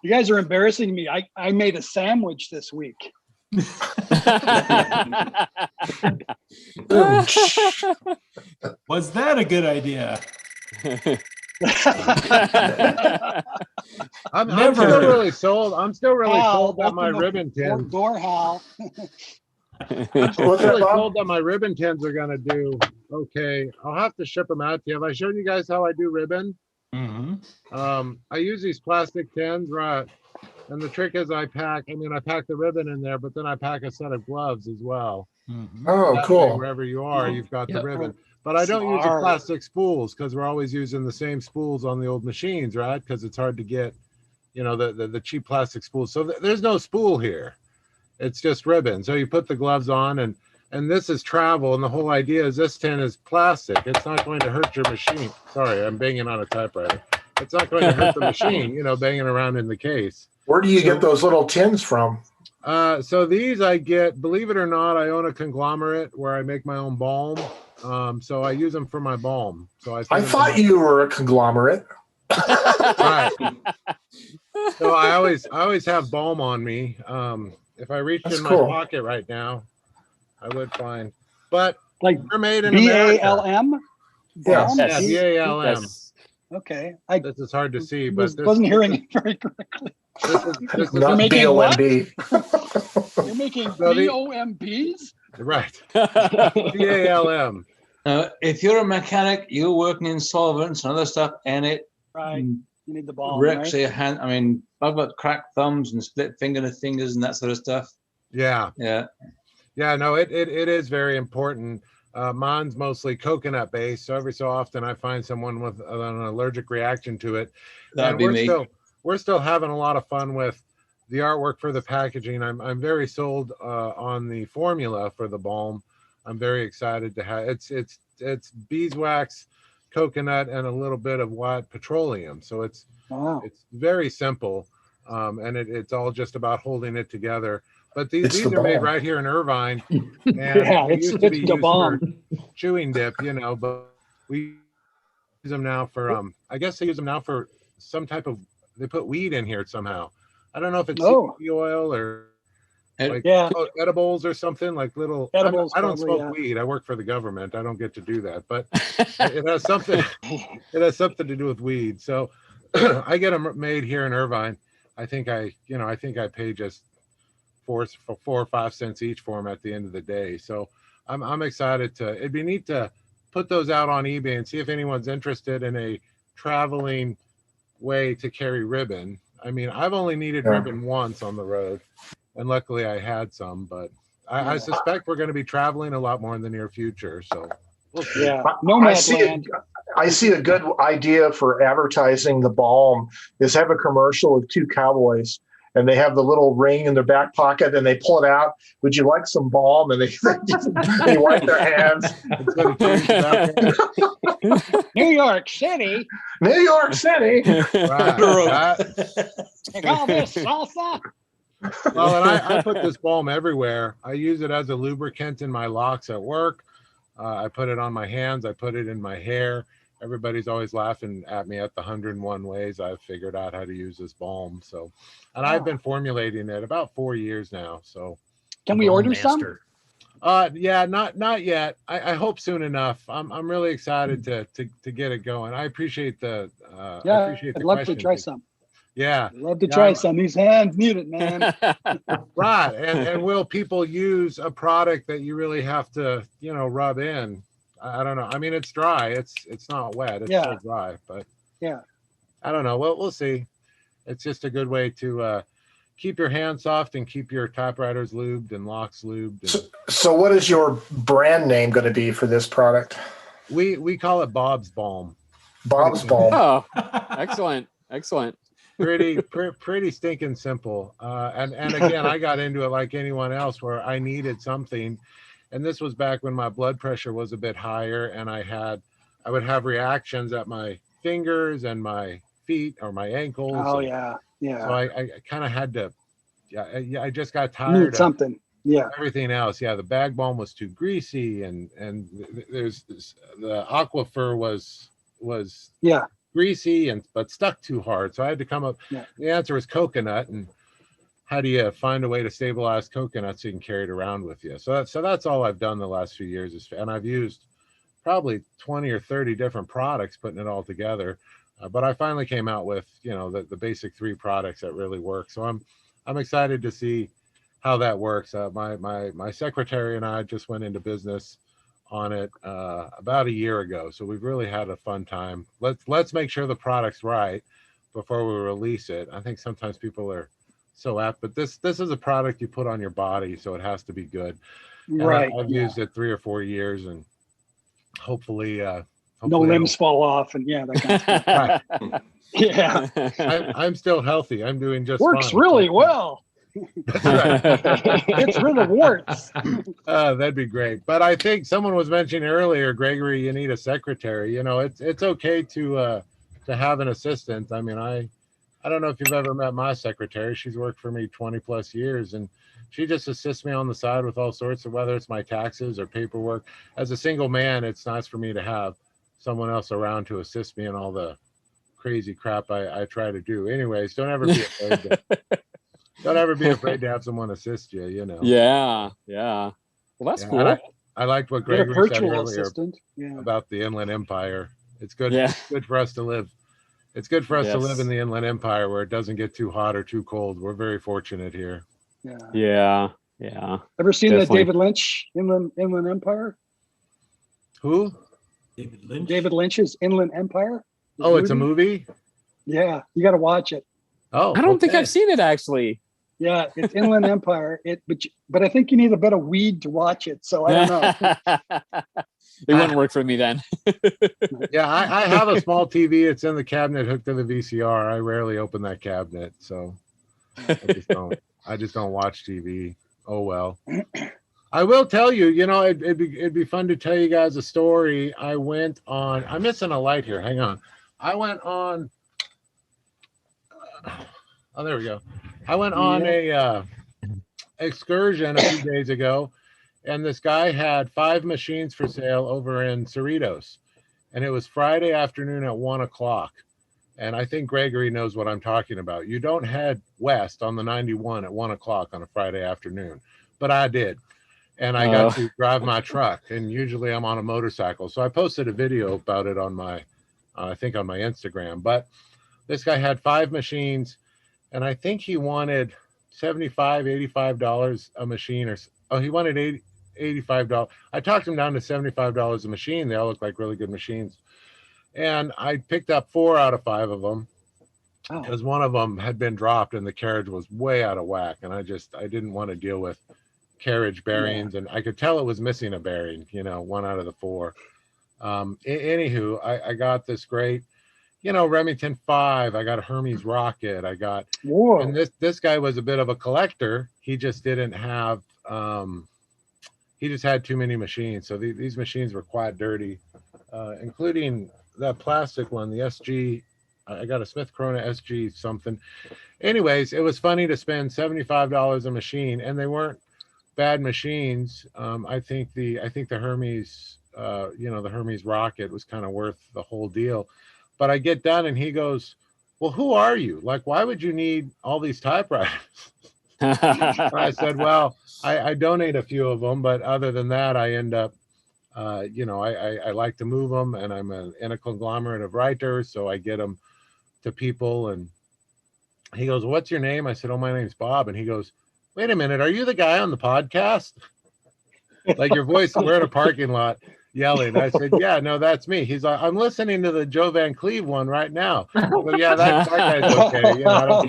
You guys are embarrassing me. I made a sandwich this week. Was that a good idea? I'm still really sold. I'm still really sold that my ribbon tins. Door, Hal. I'm still really sold that my ribbon tins are gonna do okay. I'll have to ship them out to you. Have I shown you guys how I do ribbon? Mm-hmm. I use these plastic tins, right? And the trick is I pack the ribbon in there, but then I pack a set of gloves as well. Mm-hmm. Oh, that cool. way, wherever you are, you've got the ribbon. But I don't use the plastic spools because we're always using the same spools on the old machines, right? Because it's hard to get, the cheap plastic spools. So there's no spool here. It's just ribbon. So you put the gloves on, and this is travel. And the whole idea is this tin is plastic. It's not going to hurt your machine. Sorry, I'm banging on a typewriter. It's not going to hurt the machine, banging around in the case. Where do you get those little tins from? So these I get, believe it or not, I own a conglomerate where I make my own balm. So I use them for my balm. So I thought you were a conglomerate. Right. So I always have balm on me. If I reached That's in cool. my pocket right now, I would find. But Like they're made in America. BALM? Yes. Yeah, BALM. Okay. This is hard to see, but this wasn't hearing it very correctly. This is Not making what? BOMB. You're making So the- BOMBs? right. BALM. If you're a mechanic, you're working in solvents and other stuff, and it Right. You need the balm, wrecks right? your hand. I mean, I've got cracked thumbs and split fingers and that sort of stuff. Yeah. Yeah. Yeah, no, it is very important. Mine's mostly coconut based, so every so often I find someone with an allergic reaction to it. That'd And be me. we're still having a lot of fun with the artwork for the packaging. I'm very sold on the formula for the balm. I'm very excited to have it's beeswax, coconut, and a little bit of white petroleum. So it's very simple, and it's all just about holding it together. But these are made right here in Irvine, and Yeah, they it's used to be the used bomb. for chewing dip, but we use them now for I guess they use them now for some type of, they put weed in here somehow. I don't know if it's CBD oil or like edibles or something, like little Edibles, I don't probably, smoke weed. I work for the government. I don't get to do that, but it has something to do with weed. So I get them made here in Irvine. I think I pay just 4 or 5 cents each for them at the end of the day. So I'm excited it'd be neat to put those out on eBay and see if anyone's interested in a traveling way to carry ribbon. I mean, I've only needed ribbon once on the road, and luckily I had some, but I suspect we're going to be traveling a lot more in the near future. So we'll see. Yeah, I see a good idea for advertising the balm is have a commercial of 2 cowboys, and they have the little ring in their back pocket, and they pull it out. Would you like some balm? And they wipe their hands. New York City. New York City. Right. You call this salsa? Well, and I put this balm everywhere. I use it as a lubricant in my locks at work. I put it on my hands. I put it in my hair. Everybody's always laughing at me at the 101 ways I've figured out how to use this balm. So, and I've been formulating it about 4 years now. So, can we order some? Yeah, not yet. I hope soon enough. I'm really excited to get it going. I appreciate the I'd love to try some. Yeah, I'd love to try some. These hands need it, man. Right. And will people use a product that you really have to, rub in? I don't know. I mean, it's dry. It's not wet. It's still dry, but I don't know. We'll see. It's just a good way to keep your hands soft and keep your typewriters lubed and locks lubed. So what is your brand name going to be for this product? We call it Bob's Balm. Bob's Balm. Oh, excellent. Pretty stinking simple. And again, I got into it like anyone else where I needed something. And this was back when my blood pressure was a bit higher, and I would have reactions at my fingers and my feet or my ankles. Oh, and yeah. So I kind of had to, I just got tired of something. Yeah. Everything else. Yeah. The bag balm was too greasy, and there's the Aquifer was greasy but stuck too hard. So I had to come up. The answer was coconut, and how do you find a way to stabilize coconut so you can carry it around with you? So that's all I've done the last few years, and I've used probably 20 or 30 different products putting it all together. But I finally came out with the basic 3 products that really work. So I'm excited to see how that works. My secretary and I just went into business on it about a year ago, so we've really had a fun time. Let's make sure the product's right before we release it. I think sometimes people are so apt, but this is a product you put on your body, so it has to be good. Right. I've used it 3 or 4 years, and hopefully no limbs fall off, and that kind of stuff. Right. Yeah. I'm still healthy. I'm doing just works fine. really well. That's right. Gets rid of warts. That'd be great. But I think someone was mentioning earlier, Gregory, you need a secretary. It's okay to have an assistant. I mean, I don't know if you've ever met my secretary. She's worked for me 20 plus years, and She just assists me on the side with all sorts of, whether it's my taxes or paperwork. As a single man, it's nice for me to have someone else around to assist me in all the crazy crap I try to do. Anyways, don't ever be afraid to, don't ever be afraid to have someone assist you, you know. Yeah. Well, that's Yeah, cool. I liked what Get a Gregory said virtual earlier assistant. Yeah. about the Inland Empire. It's good. Yeah. It's good for us to live. It's good for us to live in Yes. the Inland Empire where it doesn't get too hot or too cold. We're very fortunate here. Yeah. Yeah. Ever seen Definitely. the David Lynch Inland Empire? Who? David Lynch. David Lynch's Inland Empire. Oh, it's a movie? Yeah, you got to watch it. Oh, I don't think I've seen it actually. Yeah, it's Inland Empire. But I think you need a bit of weed to watch it. So I don't know. It wouldn't work for me then. Yeah, I have a small TV. It's in the cabinet hooked to the VCR. I rarely open that cabinet, so I just don't watch TV. Oh well. I will tell you, you know, it'd be fun to tell you guys a story. I went on. I'm missing a light here. Hang on. I went on. Oh, there we go. I went on a excursion a few days ago, and this guy had 5 machines for sale over in Cerritos, and it was Friday afternoon at 1 o'clock. And I think Gregory knows what I'm talking about. You don't head west on the 91 at 1 o'clock on a Friday afternoon, but I did. And I got to drive my truck, and usually I'm on a motorcycle. So I posted a video about it on my, I think on my Instagram. But this guy had 5 machines, and I think he wanted $75, $85 a machine, or he wanted $85. I talked him down to $75 a machine. They all look like really good machines. And I picked up 4 out of 5 of them because one of them had been dropped and the carriage was way out of whack. And I didn't want to deal with carriage bearings, and I could tell it was missing a bearing, you know, 1 out of the 4. Anywho, I got this great, you know, Remington 5. I got a Hermes rocket. I got, and this guy was a bit of a collector. He just didn't have, he just had too many machines. So these machines were quite dirty, including that plastic one, the SG. I got a Smith Corona SG something. Anyways, it was funny to spend $75 a machine, and they weren't bad machines. I think the Hermes, you know, the Hermes rocket was kind of worth the whole deal. But I get done, and he goes, "Well, who are you? Like, why would you need all these typewriters?" I said, "Well, I donate a few of them, but other than that, I end up, you know, I like to move them, and I'm in a conglomerate of writers, so I get them to people." And he goes, "What's your name?" I said, "Oh, my name's Bob." And he goes, "Wait a minute, are you the guy on the podcast?" Like, your voice, we're in a parking lot yelling. I said, "Yeah, no, that's me." He's like, "I'm listening to the Joe Van Cleve one right now." Well, yeah, that guy's okay. You know,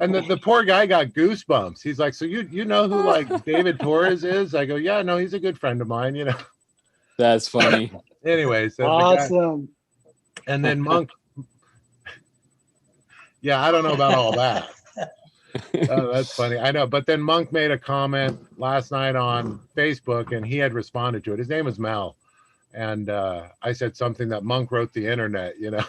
and the poor guy got goosebumps. He's like, "So you know who like David Torres is?" I go, "Yeah, no, he's a good friend of mine, you know." That's funny. Anyways, awesome. And then Monk. Yeah, I don't know about all that. Oh, that's funny. I know. But then Monk made a comment last night on Facebook, and he had responded to it. His name was Mel. And I said something that Monk wrote the internet, you know.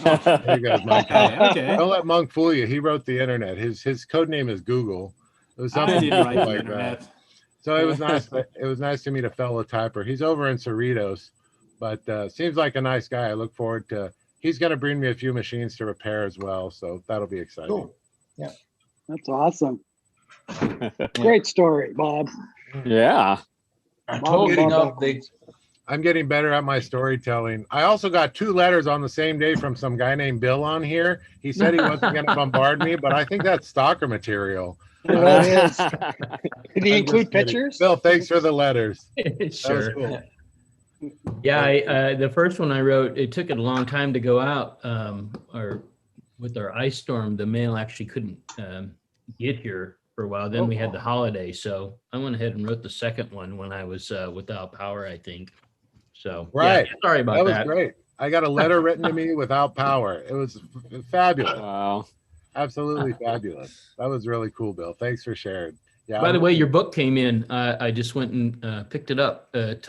There you go, Monk. Okay. Don't let Monk fool you. He wrote the internet. His code name is Google. It was something I didn't write the like internet. that. So it was nice. It was nice to meet a fellow typer. He's over in Cerritos, but seems like a nice guy. I look forward to. He's going to bring me a few machines to repair as well, so that'll be exciting. Cool. Yeah, that's awesome. Great story, Bob. Yeah. I'm getting better at my storytelling. I also got 2 letters on the same day from some guy named Bill on here. He said he wasn't going to bombard me, but I think that's stalker material. It is. Did he include pictures? Bill, thanks for the letters. Sure. Cool. Yeah, the first one I wrote, it took it a long time to go out. Or with our ice storm, the mail actually couldn't get here for a while. Then we had the holiday, so I went ahead and wrote the second one when I was without power, I think. So right, yeah, sorry about that. That was great. I got a letter written to me without power. It was fabulous. Wow, absolutely fabulous. That was really cool, Bill. Thanks for sharing. Yeah. By the way, your book came in. I just went and picked it up at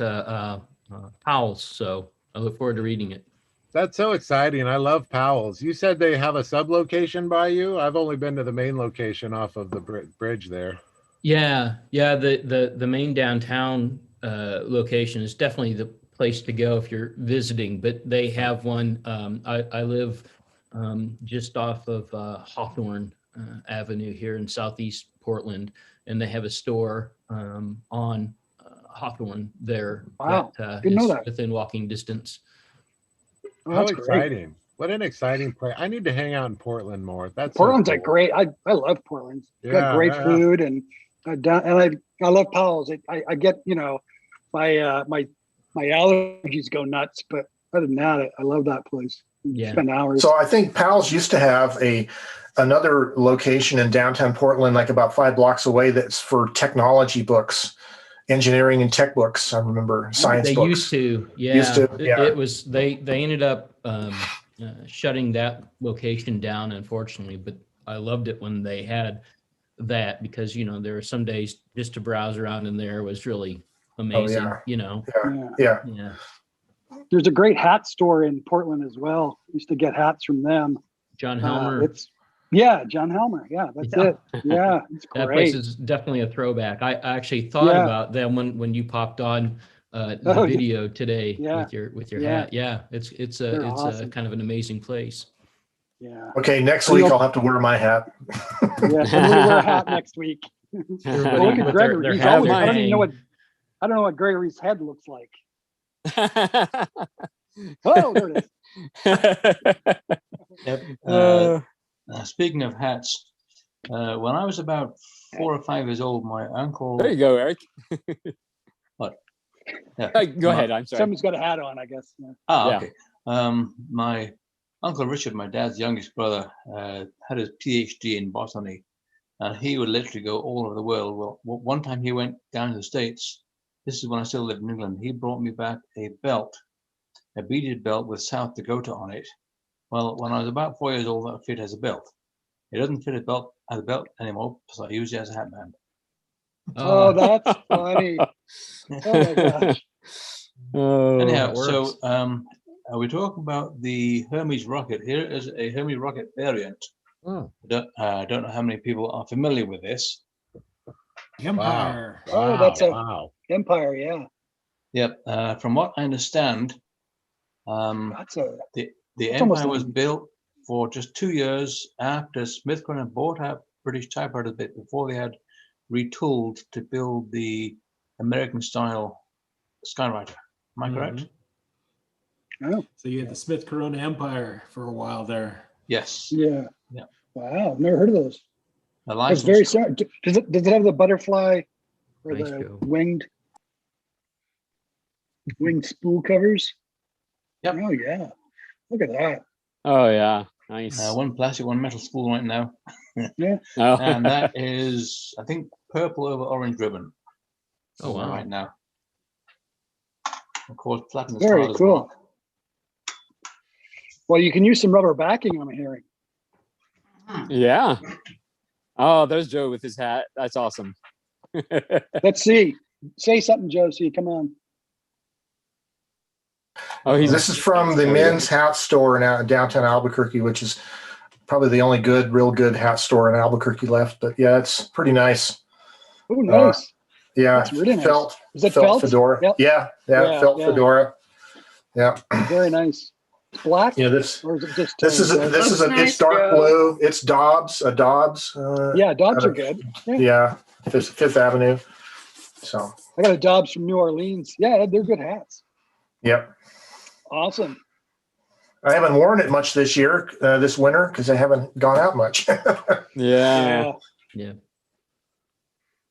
Powell's, so I look forward to reading it. That's so exciting. I love Powell's. You said they have a sub location by you. I've only been to the main location off of the bridge there. Yeah, yeah. The main downtown location is definitely the place to go if you're visiting. But they have one. I live just off of Hawthorne Avenue here in Southeast Portland, and they have a store on Hawthorne there. Wow, that didn't know is that. within walking distance. Oh, How that's great. exciting. What an exciting place. I need to hang out in Portland more. That's so Portland's a cool. great. I love Portland. It's got great yeah. food and I love Powell's. I get my my allergies go nuts, but other than that, I love that place. Yeah. Spend hours. So I think Powell's used to have another location in downtown Portland, like about 5 blocks away, that's for technology books, engineering and tech books. I remember science They books. used to, yeah. Used to, yeah. It was they ended up shutting that location down, unfortunately. But I loved it when they had that because there were some days just to browse around in there was really amazing. Yeah. There's a great hat store in Portland as well. Used to get hats from them. John Helmer. John Helmer. Yeah, that's it. Yeah, it's great. That place is definitely a throwback. I actually thought about them when you popped on the video today with your hat. Yeah, it's awesome. Kind of an amazing place. Yeah. Okay, next week I'll have to wear my hat. Yeah, I'm gonna wear a hat next week. Look at Gregory. I don't know what Gregory's head looks like. Oh, there it is. Yep. Speaking of hats, when I was about 4 or 5 years old, my uncle. There you go, Eric. What? Yeah. Go ahead. I'm sorry. Someone's got a hat on, I guess. Yeah. Okay. My Uncle Richard, my dad's youngest brother, had his PhD in botany, and he would literally go all over the world. Well, one time he went down to the States. This is when I still lived in England. He brought me back a belt, a beaded belt with South Dakota on it. Well, when I was about 4 years old, that fit as a belt. It doesn't fit as a belt anymore, so I use it as a hatband. Oh, that's funny. Oh my gosh. Anyhow, so we're talking about the Hermes rocket. Here is a Hermes rocket variant. I don't know how many people are familiar with this. Empire. Wow. Oh, that's Empire, yeah. Yep. From what I understand, the Empire was built for just 2 years after Smith had bought out British typewriters before they had retooled to build the American style Skywriter. Am I correct? Oh. So you had the Smith Corona Empire for a while there. Yes. Yeah. Yeah. Wow, I've never heard of those. It's very smart. Does it have the butterfly or the winged spool covers? Yep. Oh yeah. Look at that. Oh yeah. Nice. One plastic, one metal spool right now. Yeah. Oh. And that is, I think, purple over orange ribbon. Oh wow. Right now. Of course, platinum. Very cool. Well, you can use some rubber backing, I'm hearing. Yeah. Oh, there's Joe with his hat. That's awesome. Let's see. Say something, Josie. Come on. Oh, this is from the men's hat store in downtown Albuquerque, which is probably the only real good hat store in Albuquerque left. But yeah, it's pretty nice. Oh, nice. Yeah, that's really nice. Felt. Is it felt? Fedora. Yep. Yeah, felt fedora. Yeah. Very nice. It's black. Yeah, this. Or is it just? It's dark blue. It's Dobbs. Dobbs. Yeah, Dobbs are good. Yeah, Fifth Avenue. So I got a Dobbs from New Orleans. Yeah, they're good hats. Yep. Awesome. I haven't worn it much this year, this winter, because I haven't gone out much. Yeah.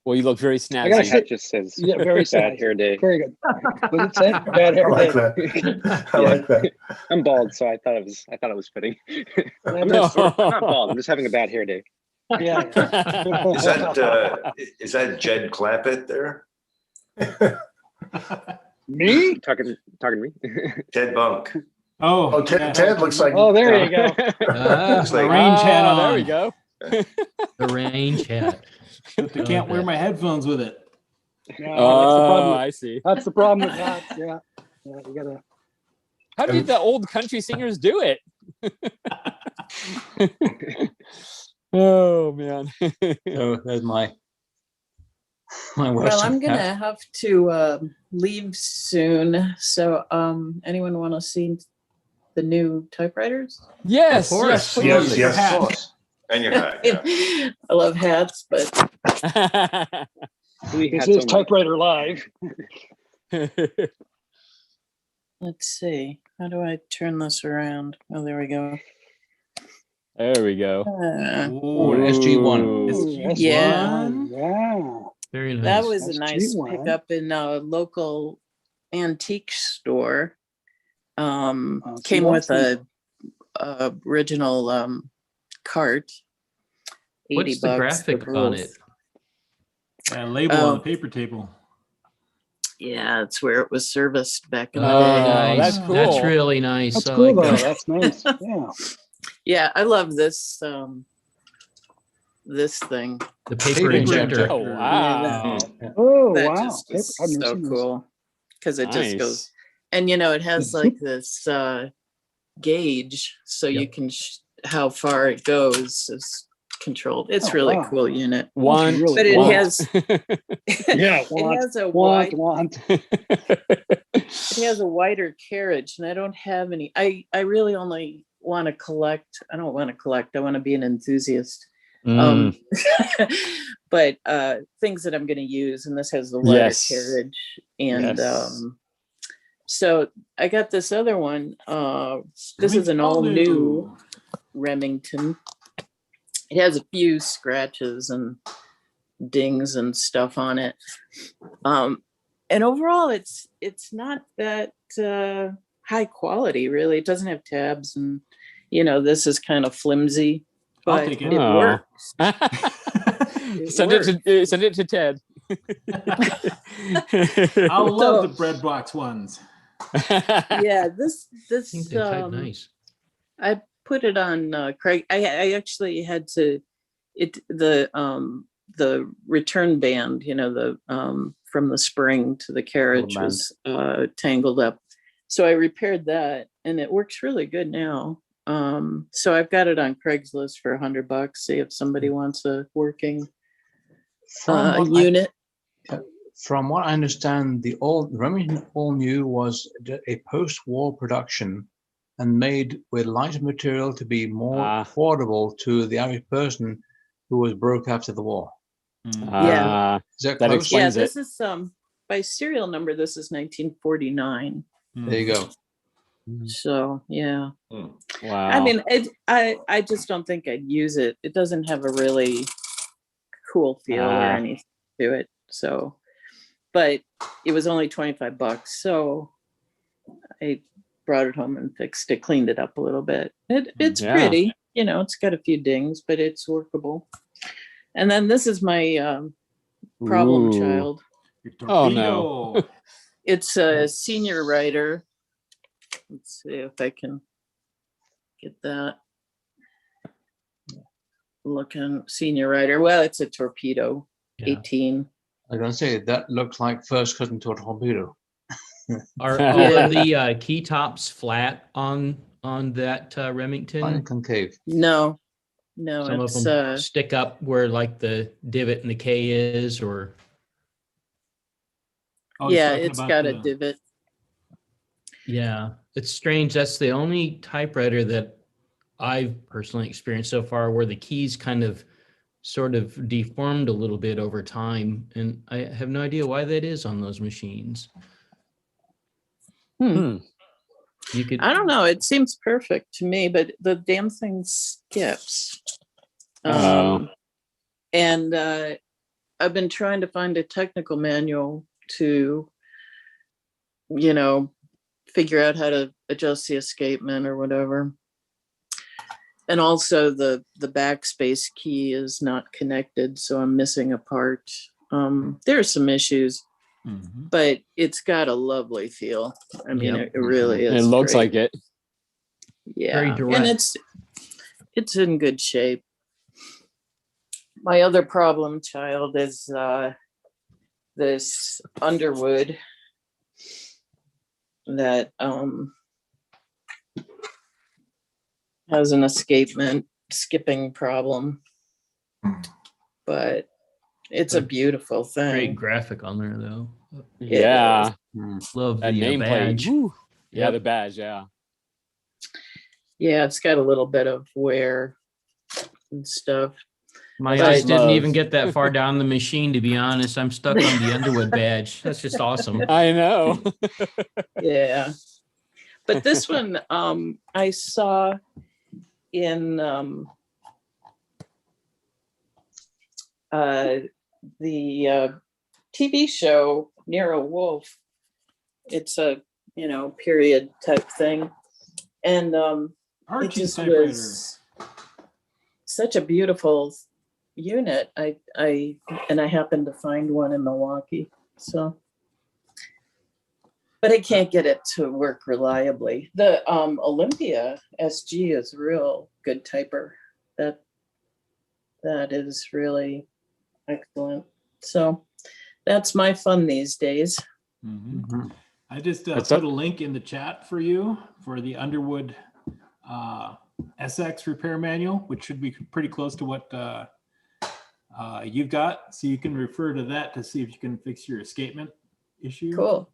Well, you look very snazzy. That just says very bad hair day. Very good. What did it say? Bad hair I like day. that. I like that. I'm bald, so I thought it was fitting. I'm No. not bald. I'm just having a bad hair day. Yeah. Is that Jed Clampett there? Me? Talking to me? Ted Bunk. Oh, Ted looks like. Oh, there you go. Looks like range hat on. There we go. The range hat. But I can't wear my headphones with it. No, Oh, I see. That's the problem with hats. Yeah. You gotta. How did the old country singers do it? Oh man. So there's my My Well, Western I'm gonna cat. have to leave soon. So, anyone want to see the new typewriters? Yes, Of yes, course. Yes, please. yes. Hat. Of course. And your hat, yeah. I love hats, but We This had is so many. Typewriter Live. let's see. How do I turn this around? Oh, there we go. There we go. Ooh, an SG1. Ooh, Yeah. Yeah. Very nice. That was a That's nice G1. pickup in a local antique store. So Came with that's a original cart. 80 What's the bucks for graphic on it? A label on the paper table. Yeah, it's where it was serviced back in the Oh, day. nice. that's cool. That's really nice. That's I cool like though. that. That's nice. Yeah. Yeah, I love this this thing. The paper Paper injector. injector. Oh, wow. Oh That wow. just Paper- is I've never so seen this. cool because it just goes, Nice. and it has like this gauge, so you Yep. can how far it goes is controlled. It's Oh, really wow. cool unit. One, really But it cool. has Yeah. it has a Want. it has a wider carriage, and I don't have any. I really only want to collect. I don't want to collect. I want to be an enthusiast. But things that I'm going to use, and this has the wider Yes. carriage, and Yes. so I got this other one. This is an all new Remington. It has a few scratches and dings and stuff on it. And overall it's not that high quality, really. It doesn't have tabs, and this is kind of flimsy, I'll but take it it. works. Send it to Ted. I love So- the bread box ones. Yeah, this I think they type nice. I put it on Craig. I actually had to the return band, from the spring to the carriage band. was tangled up. So I repaired that, and it works really good now. So I've got it on Craigslist for $100. See if somebody wants a working unit. From what I understand, the Remington All New was a post-war production and made with lighter material to be more affordable to the average person who was broke after the war. Yeah. Is that That close? explains Yeah, it. this is by serial number. This is 1949. There you go. So yeah. Wow. I mean, I just don't think I'd use it. It doesn't have a really cool feel or anything to it. So, but it was only $25. So I brought it home and fixed it, cleaned it up a little bit. It's pretty, it's got a few dings, but it's workable. And then this is my problem Ooh. child. Oh no. It's a senior writer. Let's see if I can get that. Looking senior writer. Well, it's a torpedo, 18. I was going to say, that looks like first cousin to a torpedo. Are all of the key tops flat on that Remington? Fine concave. No, Some it's of them stick up where like the divot in the K is, or yeah, it's got a divot. Yeah, it's strange. That's the only typewriter that I've personally experienced so far where the keys kind of sort of deformed a little bit over time. And I have no idea why that is on those machines. You could, I don't know. It seems perfect to me, but the damn thing skips. And I've been trying to find a technical manual to, figure out how to adjust the escapement or whatever. And also the backspace key is not connected, so I'm missing a part. There are some issues, but it's got a lovely feel. I mean, it really is. It looks great. like it. Yeah, Very direct. and it's in good shape. My other problem child is this Underwood that has an escapement skipping problem, but It's a beautiful Great thing. graphic on there, though. Yeah. Love That the nameplate. badge. Woo. Yeah, Yep. the badge. Yeah. Yeah, it's got a little bit of wear and stuff. My But- eyes didn't love- even get that far down the machine, to be honest. I'm stuck on the Underwood badge. That's just awesome. I know. Yeah. But this one I saw in the TV show Nero Wolf. It's a, period type thing. And it Archie's just typewriter. was such a beautiful unit. I happened to find one in Milwaukee. So, but I can't get it to work reliably. The Olympia SG is a real good typer. That is really excellent. So that's my fun these days. Mhm. I just That's put up. a link in the chat for you for the Underwood SX repair manual, which should be pretty close to what you've got. So you can refer to that to see if you can fix your escapement issue. Cool.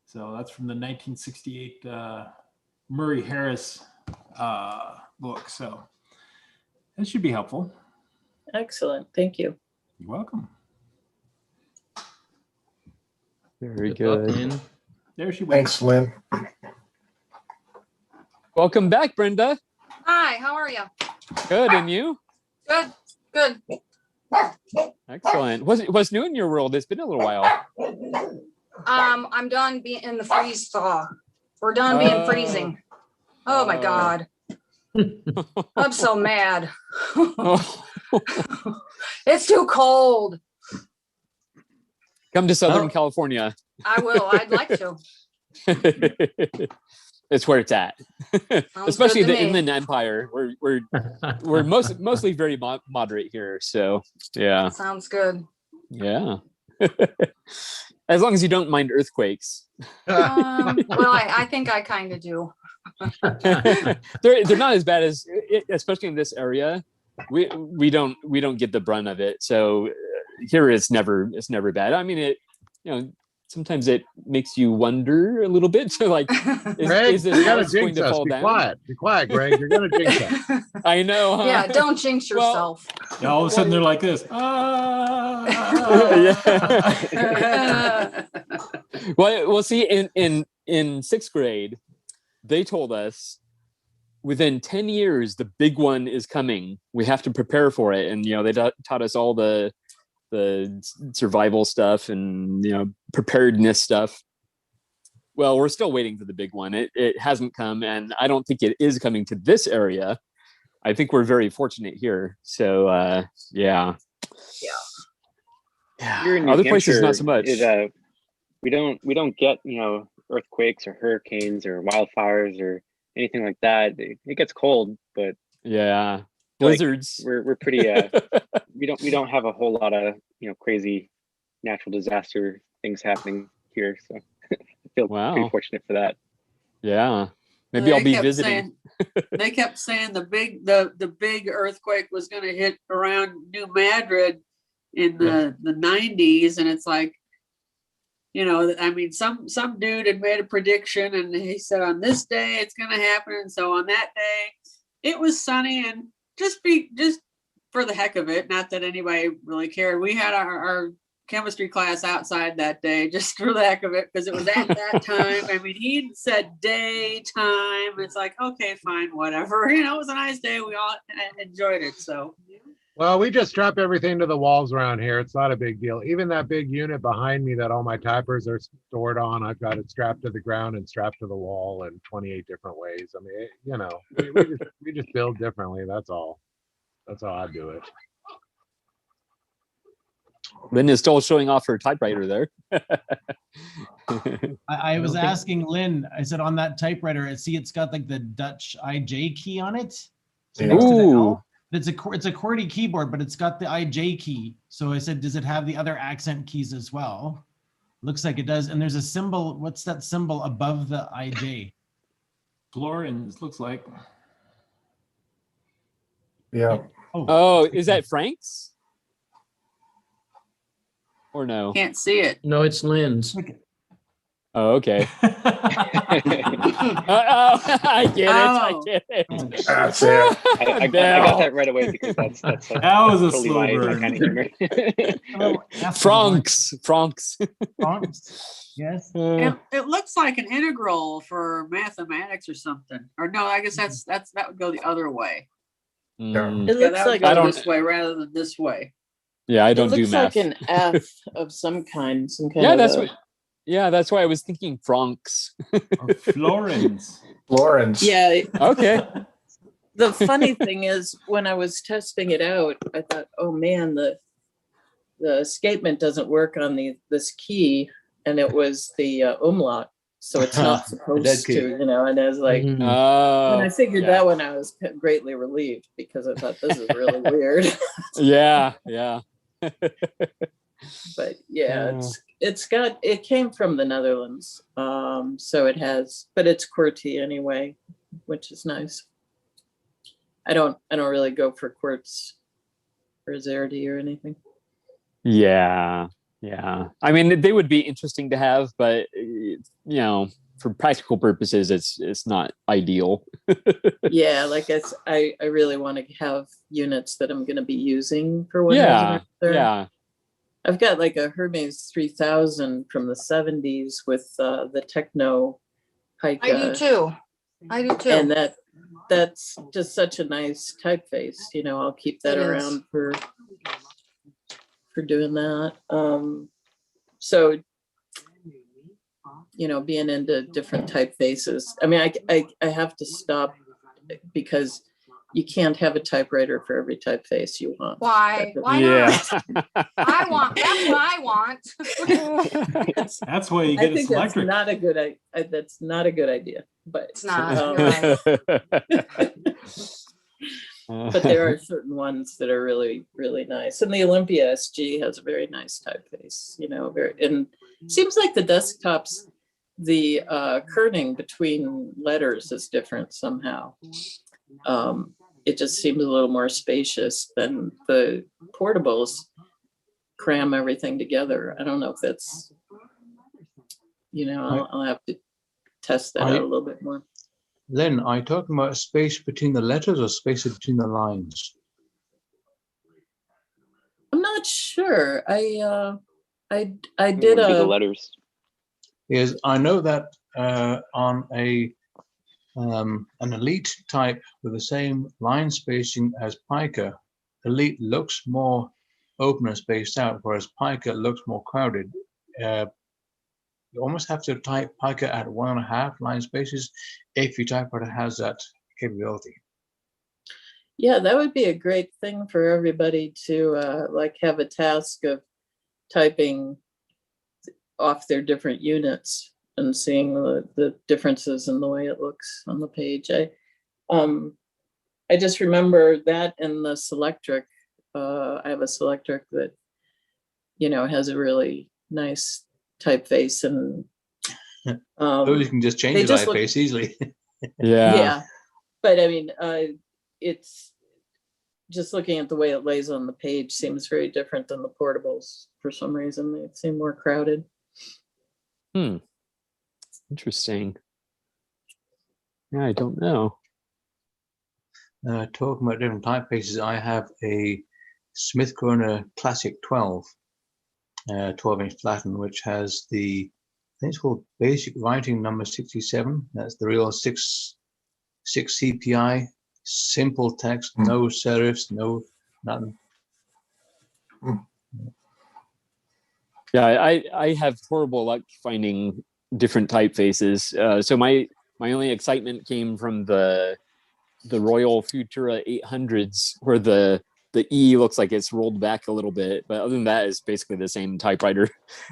So that's from the 1968 Murray Harris book. So that should be helpful. Excellent. Thank you. You're welcome. Very Good luck, good. Lynn. There she went. Thanks, Lynn. Welcome back, Brenda. Hi, how are you? Good, and you? Good, good. Excellent. What's new in your world? It's been a little while. I'm done being in the freeze thaw. We're done being freezing. Oh my God. I'm so mad. It's too cold. Come to Southern Oh. California. I will. I'd like to. It's where it's at. Sounds Especially good to the me. Inland Empire. We're mostly very moderate here. So yeah, Sounds good. yeah. As long as you don't mind earthquakes. Well, I think I kind of do. They're not as bad as, especially in this area. We don't get the brunt of it. So here it's never bad. I mean, it, sometimes it makes you wonder a little bit. So like, Greg, is this you're gonna house going jinx to us. fall Be down? quiet. Be quiet, Greg. You're gonna jinx us. I know. Huh? Yeah, don't jinx yourself. Yeah, all of a sudden they're like this. Yeah. Well, see, in sixth grade, they told us within 10 years the big one is coming. We have to prepare for it, and they taught us all the survival stuff and preparedness stuff. Well, we're still waiting for the big one. It hasn't come, and I don't think it is coming to this area. I think we're very fortunate here. So yeah. You're in New Other places Hampshire, not so much. We don't get earthquakes or hurricanes or wildfires or anything like that. It gets cold, but yeah, blizzards. We're pretty. we don't have a whole lot of crazy natural disaster things happening here. So I feel pretty fortunate for that. Yeah, maybe I'll be visiting. They kept saying the big earthquake was going to hit around New Madrid in the 90s, and it's like, I mean, some dude had made a prediction, and he said on this day it's going to happen, and so on that day it was sunny, and just for the heck of it, not that anybody really cared, we had our chemistry class outside that day just for the heck of it, because it was at that time. I mean, he said daytime. It's like, okay, fine, whatever. It was a nice day. We all enjoyed it. So, Well, we just strap everything to the walls around here. It's not a big deal. Even that big unit behind me that all my typers are stored on, I've got it strapped to the ground and strapped to the wall in 28 different ways. I mean, we just build differently. That's all. That's how I do it. Lynn is still showing off her typewriter there. I was asking Lynn, I said on that typewriter, it's got like the Dutch IJ key on it. So next to the L, it's a QWERTY keyboard, but it's got the IJ key. So I said, does it have the other accent keys as well? Looks like it does. And there's a symbol. What's that symbol above the IJ? Florins looks like. Yeah. Oh, is that Frank's? or no? Can't see it. No, it's Lynn's. Oh, okay. I get it. I Oh. get it. That's it. I got that right away because that's That was a totally slow my burn. kind of humor. Francs. Francs. Yes. It looks like an integral for mathematics or something. Or no, I guess that would go the other way. Mm, It Yeah, looks that would like go I don't- this way rather than this way. yeah, I it don't do looks math. like an F of some kind. Some kind Yeah, of that's a- what. Yeah, that's why I was thinking Francs. Florins. Lawrence. Yeah. Okay. The funny thing is, when I was testing it out, I thought, oh man, the escapement doesn't work on this key, and it was the umlaut, so it's not supposed key. to, And I was like, Mhm. when I figured yeah. that one, I was greatly relieved because I thought this is really weird. Yeah, yeah. But yeah, it came from the Netherlands, so it has, but it's QWERTY anyway, which is nice. I don't really go for quartz or Zardy or anything. Yeah, yeah. I mean, they would be interesting to have, but for practical purposes, it's not ideal. Yeah, like I really want to have units that I'm going to be using for one reason or Yeah, another. yeah. I've got like a Hermes 3000 from the 70s with the Techno Pica. I do too. And that's just such a nice typeface. I'll keep that It is. around for doing that. So being into different typefaces. I mean, I have to stop because you can't have a typewriter for every typeface you want. Why? Why Yeah. not? That's what I want. That's why you I get think a electric. that's not a good idea, but It's not. You're right. but there are certain ones that are really, really nice. And the Olympia SG has a very nice typeface, and it seems like the desktops, the kerning between letters is different somehow. It just seems a little more spacious than the portables cram everything together. I don't know if that's, I'll have to test that out a little bit more. Lynn, are you talking about space between the letters or space between the lines? I'm not sure. I did the letters. Yes, I know that on an Elite type with the same line spacing as Pica, Elite looks more open and spaced out, whereas Pica looks more crowded. You almost have to type Pica at 1.5 line spaces if your typewriter has that capability. Yeah, that would be a great thing for everybody to have a task of typing off their different units and seeing the differences in the way it looks on the page. I just remember that in the Selectric. I have a Selectric that has a really nice typeface, and Those you can just change the typeface easily. yeah, but I mean, it's just looking at the way it lays on the page seems very different than the portables. For some reason, they seem more crowded. Interesting. Yeah, I don't know. Talking about different typefaces, I have a Smith Corner Classic 12, 12-inch flatten, which has I think it's called Basic Writing number 67. That's the real 6 CPI, simple text, no serifs, no nothing. Yeah, I have horrible luck finding different typefaces. So my only excitement came from the Royal Futura 800s, where the E looks like it's rolled back a little bit, but other than that, it's basically the same typewriter.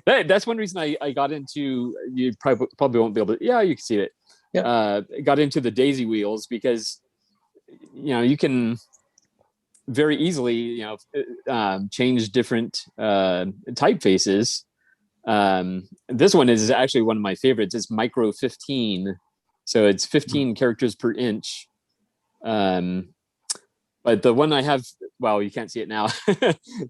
That's one reason I got into. You probably won't be able to. Yeah, you can see it. Yeah. Got into the daisy wheels because you can very easily change different typefaces. This one is actually one of my favorites. It's micro 15, so it's 15 characters per inch. But the one I have well, you can't see it now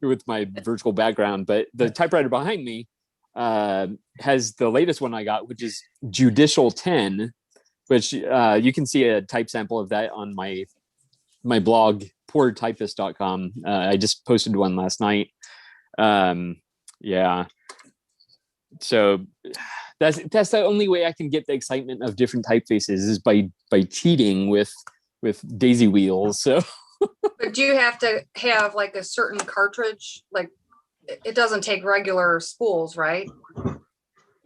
with my virtual background, but the typewriter behind me has the latest one I got, which is Judicial 10, which you can see a type sample of that on my blog, poortypist.com. I just posted one last night. Yeah. So that's the only way I can get the excitement of different typefaces is by cheating with daisy wheels. So But do you have to have like a certain cartridge? Like it doesn't take regular spools, right?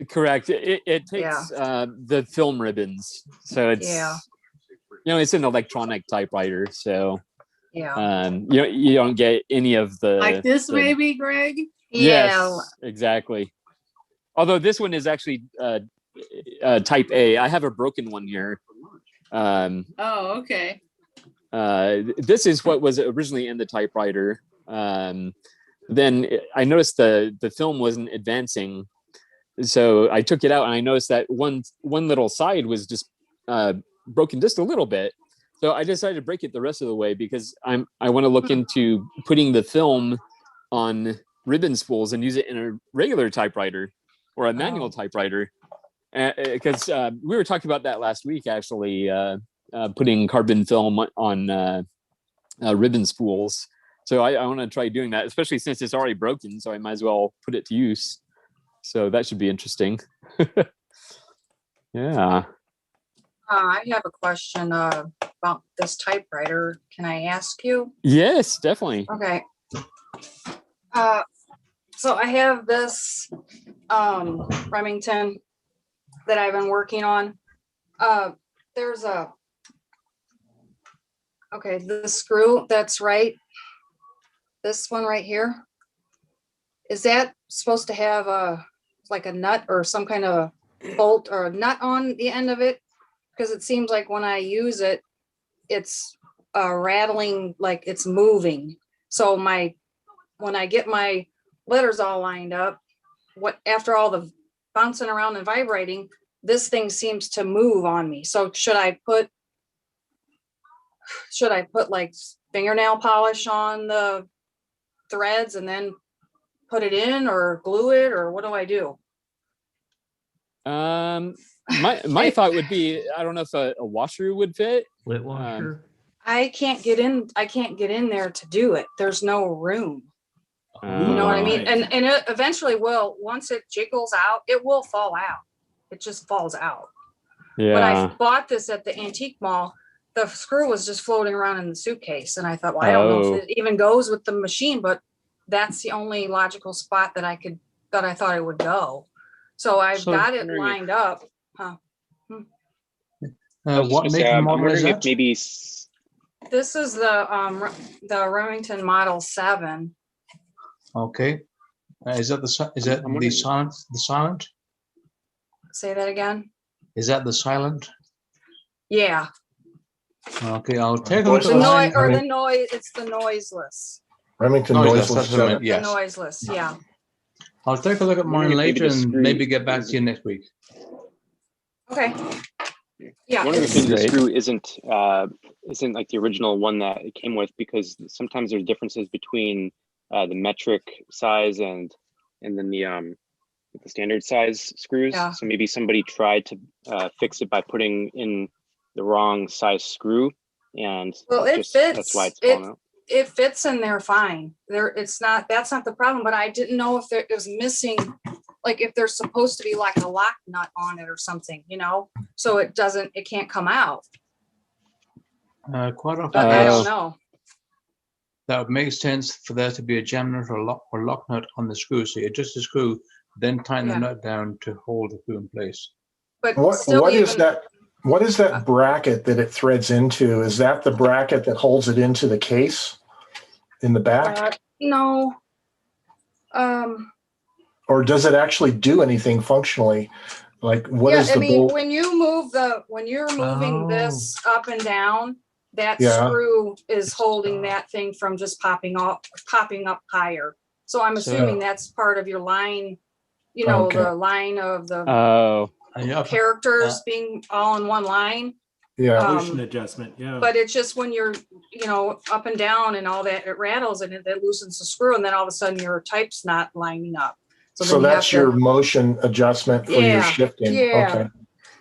correct. It takes the film ribbons. So it's it's an electronic typewriter. So you don't get any of the Like this, maybe, Greg? Yes, exactly. Although this one is actually type A. I have a broken one here. Oh, okay. This is what was originally in the typewriter. Then I noticed the film wasn't advancing, so I took it out and I noticed that one little side was just broken just a little bit. So I decided to break it the rest of the way because I want to look into putting the film on ribbon spools and use it in a regular typewriter or a manual typewriter. Because we were talking about that last week, actually, putting carbon film on ribbon spools. So I want to try doing that, especially since it's already broken. So I might as well put it to use. So that should be interesting. Yeah. I have a question about this typewriter. Can I ask you? Yes, definitely. Okay. So I have this Remington that I've been working on. There's the screw that's right. This one right here. Is that supposed to have like a nut or some kind of bolt or a nut on the end of it? Because it seems like when I use it, it's rattling, like it's moving. So when I get my letters all lined up, after all the bouncing around and vibrating, this thing seems to move on me. So should I put like fingernail polish on the threads and then put it in, or glue it, or what do I do? My thought would be, I don't know if a washer would fit. Split washer. I can't get in there to do it. There's no room. You know what I mean? And it eventually will, once it jiggles out, it will fall out. It just falls out. Yeah. When I bought this at the antique mall, the screw was just floating around in the suitcase. And I thought, well, I don't know if it even goes with the machine, but that's the only logical spot that I thought it would go. So I've got it lined up. Huh. What make and model is that? Maybe this is the Remington Model 7. Okay. Is that the silent? The silent? Say that again. Is that the silent? Yeah. Okay, I'll take a look at the noise. It's the noiseless. Remington noiseless. Yes. The noiseless. Yeah. I'll take a look at mine later and maybe get back to you next week. Okay. Yeah. One of the things the screw isn't like the original one that it came with, because sometimes there's differences between the metric size and then the standard size screws. Yeah. So maybe somebody tried to fix it by putting in the wrong size screw, and it fits. That's why it's falling out. It fits in there fine. That's not the problem. But I didn't know if it was missing, like if there's supposed to be like a lock nut on it or something, so it can't come out. Quite often. I don't know. That would make sense for there to be a jam nut or lock nut on the screw. So you adjust the screw, then tighten the nut down to hold the screw in place. But what is that bracket that it threads into? Is that the bracket that holds it into the case in the back? No. Or does it actually do anything functionally? Like what is the bolt? When you're moving this up and down, that screw is holding that thing from just popping up higher. So I'm assuming that's part of your line, the line of the characters being all in one line. Yeah. Motion adjustment, yeah. But it's just when you're, up and down and all that, it rattles and it loosens the screw, and then all of a sudden your type's not lining up. So then you have that's to- your motion adjustment for your Yeah, shifting. yeah. Okay.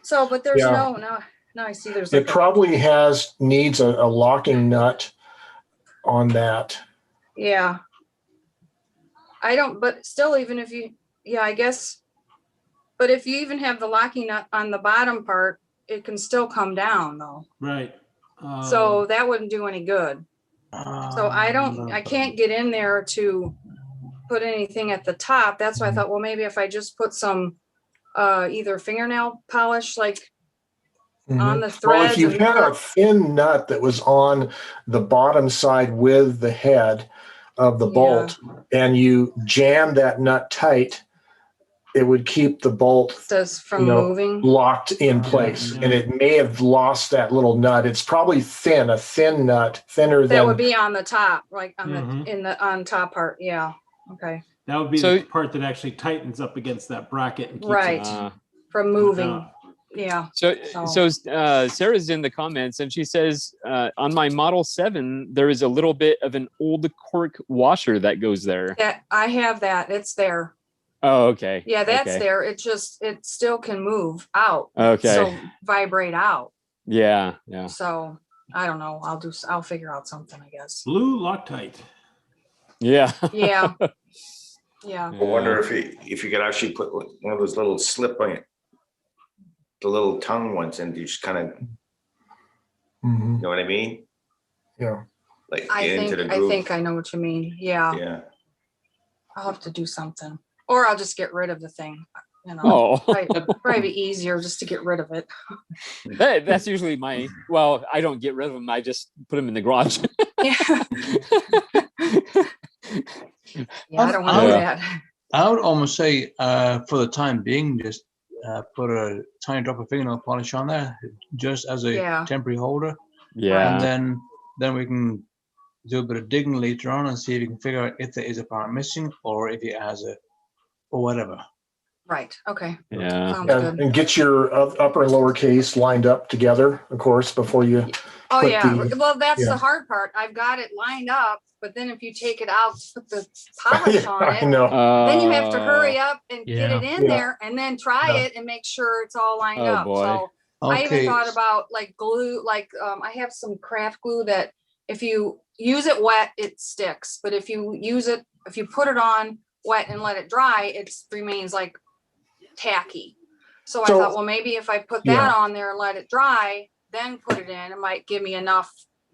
So, but there's Yeah. no, I see there's It like probably needs a locking nut on that. yeah. I don't, but still, even if you, I guess, but if you even have the locking nut on the bottom part, it can still come down though. Right. So that wouldn't do any good. So I can't get in there to put anything at the top. That's why I thought, well, maybe if I just put some either fingernail polish like on the Well, threads. if you and had a thin nut that was on the bottom side with the head of the bolt and you jam that nut tight, it would keep the bolt from moving, locked in place. And it may have lost that little nut. It's probably a thin nut, thinner that than would be on the top, like on on top part. Yeah. Okay. That would be the part that actually tightens up against that bracket and keeps Right. From moving. Yeah. So Sarah's in the comments and she says, on my Model 7, there is a little bit of an old cork washer that goes there. That I have that. It's there. Oh, okay. Yeah, that's okay. there. It still can move out. Okay. So vibrate out. Yeah. So I don't know. I'll figure out something, I guess. Blue Loctite. Yeah. Yeah. Yeah. I wonder if you could actually put one of those little slip on it, the little tongue ones, and you just kind of, you know what I mean? Yeah. Like I into the groove. think I know what you mean. Yeah. Yeah. I'll have to do something, or I'll just get rid of the thing. Probably be easier just to get rid of it. That's usually I don't get rid of them. I just put them in the garage. Yeah. I don't want to do that. I would almost say, for the time being, just put a tiny drop of fingernail polish on there, just as a temporary holder. Yeah. And then we can do a bit of digging later on and see if you can figure out if there is a part missing or if it has or whatever. Right. Okay. Yeah. Sounds good. And get your upper and lower case lined up together, of course, before you. Oh yeah. Well, that's the hard part. I've got it lined up, but then if you take it out, put the polish on it, I know. then you have to hurry up and get it in there and then try it and make sure it's all lined up. Boy. So I even thought about like glue, I have some craft glue that if you use it wet, it sticks. But if you put it on wet and let it dry, it remains like tacky. So I thought, well, maybe if I put that on there and let it dry, then put it in, it might give me a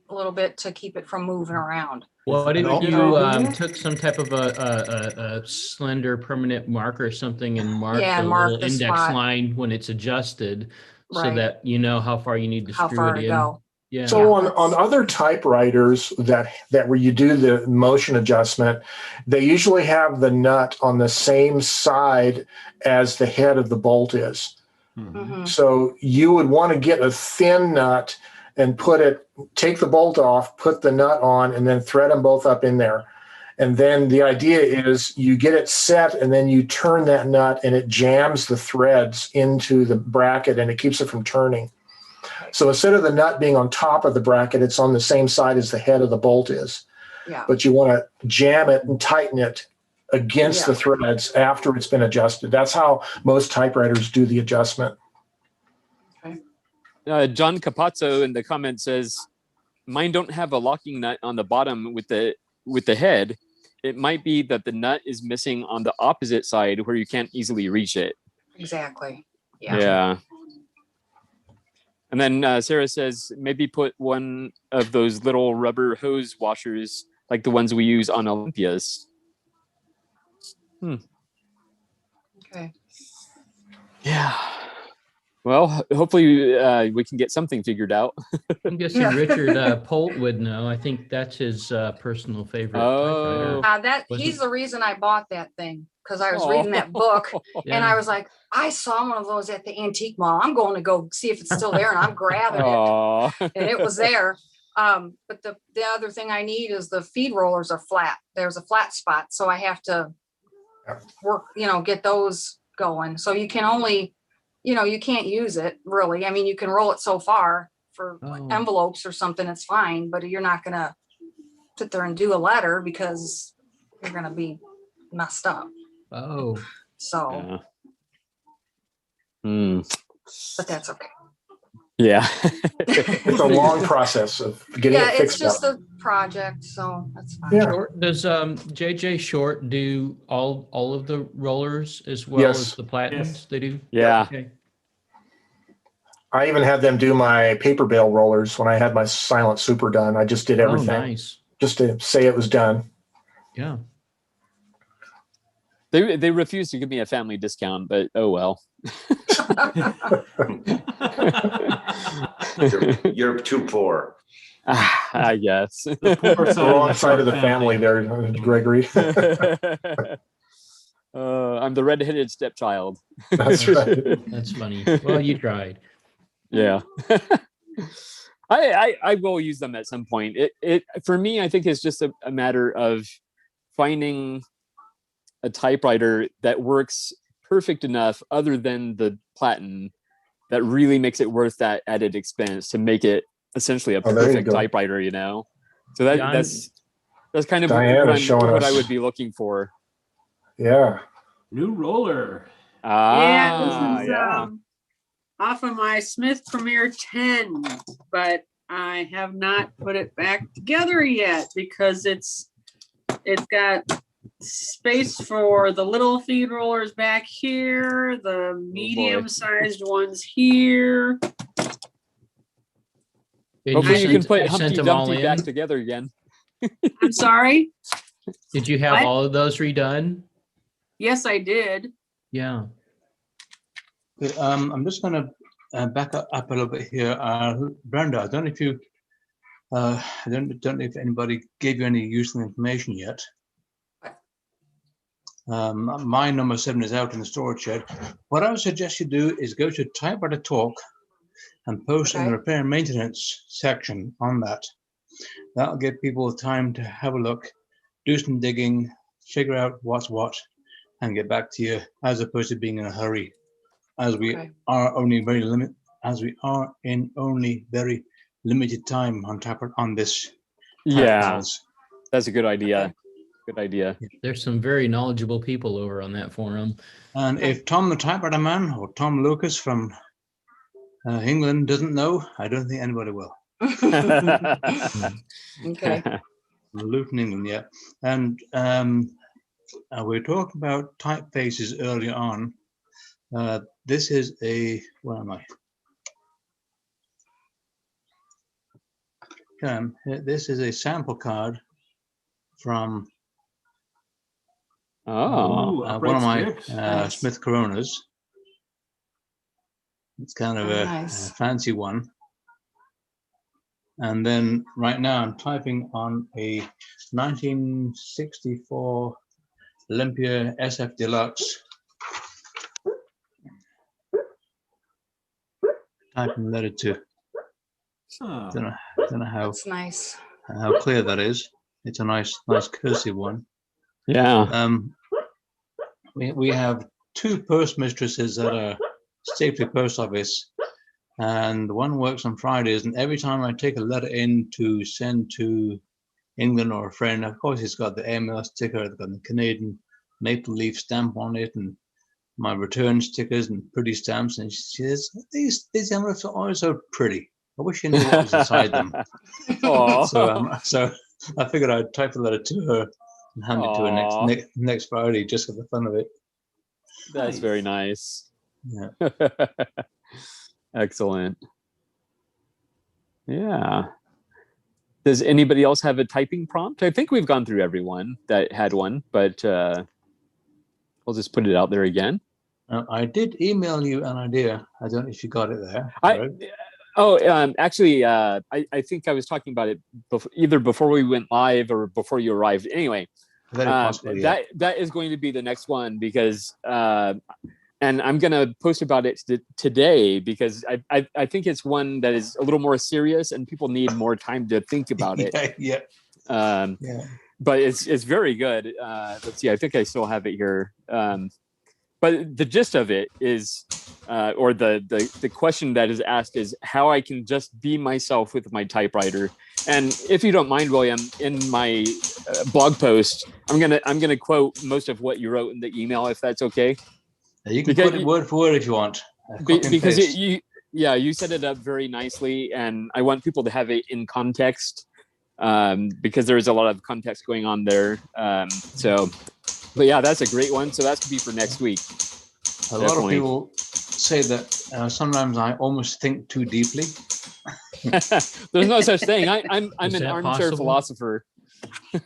little bit to keep it from moving around. What if you took some type of a slender permanent marker or something and marked a little index line when it's adjusted, so that you know how far you need to screw it in? Go. Yeah. So on other typewriters that where you do the motion adjustment, they usually have the nut on the same side as the head of the bolt is. Mm-hmm. So you would want to get a thin nut and take the bolt off, put the nut on, and then thread them both up in there. And then the idea is you get it set and then you turn that nut and it jams the threads into the bracket and it keeps it from turning. So instead of the nut being on top of the bracket, it's on the same side as the head of the bolt is. Yeah. But you want to jam it and tighten it against the threads after it's been adjusted. That's how most typewriters do the adjustment. John Capazzo in the comment says, mine don't have a locking nut on the bottom with the head. It might be that the nut is missing on the opposite side where you can't easily reach it. Exactly. Yeah. And then Sarah says, maybe put one of those little rubber hose washers like the ones we use on Olympias. Okay. Yeah. Well, hopefully we can get something figured out. I'm guessing Richard Polt would know. I think that's his personal favorite typewriter. He's the reason I bought that thing, because I was reading that book and I was like, I saw one of those at the antique mall. I'm going to go see if it's still there, and I'm grabbing it. And it was there. But the other thing I need is the feed rollers are flat. There's a flat spot, so I have to work, get those going. So you can only, you can't use it really. I mean, you can roll it so far, for Oh. envelopes or something, it's fine, but you're not gonna sit there and do a letter because you're gonna be messed up. Oh. So, but that's okay. Yeah. It's a long process of getting Yeah, it it's fixed just up. a project, so that's fine. Yeah. Short, does JJ Short do all of the rollers as well Yes. as the platinums? Yes. They do. Yeah. Okay. I even had them do my paper bale rollers when I had my Silent Super done. I just did everything nice. just to say it was done. Yeah. They refused to give me a family discount, but oh well. You're too poor. I guess. The poor side Wrong side of the family there, Gregory. I'm the red-headed stepchild. That's right. That's funny. Well, you tried. Yeah. I will use them at some point. It for me, I think it's just a matter of finding a typewriter that works perfect enough other than the Platinum that really makes it worth that added expense to make it essentially a Oh, there you perfect go. typewriter, you know? So that's kind of Diane what, is showing what I us. would be looking for. Yeah. New roller. Yeah, this is Yeah. off of my Smith Premier 10, but I have not put it back together yet because it's got space for the little feed rollers back here, the medium-sized ones here. Hopefully you can put you sent Humpty them all Dumpty in? back together again. I'm sorry? Did you have What? all of those redone? Yes, I did. Yeah. I'm just going to back up a little bit here. Brenda, I don't know if you, I don't know if anybody gave you any useful information yet. My number 7 is out in the storage shed. What I would suggest you do is go to Typewriter Talk and post in the repair and maintenance section on that. That'll give people time to have a look, do some digging, figure out what's what, and get back to you, as opposed to being in a hurry, as we are only in only very limited time on Typewriter on this. Yeah, that's a good idea. Good idea. There's some very knowledgeable people over on that forum. And if Tom the Typewriter Man or Tom Lucas from England doesn't know, I don't think anybody will. Okay. Luton, England, yeah. And we were talking about typefaces earlier on. This is a, where am I? This is a sample card from one of my Smith Coronas. It's kind of a fancy one. And then right now I'm typing on a 1964 Olympia SF Deluxe. Typing letter 2. Oh. Don't know how. That's nice. How clear that is. It's a nice cursive one. Yeah. We have 2 postmistresses at a Stapley post office, and one works on Fridays. And every time I take a letter in to send to England or a friend, of course, it's got the airmail sticker, it's got the Canadian maple leaf stamp on it, and my return stickers and pretty stamps. And she says, "These envelopes are always so pretty. I wish you knew what was inside them." So I figured I'd type a letter to her and hand it to her next Friday, just for the fun of it. That's very nice. Yeah. Excellent. Yeah. Does anybody else have a typing prompt? I think we've gone through everyone that had one, but I'll just put it out there again. I did email you an idea. I don't know if you got it there. Actually, I think I was talking about it either before we went live or before you arrived. Anyway, very possibly, yeah. that is going to be the next one because, and I'm going to post about it today because I think it's one that is a little more serious and people need more time to think about it. Yeah. But it's very good. Let's see. I think I still have it here. but the gist of it is, or the question that is asked is how I can just be myself with my typewriter. And if you don't mind, William, in my blog post, I'm gonna quote most of what you wrote in the email, if that's okay. You can put it word for word if you want. Because you set it up very nicely, and I want people to have it in context, because there's a lot of context going on there. But yeah, that's a great one. So that's to be for next week. A lot of people say that sometimes I almost think too deeply. There's no such thing. I'm an armchair philosopher.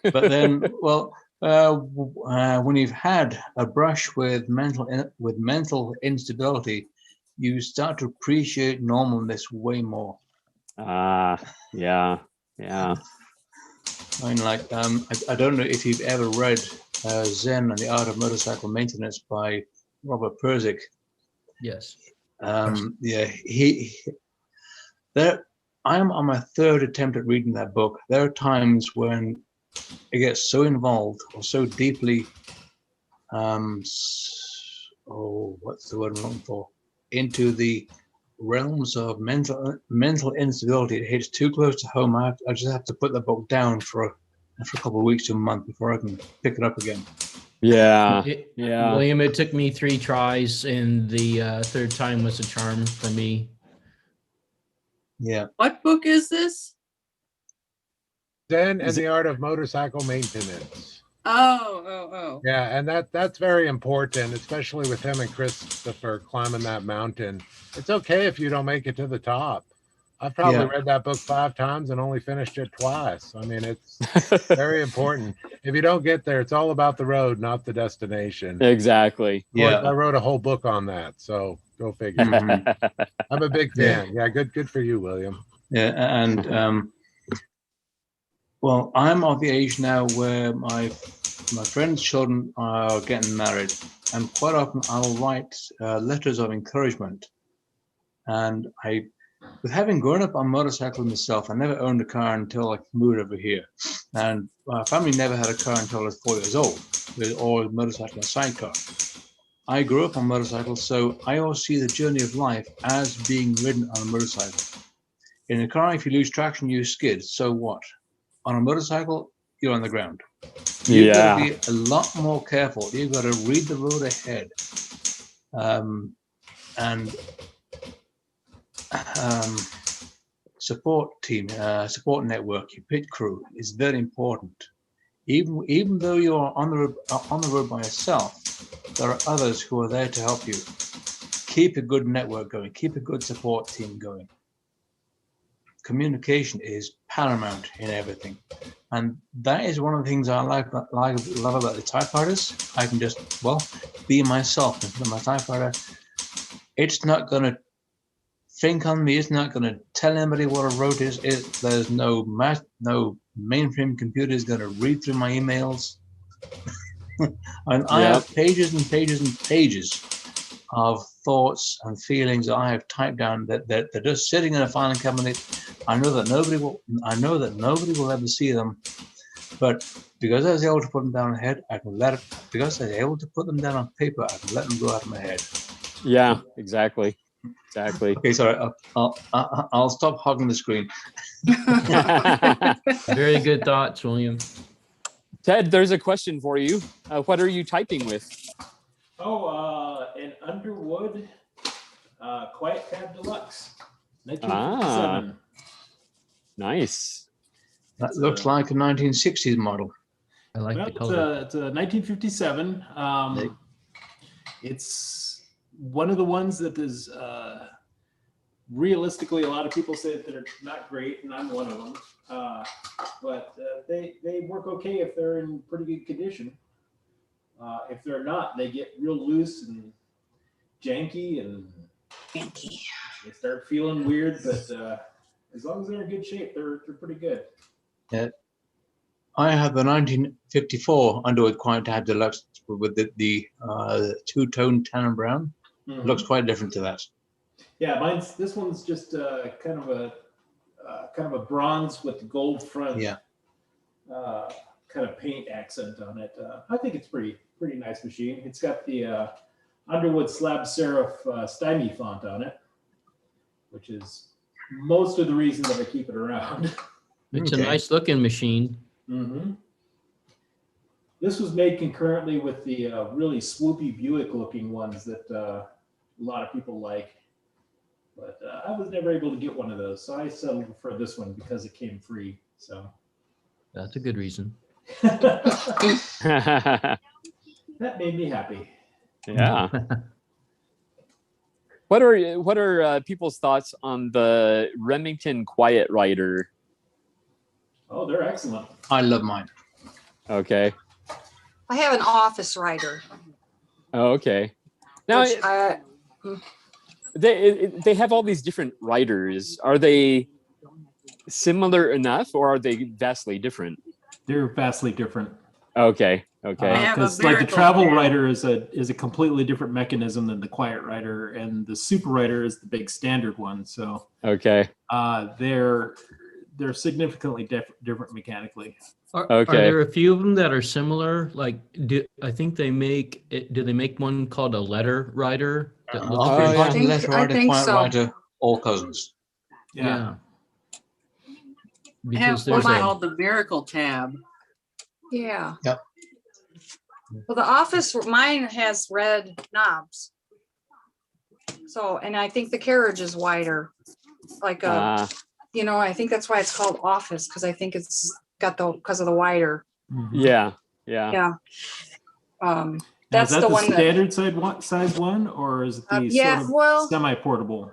But then, well, when you've had a brush with mental instability, you start to appreciate normalness way more. Yeah. I mean, like, I don't know if you've ever read Zen and the Art of Motorcycle Maintenance by Robert Persick. Yes. I'm on my third attempt at reading that book. There are times when it gets so involved or so deeply, what's the word I'm looking for? Into the realms of mental instability. It hits too close to home. I just have to put the book down for a couple of weeks to a month before I can pick it up again. Yeah. William, it took me 3 tries, and the third time was a charm for me. Yeah. What book is this? Zen and the Art of Motorcycle Maintenance. Oh. Yeah, and that's very important, especially with him and Christopher climbing that mountain. It's okay if you don't make it to the top. I've probably read that book 5 times and only finished it twice. I mean, it's very important. If you don't get there, it's all about the road, not the destination. Exactly. Of course, I wrote a whole book on that, so go figure. I'm a big fan. Yeah, good for you, William. Yeah, and well, I'm of the age now where my friends' children are getting married, and quite often I'll write letters of encouragement. And with having grown up on motorcycles myself, I never owned a car until I moved over here. And my family never had a car until I was 4 years old. It was all motorcycle and sidecar. I grew up on motorcycles, so I always see the journey of life as being ridden on a motorcycle. In a car, if you lose traction, you skid. So what? On a motorcycle, you're on the ground. You've got to be a lot more careful. You've got to read the road ahead. And support team, support network, your pit crew is very important. Even though you are on the road by yourself, there are others who are there to help you. Keep a good network going. Keep a good support team going. Communication is paramount in everything, and that is one of the things I love about the typewriters. I can just be myself in front of my typewriter. It's not going to think on me. It's not going to tell anybody what I wrote. There's no mainframe computer is going to read through my emails. And I have pages and pages and pages of thoughts and feelings that I have typed down that they're just sitting in a filing cabinet. I know that nobody will ever see them, but because I was able to put them down on head, I can let it. Because I was able to put them down on paper, I can let them go out of my head. Yeah, exactly. Okay, sorry. I'll stop hogging the screen. Very good thoughts, William. Ted, there's a question for you. What are you typing with? An Underwood Quiet Tab Deluxe. 1957. Nice. That looks like a 1960s model. I like the color. It's a 1957. It's one of the ones that is realistically, a lot of people say that they're not great, and I'm one of them. But they work okay if they're in pretty good condition. If they're not, they get real loose and janky, and they start feeling weird. But as long as they're in good shape, they're pretty good. Yeah. I have the 1954 Underwood Quiet Tab Deluxe with the two-tone tan and brown. Mm-hmm. It looks quite different to that. Yeah, this one's just kind of a bronze with the gold front. Yeah. Kind of paint accent on it. I think it's pretty nice machine. It's got the Underwood slab serif stymie font on it, which is most of the reason that I keep it around. It's a nice looking machine. Mm-hmm. This was made concurrently with the really swoopy Buick looking ones that a lot of people like. But I was never able to get one of those, so I settled for this one because it came free. So that's a good reason. That made me happy. Yeah. What are people's thoughts on the Remington Quiet Writer? Oh, they're excellent. I love mine. Okay. I have an office writer. Oh, okay. Now they have all these different writers. Are they similar enough, or are they vastly different? They're vastly different. Okay. Because like the travel writer is a completely different mechanism than the quiet writer, and the super writer is the big standard one. So okay, they're significantly different mechanically. Are there a few of them that are similar? Like, I think they make it. Do they make one called a letter writer? That looks letter writer, quiet writer, all cousins. Yeah. I have one called the Miracle tab. Yeah. Yep. Well, the office, mine has red knobs. So, and I think the carriage is wider, like I think that's why it's called office, because I think it's got because of the wider. Yeah. That's is that the one standard size one, or is it the semi-portable,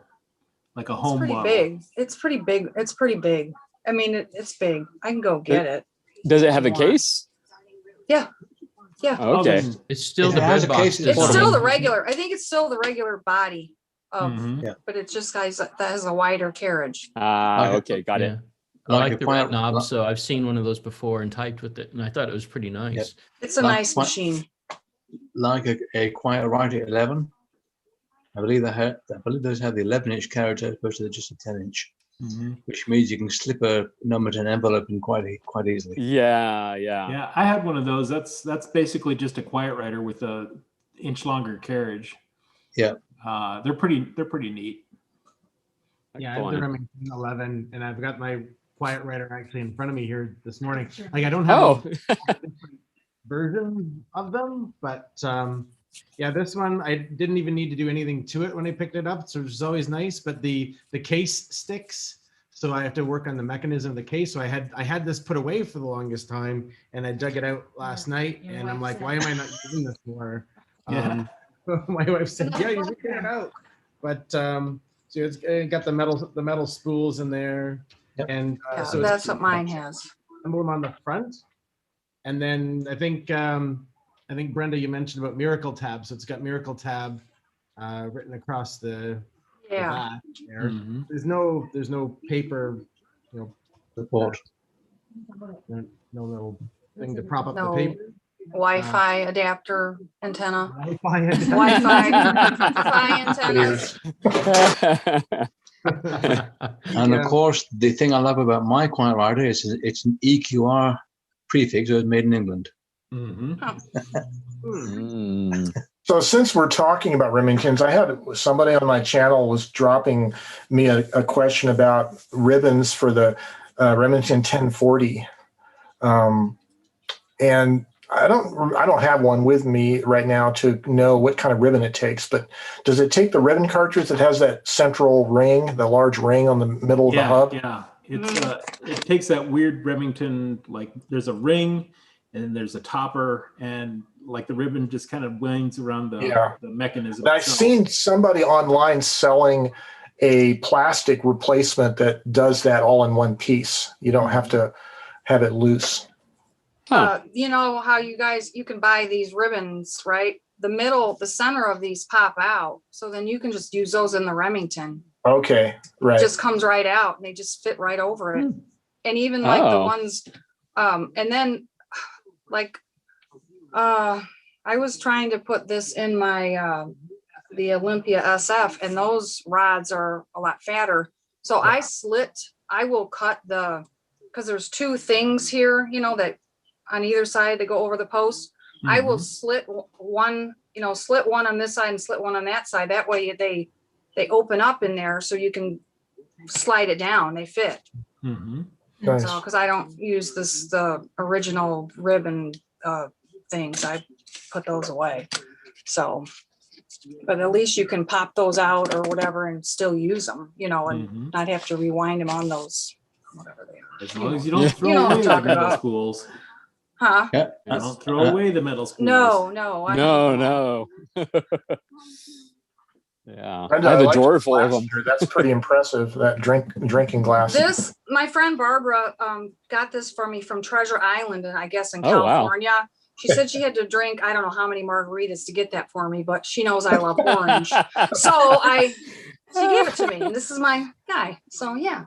like a home pretty model? big. It's pretty big. It's pretty big. I mean, it's big. I can go get it. Does it have a case? Yeah. Yeah. Oh, okay. It's still the red box. It's still the regular. I think it's still the regular body of, Yeah. but it's just that has a wider carriage. Okay, got it. I like the red knob, so I've seen one of those before and typed with it, and I thought it was pretty nice. Yep. It's a nice machine. Like a quiet writer 11. I believe those have the 11-inch carriage as opposed to just a 10-inch. Which means you can slip a number to an envelope in quite easily. Yeah. I had one of those. That's basically just a quiet writer with a inch longer carriage. Yeah. They're pretty neat. Yeah, I have the Remington 11, and I've got my quiet writer actually in front of me here this morning. Like, I don't have versions of them, but yeah, this one I didn't even need to do anything to it when I picked it up, so it's always nice. But the case sticks, so I have to work on the mechanism of the case. So I had this put away for the longest time, and I dug it out last night, and I'm like, why am I not using this more? My wife said, yeah, you should get it out. But so it's got the metal spools in there, and so that's what mine has. Emblem on the front, and then I think Brenda, you mentioned about Miracle Tab, so it's got Miracle Tab written across the back there. There's no paper, support. No little thing to prop up the paper. Wi-Fi adapter antenna. Wi-Fi antenna. And of course, the thing I love about my quiet writer is it's an EQR prefix, so it's made in England. So since we're talking about Remingtons, I had somebody on my channel was dropping me a question about ribbons for the Remington 1040, and I don't have one with me right now to know what kind of ribbon it takes. But does it take the ribbon cartridge that has that central ring, the large ring on the middle of the hub? Yeah, it takes that weird Remington, like there's a ring and then there's a topper, and like the ribbon just kind of winds around the mechanism. I've seen somebody online selling a plastic replacement that does that all in one piece. You don't have to have it loose. You know how you can buy these ribbons, right? The center of these pop out. So then you can just use those in the Remington. Okay, right. It just comes right out and they just fit right over it. And even like the ones, and then like, I was trying to put this in my, the Olympia SF, and those rods are a lot fatter. So I will cut because there's two things here, that on either side that go over the post. I will slit one slit one on this side and slit one on that side. That way they open up in there so you can slide it down. They fit. Mm-hmm. Nice. So, because I don't use the original ribbon things, I put those away. So, but at least you can pop those out or whatever and still use them, and not have to rewind them on those, whatever they are. As long as you don't throw know what away I'm the talking metal about. spools. Huh? Yeah. You don't throw away the metal spools. No. No. Yeah. Brenda, I have a like drawer your full of glass them. here. That's pretty impressive. That drinking glass. My friend Barbara got this for me from Treasure Island, and I guess in Oh, wow. California. She said she had to drink, I don't know how many margaritas to get that for me, but she knows I love orange. So she gave it to me, and this is my guy. So yeah,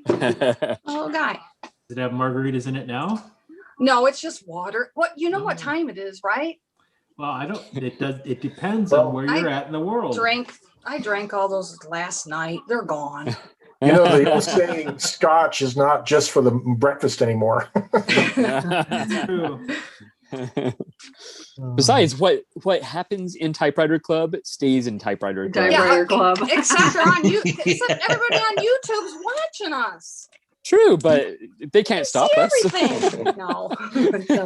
a little guy. Does it have margaritas in it now? No, it's just water. What time it is, right? Well, I don't. It depends on where you're at in the world. I drank all those last night. They're gone. The old saying, Scotch is not just for the breakfast anymore. That's true. Besides, what happens in Typewriter Club stays in Typewriter Club. Typewriter Club. Except everybody on YouTube's watching us. True, but they can't stop us. Everything. No,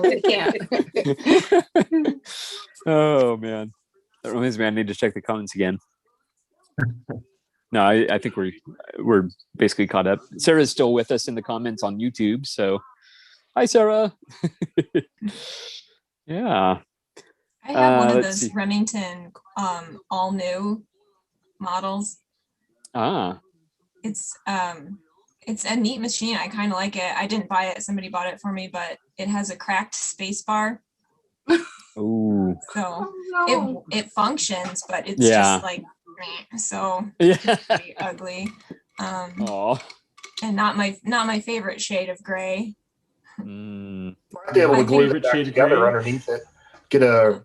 they can't. Oh man, that reminds me. I need to check the comments again. No, I think we're basically caught up. Sarah's still with us in the comments on YouTube, so hi, Sarah. Yeah. I have one of let's those see. Remington all new models. It's a neat machine. I kind of like it. I didn't buy it. Somebody bought it for me, but it has a cracked space bar. Ooh. So it functions, but it's just like, so it's pretty ugly. And not my favorite shade of gray. Might be able to glue it back together underneath it. Get a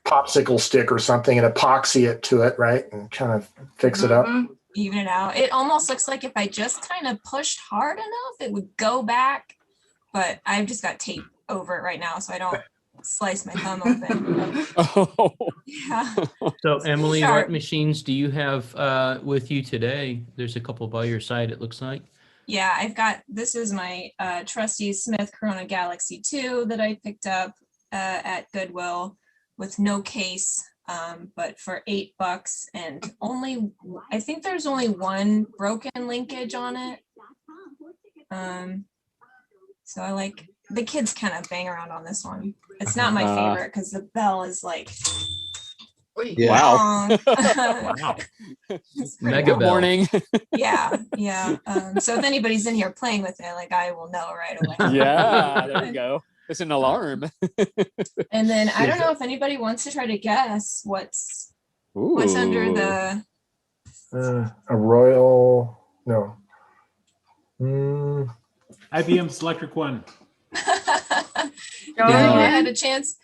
popsicle stick or something and epoxy it to it, right? And kind of fix it up. Even it out. It almost looks like if I just kind of pushed hard enough, it would go back. But I've just got tape over it right now, so I don't slice my thumb open. Yeah. So Emily, Sharp. what machines do you have with you today? There's a couple by your side, it looks like. Yeah, this is my trusty Smith Corona Galaxy 2 that I picked up at Goodwill with no case, but for $8, and I think there's only one broken linkage on it. So I like, the kids kind of bang around on this one. It's not my favorite because the bell is like, wow. Wow. Mega bell. Morning. Yeah. So if anybody's in here playing with it, like I will know right away. Yeah, there we go. It's an alarm. And then I don't know if anybody wants to try to guess what's under the a Royal, no. IBM's Electric One. I had a chance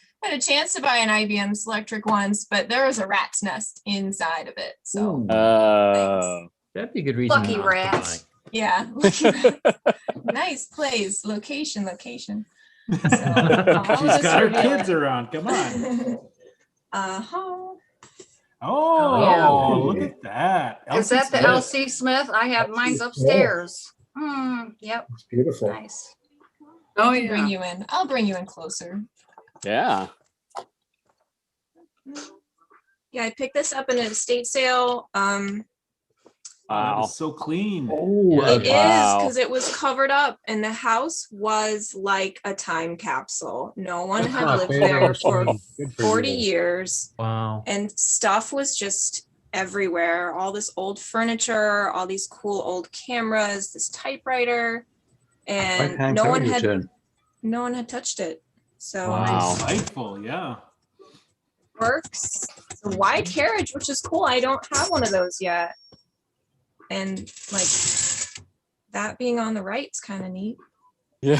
to buy an IBM Selectric once, but there was a rat's nest inside of it. So that'd be a good reason. Lucky not to rats. yeah. Nice place. Location. So, She's got her kids around. Come on. Oh, look at that. Is that the LC Smith? I have mine's upstairs. Yep. It's beautiful. Nice. Oh, yeah. Bring you in. I'll bring you in closer. Yeah. Yeah, I picked this up in an estate sale. Wow. It's so clean. It is because it was covered up and the house was like a time capsule. No one had lived there for 40 years. Wow. And stuff was just everywhere. All this old furniture, all these cool old cameras, this typewriter, and no one had touched it. So wow. Insightful, yeah. Works. It's a wide carriage, which is cool. I don't have one of those yet. And like that being on the right is kind of neat. Yeah.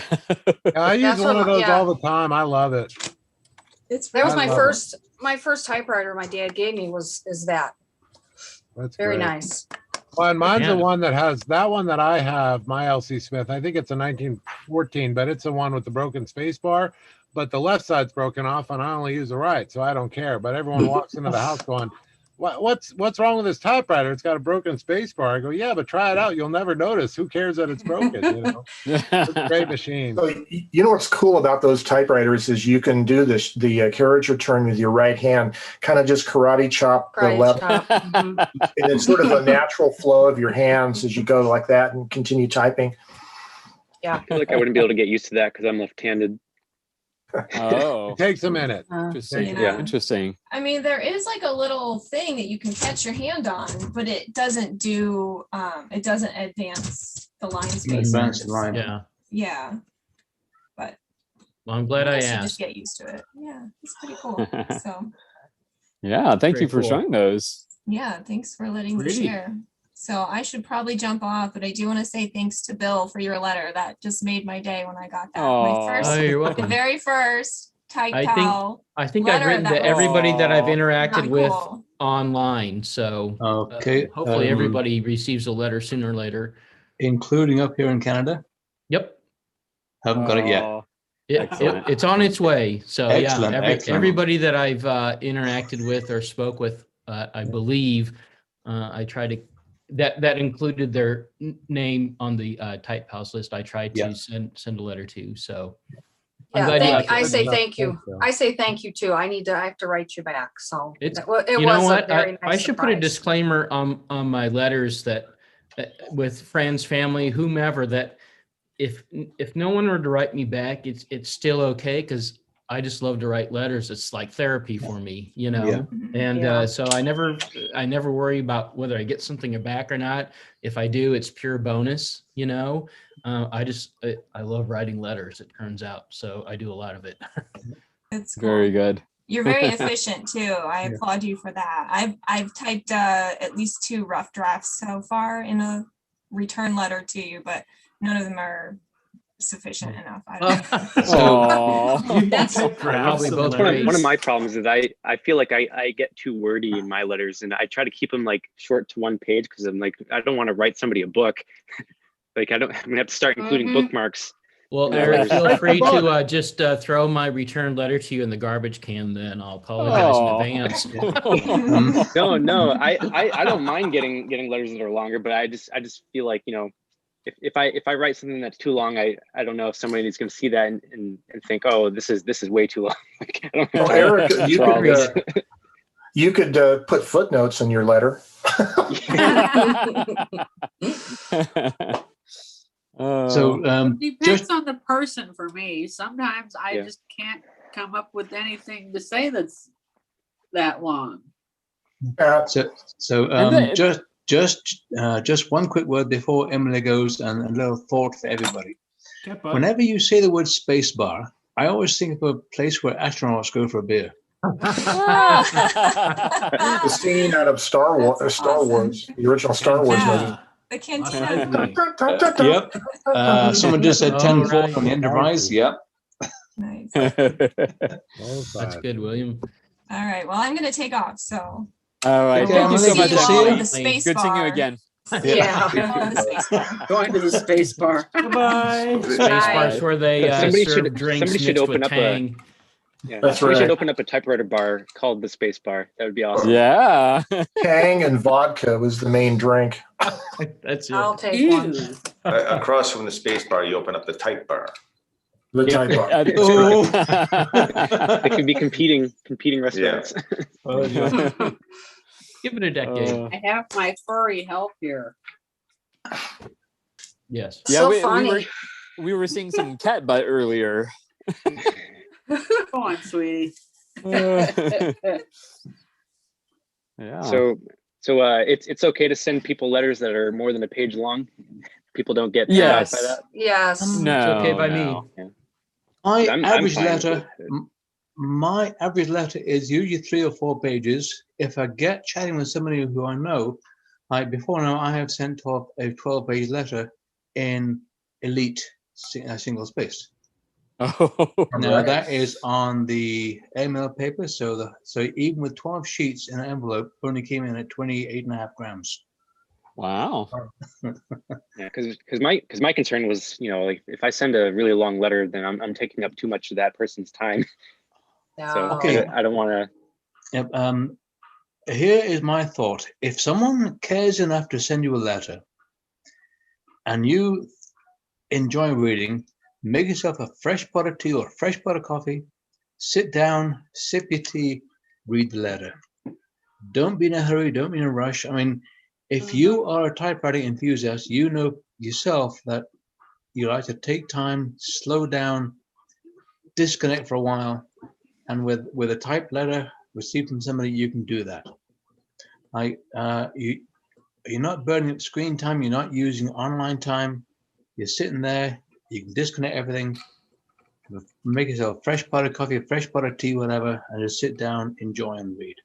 I use one of those all the time. I love it. That was my first typewriter my dad gave me is that. That's very great. nice. Well, and mine's the one that has that one that I have, my LC Smith. I think it's a 1914, but it's the one with the broken space bar. but the left side's broken off and I only use the right, so I don't care. But everyone walks into the house going, what's wrong with this typewriter? It's got a broken space bar. I go, yeah, but try it out. You'll never notice. Who cares that it's broken? You know, it's a great machine. So, you know what's cool about those typewriters is you can do this, the carriage return with your right hand, kind of just karate chop the left. And it's sort of a natural flow of your hands as you go like that and continue typing. Yeah. I feel like I wouldn't be able to get used to that because I'm left-handed. Oh, it takes a minute. Interesting. Yeah. Interesting. I mean, there is like a little thing that you can catch your hand on, but it doesn't do, it doesn't advance the line space. Advance the line. Yeah. Yeah. But Well, I'm glad I guess you asked. just get used to it. Yeah, it's pretty cool. So Yeah. Thank you Very for cool. showing those. yeah, thanks for letting me Pretty. share. So I should probably jump off, but I do want to say thanks to Bill for your letter. That just made my day when I got that. Aw. My first, Oh, you're the welcome. very first type I towel. think I've letter written that to was everybody that I've Aw. interacted not with cool. online. So Okay. hopefully everybody receives a letter sooner or later. Including up here in Canada. Yep. Haven't got it yet. Aw. Excellent. It's on its way. So Excellent, yeah, excellent. everybody that I've interacted with or spoke with, I believe, I try to that included their name on the type house list. I tried to send a letter to. So I'm Yeah, glad you got I that. say thank you. I say thank you too. I have to write you back. So It's it you know was a what? very I nice should put a surprise. disclaimer on my letters that with friends, family, whomever, that if no one were to write me back, it's still okay because I just love to write letters. It's like therapy for me, you know. Yeah. And Yeah. so I never worry about whether I get something back or not. If I do, it's pure bonus, you know. I love writing letters. It turns out, so I do a lot of it. It's cool. Very good. You're very efficient too. I applaud you for that. I've typed at least 2 rough drafts so far in a return letter to you, but none of them are sufficient enough. I don't So That's probably both one of my problems is I feel like I get too wordy in my letters, and I try to keep them like short to 1 page because I'm like, I don't want to write somebody a book. Like I'm gonna have to start including bookmarks. Well, in my Eric, letters. feel free to just throw my return letter to you in the garbage can. Then I'll apologize in advance. No, I don't mind getting letters that are longer, but I just feel like, you know, if I write something that's too long, I don't know if somebody is going to see that and think, oh, this is way too long. Like, I don't know. Well, Eric, you could put footnotes in your letter. So Depends on the person for me. Sometimes I just can't come up with anything to say that's that long. Just one quick word before Emily goes, and a little thought for everybody. Okay, bud. Whenever you say the word space bar, I always think of a place where astronauts go for a beer. The scene out of Star Wars, the original Star Wars movie. The cantina. Yep. Someone just said 10-4 on the Enterprise. Yep. Nice. That's good, William. All right. Well, I'm going to take off. So. All right. Okay, Thank you so good much. to see you. The space Good seeing you bar. again. Going to the space bar. Goodbye. Space bars where they Somebody serve should- drinks somebody should mixed open with up a- Tang. Yeah, That's we right. should open up a typewriter bar called the Space Bar. That would be awesome. Yeah. Tang and vodka was the main drink. That's it. I'll take one. Across from the space bar, you open up the type bar. The type bar. They could be competing restaurants. Give it a decade. I have my furry help here. Yes. Yeah, So we funny. were seeing some cat butt earlier. Go on, sweetie. Yeah. So it's okay to send people letters that are more than a page long. People don't get Yes. by that. Yes. No. It's okay by no. me. My I'm average fine with letter, it. my average letter is usually 3 or 4 pages. If I get chatting with somebody who I know, like before now, I have sent off a 12-page letter in Elite single space. Oh, Now right. that is on the email paper, so even with 12 sheets in an envelope, only came in at 28.5 grams. Wow. Yeah, because my concern was, like if I send a really long letter, then I'm taking up too much of that person's time. So Okay. I don't want to. Yep, here is my thought. If someone cares enough to send you a letter and you enjoy reading, make yourself a fresh pot of tea or a fresh pot of coffee, sit down, sip your tea, read the letter. Don't be in a hurry, don't be in a rush. I mean, if you are a typewriting enthusiast, you know yourself that you like to take time, slow down, disconnect for a while, and with a typed letter received from somebody, you can do that. Like you're not burning up screen time, you're not using online time. You're sitting there, you can disconnect everything, make yourself a fresh pot of coffee, a fresh pot of tea, whatever, and just sit down, enjoy and read.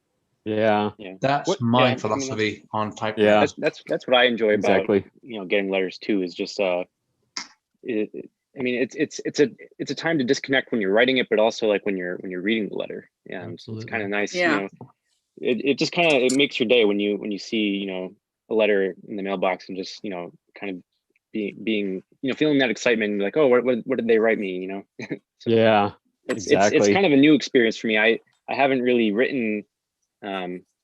Yeah. That's my philosophy on typewriting. Yeah. That's what I enjoy Exactly. about getting letters too. Is just it's a time to disconnect when you're writing it, but also like when you're reading the letter. Yeah, it's kind of nice. Yeah. It just kind of it makes your day when you see a letter in the mailbox and just kind of being feeling that excitement, like, oh, what did they write me? So yeah, it's exactly. kind of a new experience for me. I haven't really written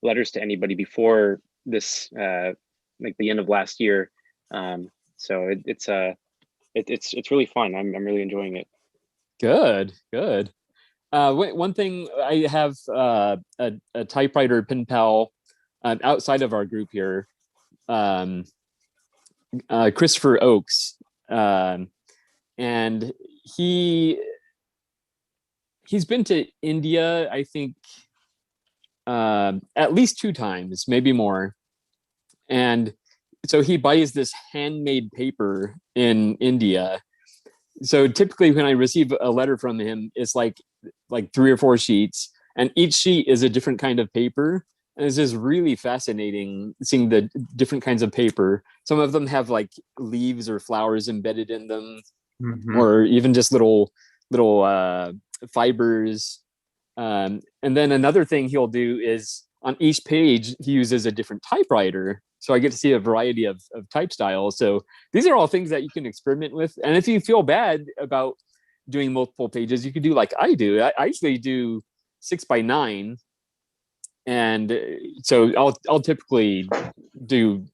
letters to anybody before this, like the end of last year. So it's really fun. I'm really enjoying it. Good. One thing, I have a typewriter pen pal outside of our group here, Christopher Oakes, and he's been to India, I think, at least 2 times, maybe more. And so he buys this handmade paper in India. So typically when I receive a letter from him, it's like 3 or 4 sheets, and each sheet is a different kind of paper. And it's just really fascinating seeing the different kinds of paper. Some of them have like leaves or flowers embedded in them, or even just little fibers. And then another thing he'll do is on each page, he uses a different typewriter. So I get to see a variety of type styles. So these are all things that you can experiment with. And if you feel bad about doing multiple pages, you could do like I do. I actually do 6x9. And so I'll typically do,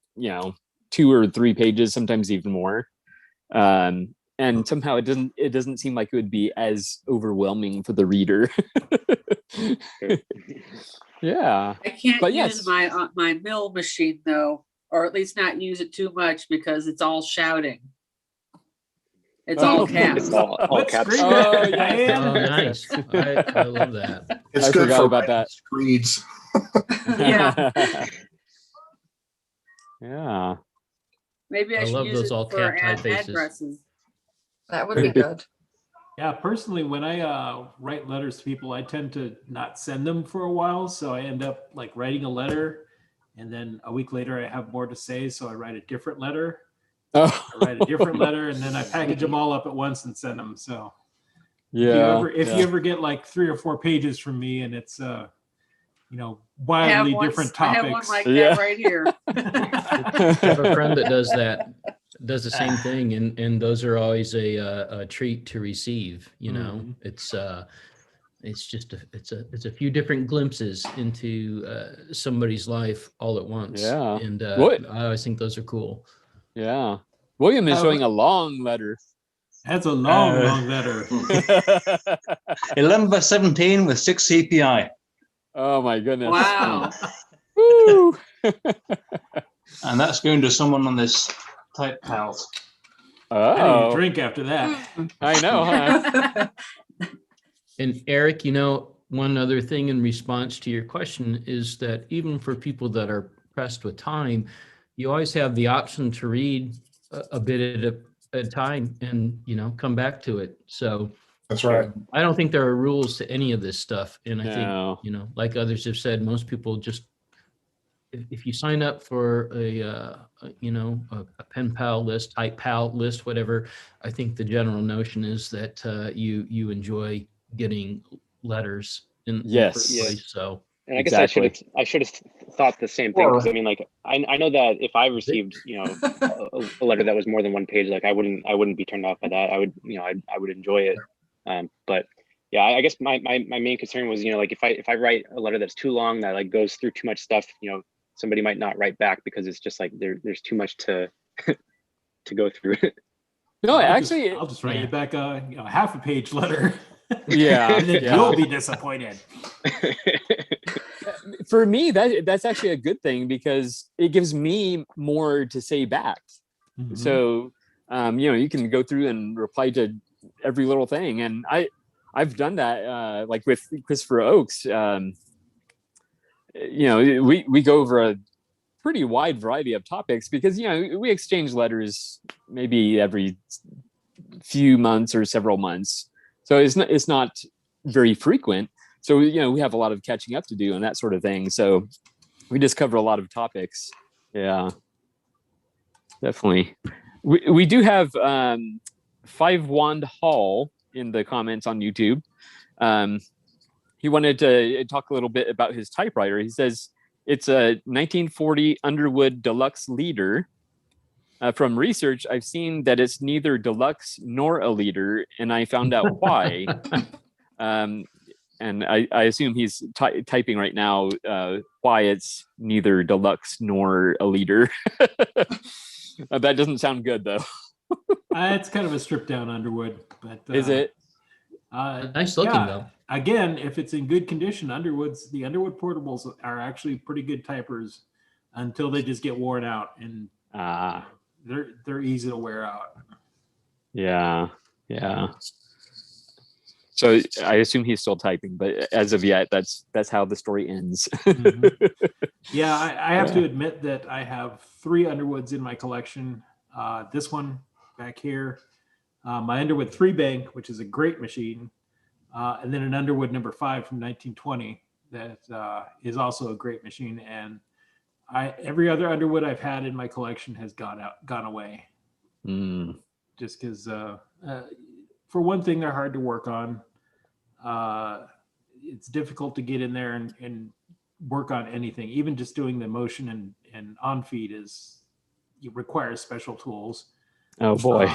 2 or 3 pages, sometimes even more. And somehow it doesn't seem like it would be as overwhelming for the reader. Yeah. I can't use my mill machine though, or at least not use it too much because it's all shouting. It's all caps. It's all caps. Oh, yeah. Oh, nice. I love that. It's good for about that. Reads. Yeah. Yeah. Maybe I should love use those it all for cap typefaces. addresses. That would be good. Yeah, personally, when I write letters to people, I tend to not send them for a while. So I end up like writing a letter, and then a week later I have more to say. So I write a different letter. Oh. I write a different letter, and then I package them all up at once and send them. So yeah, if you ever get like 3 or 4 pages from me, and it's wildly different topics. I have one like that right here. I have a friend that does that. Does the same thing, and those are always a treat to receive. It's just a few different glimpses into somebody's life all at once. Yeah, and I always think those are cool. Yeah, William is showing a long letter. That's a long letter. 11 by 17 with 6 CPI. Oh my goodness! Wow. Woo! And that's going to someone on this Type Pals. I need Oh, a drink after that. I know, huh? And Eric, one other thing in response to your question is that even for people that are pressed with time, you always have the option to read a bit at a time and, come back to it. So that's right. I don't think there are rules to any of this stuff. And I No. think, like others have said, most people just, if you sign up for a pen pal list, type pal list, whatever, I think the general notion is that you enjoy getting letters in the Yes. first place. So And I guess I should have thought the same thing, because I mean, like, I know that if I received, a letter that was more than one page, like I wouldn't be turned off by that. I would, I would enjoy it. But yeah, I guess my main concern was, like if I write a letter that's too long, that like goes through too much stuff, somebody might not write back because it's just like there's too much to to go through. No, I'll just write you back a half a page letter. Yeah, and then you'll be disappointed. For me, that's actually a good thing, because it gives me more to say back. Mm-hmm. So, you can go through and reply to every little thing, and I've done that, like with Christopher Oakes. We go over a pretty wide variety of topics, because we exchange letters maybe every few months or several months. So it's not very frequent. So, we have a lot of catching up to do and that sort of thing. So we just cover a lot of topics. Yeah, definitely. We do have Five Wand Hall in the comments on YouTube. He wanted to talk a little bit about his typewriter. He says it's a 1940 Underwood Deluxe Leader. From research, I've seen that it's neither deluxe nor a leader, and I found out why. And I assume he's typing right now why it's neither deluxe nor a leader. That doesn't sound good, though. It's kind of a stripped down Underwood, but is it? Nice looking though. Again, if it's in good condition, the Underwood portables are actually pretty good typers until they just get worn out, and they're easy to wear out. Yeah. So I assume he's still typing, but as of yet, that's how the story ends. Mm-hmm. Yeah, I have to admit that I have 3 Underwoods in my collection. This one back here, my Underwood 3-bank, which is a great machine, and then an Underwood number 5 from 1920 that is also a great machine. And every other Underwood I've had in my collection has gone away. Just because, for one thing, they're hard to work on. It's difficult to get in there and work on anything. Even just doing the motion and on feed requires special tools. Oh boy.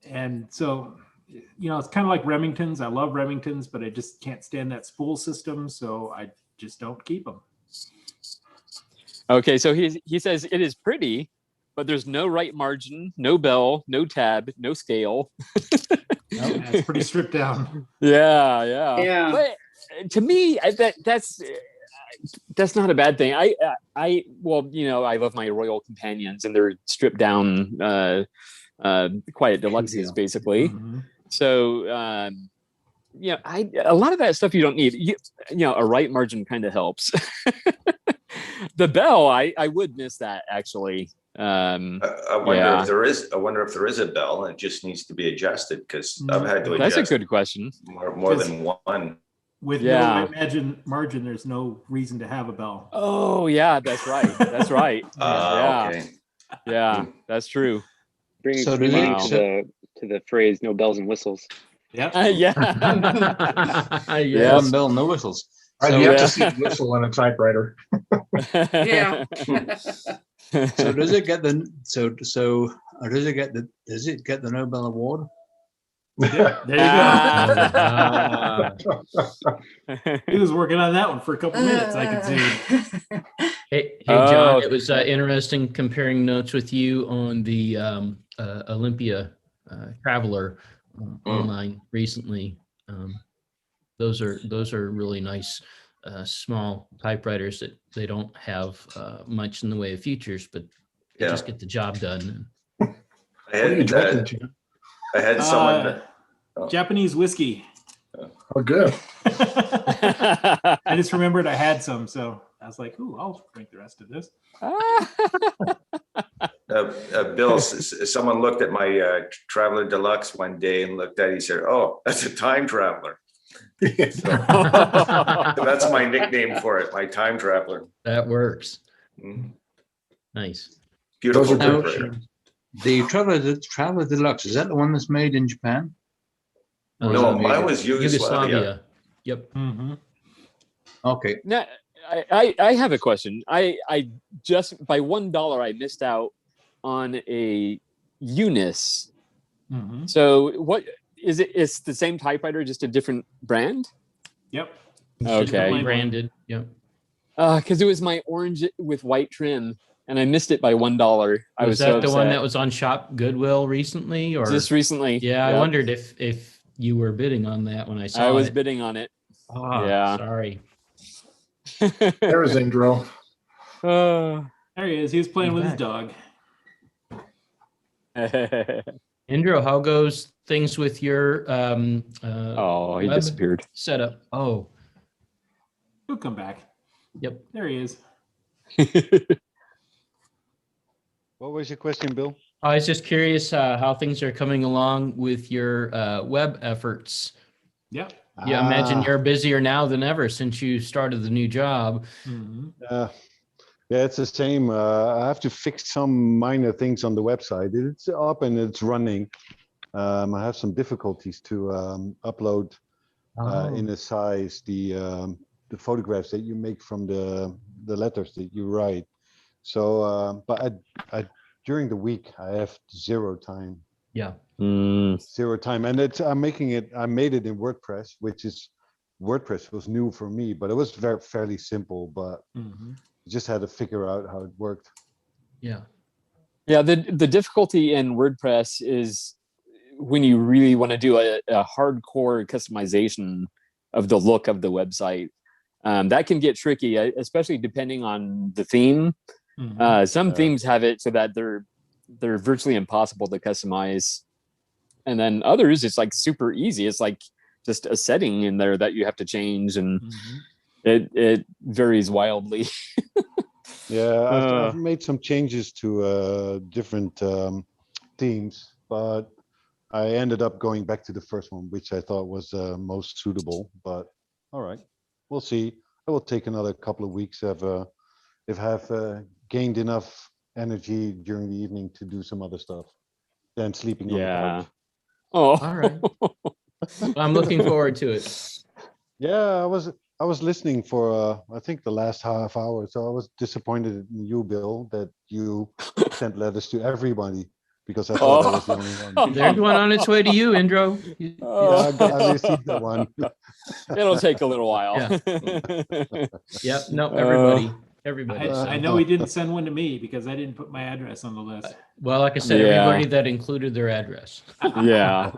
And so, it's kind of like Remingtons. I love Remingtons, but I just can't stand that spool system, so I just don't keep them. Okay, so he says it is pretty, but there's no right margin, no bell, no tab, no scale. It's pretty stripped down. Yeah. But to me, that's not a bad thing. I love my Royal Companions, and they're stripped down Quiet Deluxes, basically. Mm-hmm. So a lot of that stuff you don't need. A right margin kind of helps. The bell, I would miss that, actually. I wonder if there is a bell, and it just needs to be adjusted, because I've had to adjust. That's a good question. More than one. With no right margin, there's no reason to have a bell. Oh yeah, that's right. That's right. Okay. Yeah, that's true. Brings me to the phrase "no bells and whistles." Yeah. One bell, no whistles. I've yet to see a whistle on a typewriter. Yeah. So does it get the Nobel Award? Yeah, there you go. He was working on that one for a couple minutes, I could see. Hey, John, it was interesting comparing notes with you on the Olympia Traveler online recently. Those are really nice small typewriters that they don't have much in the way of features, but they just get the job done. I had someone. Japanese whiskey. Oh, good. I just remembered I had some, so I was like, "Ooh, I'll drink the rest of this." Bill, someone looked at my Traveler Deluxe one day and looked at it. He said, "Oh, that's a time traveler." So that's my nickname for it, my time traveler. That works. Mm-hmm. Nice. Beautiful typewriter. The Traveler Deluxe, is that the one that's made in Japan? No, mine was Yugoslavia. Yep. Mm-hmm. Okay. Now, I have a question. I just by $1 I missed out on a Unis. Mhm. So what is it? It's the same typewriter, just a different brand. Yep. Okay. Branded. Yep. Because it was my orange with white trim, and I missed it by $1. I was that so the one upset. that was on Shop Goodwill recently, or Just recently? Yeah, I Yep. wondered if you were bidding on that when I saw it. I was bidding on it. Yeah. Sorry. There's Indro. Uh, There he is. He was playing He's with his back. dog. Indro, how goes things with your Oh, he web disappeared. setup? Oh, He'll come back. Yep. There he is. What was your question, Bill? I was just curious how things are coming along with your web efforts. Yep. Yeah, I imagine Ah. you're busier now than ever since you started the new job. Mhm. Yeah, it's the same. I have to fix some minor things on the website. It's up and it's running. I have some difficulties to upload in a size the photographs that you make from the letters that you write. So, but I during the week I have zero time. Yeah. Zero time, and it's I made it in WordPress, WordPress was new for me, but it was fairly simple. But Mhm. just had to figure out how it worked. Yeah. Yeah, the difficulty in WordPress is when you really want to do a hardcore customization of the look of the website. That can get tricky, especially depending on the theme. Mhm. Some themes have it so that they're virtually impossible to customize, and then others it's like super easy. It's like just a setting in there that you have to change, and it varies wildly. Yeah, I've made some changes to different themes, but I ended up going back to the first one, which I thought was most suitable. But all right, we'll see. It will take another couple of weeks if I've gained enough energy during the evening to do some other stuff than sleeping on the couch. Oh, all right. I'm looking forward to it. Yeah, I was listening for I think the last half hour, so I was disappointed in you, Bill, that you sent letters to everybody because I thought I was the only one. There's one on its way to you, Indro. Yeah, I received that one. It'll take a little while. Yeah. Yep. No, everybody. Everybody. I know he didn't send one to me because I didn't put my address on the list. Well, like I said, everybody that included their address. Yeah.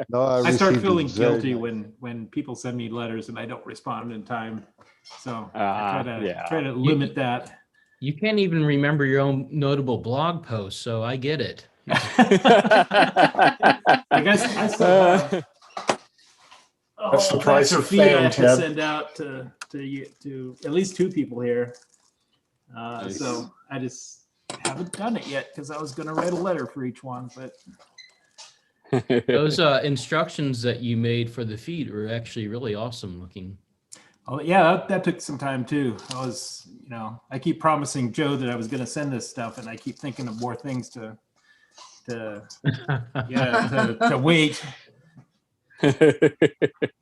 No, I start received it feeling very guilty nice. when people send me letters and I don't respond in time. So Ah, I try to limit that. You can't even remember your own notable blog posts, so I get it. I guess I still have. That's the price of feed I fame, have to Ted. send out to at least 2 people here. Nice. So I just haven't done it yet because I was going to write a letter for each one, but Those instructions that you made for the feed were actually really awesome looking. oh yeah, that took some time too. I keep promising Joe that I was going to send this stuff, and I keep thinking of more things to wait. So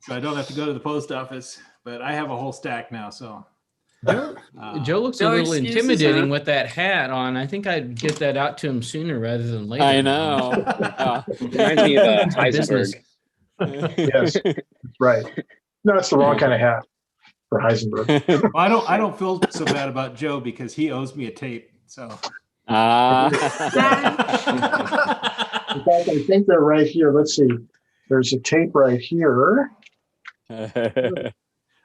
I don't have to go to the post office, but I have a whole stack now. So Joe looks a no little excuses, intimidating huh? with that hat on. I think I'd get that out to him sooner rather than later. I know. Reminds me of Business. Heisenberg. Yes, right. No, it's the wrong kind of hat for Heisenberg. Well, I don't feel so bad about Joe because he owes me a tape. So In fact, I think they're right here. Let's see. There's a tape right here.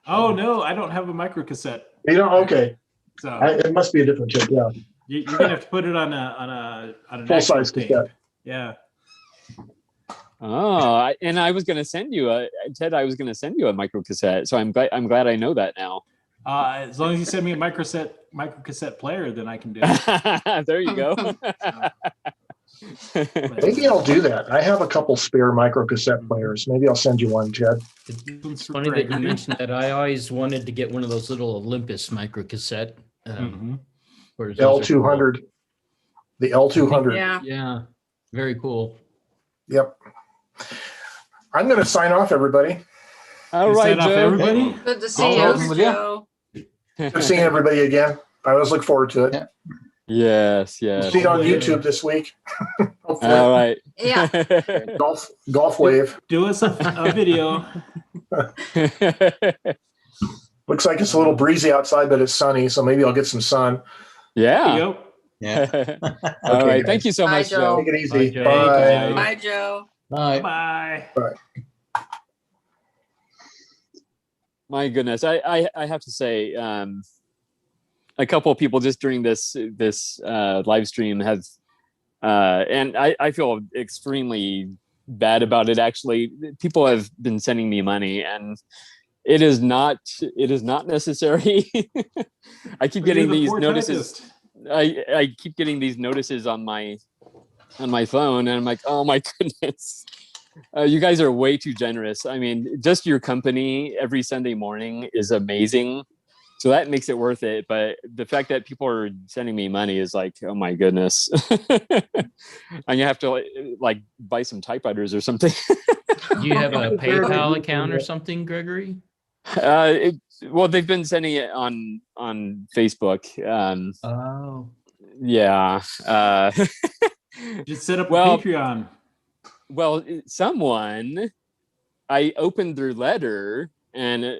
oh no, I don't have a micro cassette. You know, okay. So It must be a different tape. Yeah. you're gonna have to put it on an Full-size actual tape. cassette. Yeah. And I was going to send you Ted. I was going to send you a micro cassette. So I'm glad I know that now. As long as you send me a micro cassette player, then I can do it. There you go. Maybe I'll do that. I have a couple spare micro cassette players. Maybe I'll send you one, Ted. It's funny that you mentioned that. I always wanted to get one of those little Olympus micro cassette. L200. The L200. Yeah. Yeah. Very cool. Yep. I'm going to sign off, everybody. All You right, sign off, Joe. everybody. Good to see Thanks, you. Joe. Good seeing everybody again. I always look forward to it. Yeah. Yes, We'll yes. see you on Hopefully, YouTube this week. Hopefully. All right. Yeah. Golf wave. Do us a video. Looks like it's a little breezy outside, but it's sunny, so maybe I'll get some sun. There Yeah. you go. Yeah. All Okay, right. guys. Thank you so Bye, much, Joe. Joe. Take it easy. Joe. Bye. Bye, Joe. Bye. Bye. My goodness, I have to say, a couple of people just during this live stream have, and I feel extremely bad about it. Actually, people have been sending me money, and it is not necessary. I keep getting You're the these poor notices. typist. I keep getting these notices on my phone, and I'm like, oh my goodness. You guys are way too generous. I mean, just your company every Sunday morning is amazing. So that makes it worth it. But the fact that people are sending me money is like, oh my goodness. I'm gonna have to like buy some typewriters or something. Do you have a PayPal account or something, Gregory? Well, they've been sending it on Facebook. Oh. Yeah. Just set up Well, a Patreon. Well, someone, I opened their letter and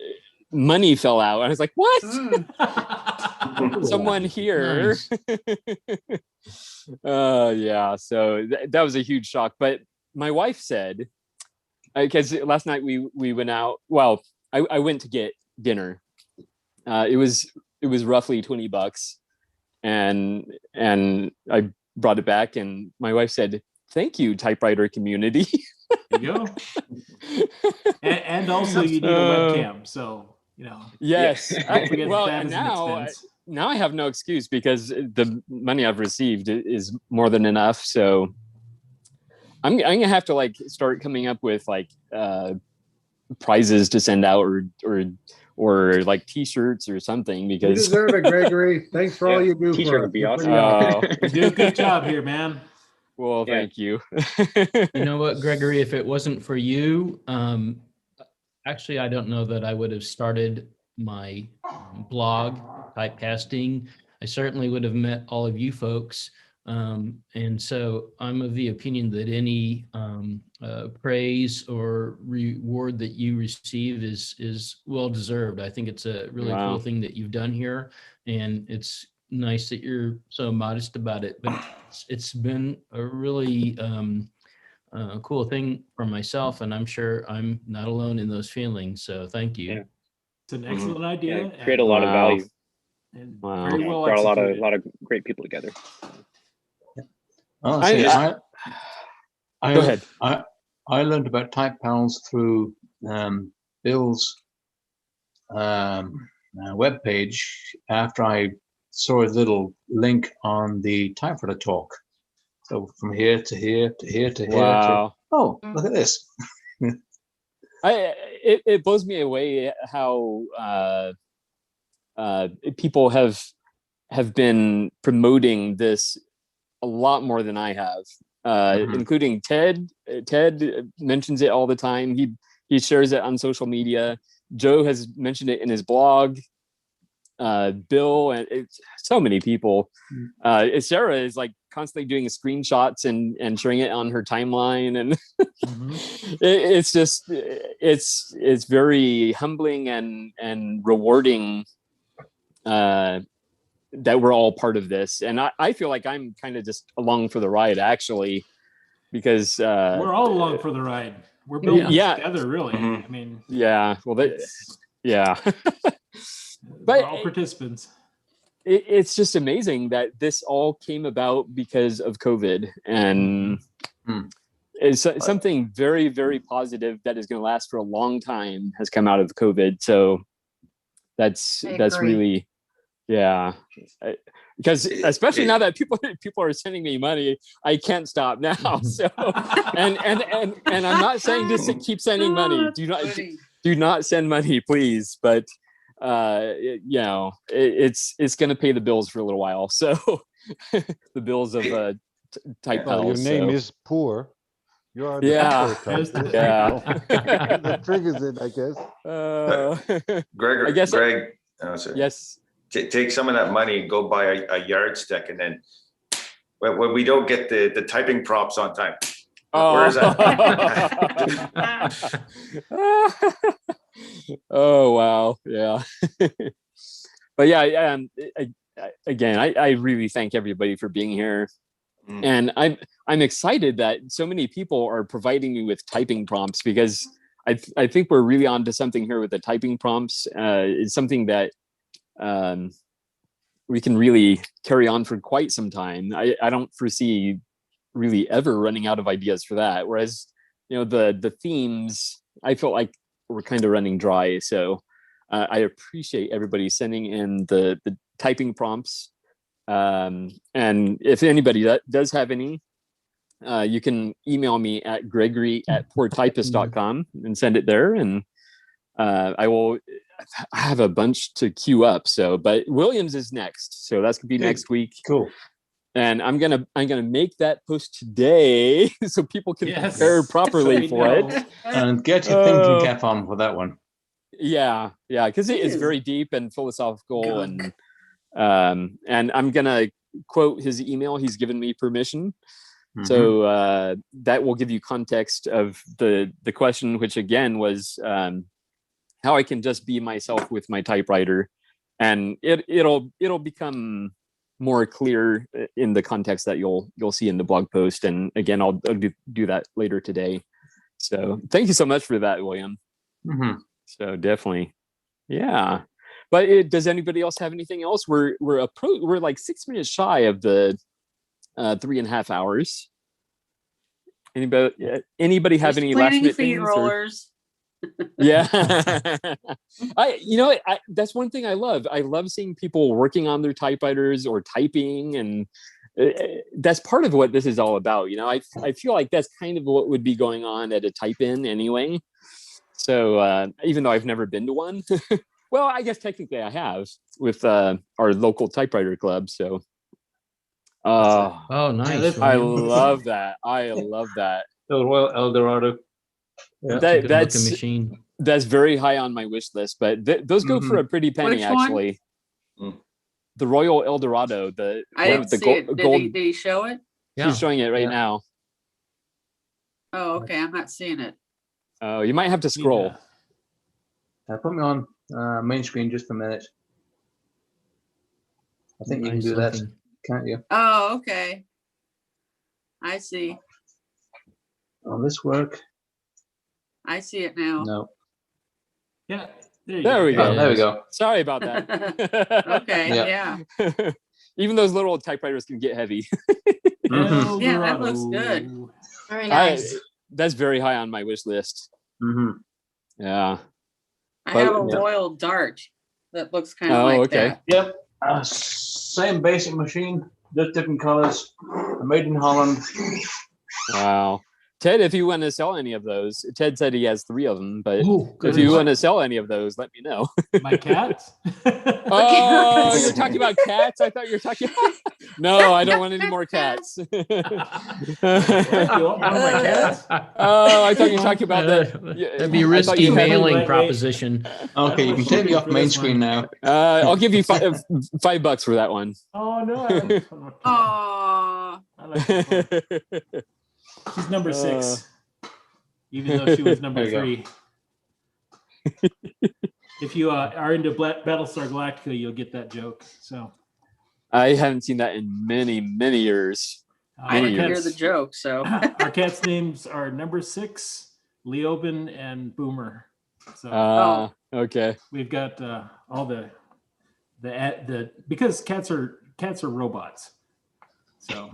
money fell out. I was like, what? Someone here. Yeah, so that was a huge shock. But my wife said, because last night we went out. Well, I went to get dinner. It was roughly $20, and I brought it back, and my wife said, "Thank you, typewriter community." There you go. And also you need a webcam. So, Yes. don't forget Well, that and is an expense. now I have no excuse because the money I've received is more than enough. So I'm gonna have to like start coming up with like prizes to send out or like T-shirts or something You because deserve it, Gregory. Thanks for all you do T-shirt for us. would be You're awesome. pretty awesome. Oh, You do a good job here, man. well, Yeah. thank you. You know what, Gregory, if it wasn't for you, actually, I don't know that I would have started my blog, Typecasting. I certainly would have met all of you folks. And so I'm of the opinion that any praise or reward that you receive is well-deserved. I think it's a really Wow. cool thing that you've done here. And it's nice that you're so modest about it. But it's been a really cool thing for myself. And I'm sure I'm not alone in those feelings. So thank you. Yeah. It's an excellent idea. Yeah, create a lot of Wow. value. And Wow. very Yeah, well brought executed. a lot of great people together. Oh, I- see, I- I Go ahead. I learned about type pals through Bill's webpage after I saw his little link on the Typewriter Talk. So from here to here to here to here. Wow. Oh, look at this. It blows me away how people have been promoting this a lot more than I have, including Ted. Ted mentions it all the time. He shares it on social media. Joe has mentioned it in his blog. Bill, and it's so many people. Sarah is like constantly doing screenshots and sharing it on her timeline, and it's just it's very humbling and rewarding that we're all part of this. And I feel like I'm kind of just along for the ride, actually, because We're all along for the ride. We're building this together, really. I mean, yeah. Well, yeah. we're all participants. It's just amazing that this all came about because of COVID, and it's something very, very positive that is going to last for a long time has come out of COVID. So that's agree. really, yeah. Because especially now that people are sending me money, I can't stop now. So and I'm not saying just keep sending money. Do not send money, please. But it's going to pay the bills for a little while. So the bills of type Well, your pals. name is poor. You are Yeah. the first type. Yeah. That triggers it, I guess. Greg, I guess. Greg, oh, sorry. Yes. Take some of that money and go buy a yardstick, and then when we don't get the typing prompts on time, where is that? Oh wow, yeah. But yeah, again, I really thank everybody for being here, and I'm excited that so many people are providing me with typing prompts, because I think we're really onto something here with the typing prompts. It's something that we can really carry on for quite some time. I don't foresee really ever running out of ideas for that. Whereas, the themes, I felt like we're kind of running dry. So I appreciate everybody sending in the typing prompts. And if anybody does have any, you can email me at gregory@poortypist.com and send it there. And I have a bunch to queue up. But Williams is next. So that's gonna be next week. Cool. And I'm gonna make that post today so people can prepare properly for it. And get your thinking cap on for that one. Yeah, because it's very deep and philosophical, and I'm gonna quote his email. He's given me permission, so that will give you context of the question, which again was how I can just be myself with my typewriter, and it'll become more clear in the context that you'll see in the blog post. And again, I'll do that later today. So thank you so much for that, William. So definitely, yeah. But does anybody else have anything else? We're like 6 minutes shy of the 3.5 hours. Anybody have any last minute things? Rollers. Yeah. That's one thing I love. I love seeing people working on their typewriters or typing, and that's part of what this is all about. I feel like that's kind of what would be going on at a type-in anyway. So even though I've never been to one, well, I guess technically I have with our local typewriter club. So oh, nice. I love that. I love that. Well, Eldorado. Yeah, that's a machine. That's very high on my wish list, but those go for a pretty penny. Which actually. The Royal Eldorado. I didn't see it. Did he show it? Yeah. He's showing it right now. Oh, okay. I'm not seeing it. Oh, you might have to scroll. Put me on main screen just for a minute. I think you can do that, can't you? Oh, okay. I see. Will this work? I see it now. No. Yeah. There we go. Oh, there we go. Sorry about that. Okay. Yeah. Even those little typewriters can get heavy. Yeah, that looks good. Very nice. That's very high on my wish list. Yeah. I have a Royal Dart that looks kind of like that. Yep. Same basic machine, just different colors. Made in Holland. Wow. Ted, if you want to sell any of those, Ted said he has 3 of them, but if you want to sell any of those, let me know. My cats? Oh, you're talking about cats? I thought you were talking about... No, I don't want any more cats. You want one of my cats? Oh, I thought you were talking about that. That'd be a risky mailing proposition. Okay, you can take me off main screen now. I'll give you $5 for that one. Oh, no. Oh. I like this one. She's number 6, even though she was number 3. If you are into Battlestar Galactica, you'll get that joke. So I haven't seen that in many, many years. I didn't hear the joke. So our cats' names are number 6, Leoben, and Boomer. So okay, we've got all the because cats are robots. So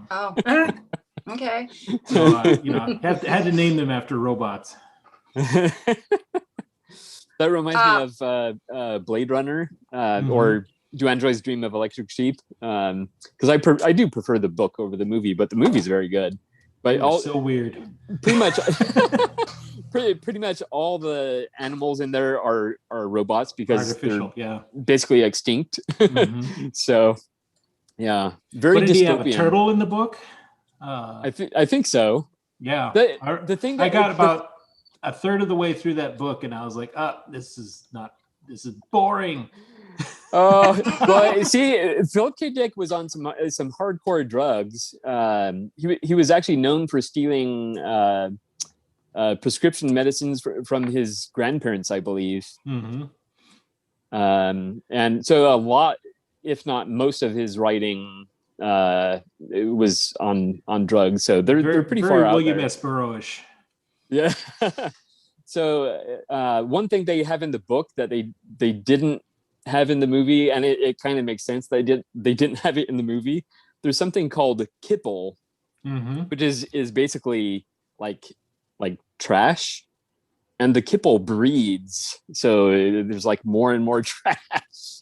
okay. So had to name them after robots. That reminds me of Blade Runner, or Do Androids Dream of Electric Sheep? Because I do prefer the book over the movie, but the movie's very good. But so weird. Pretty much, pretty much all the animals in there are robots because they're basically extinct. So, yeah, very what, did dystopian. He have a turtle in the book? I think so. Yeah. The thing I that got about a third of the way through that book, and I was like, this is boring. Oh, well, see, Philip K. Dick was on some hardcore drugs. He was actually known for stealing prescription medicines from his grandparents, I believe. Mm-hmm. And so a lot, if not most of his writing it was on drugs. So they're pretty very far out William there. S. Burroughs-ish. Yeah. So one thing they have in the book that they didn't have in the movie, and it kind of makes sense they didn't have it in the movie. There's something called kipple, Mm-hmm. which is basically like trash, and the kipple breeds, so there's like more and more trash.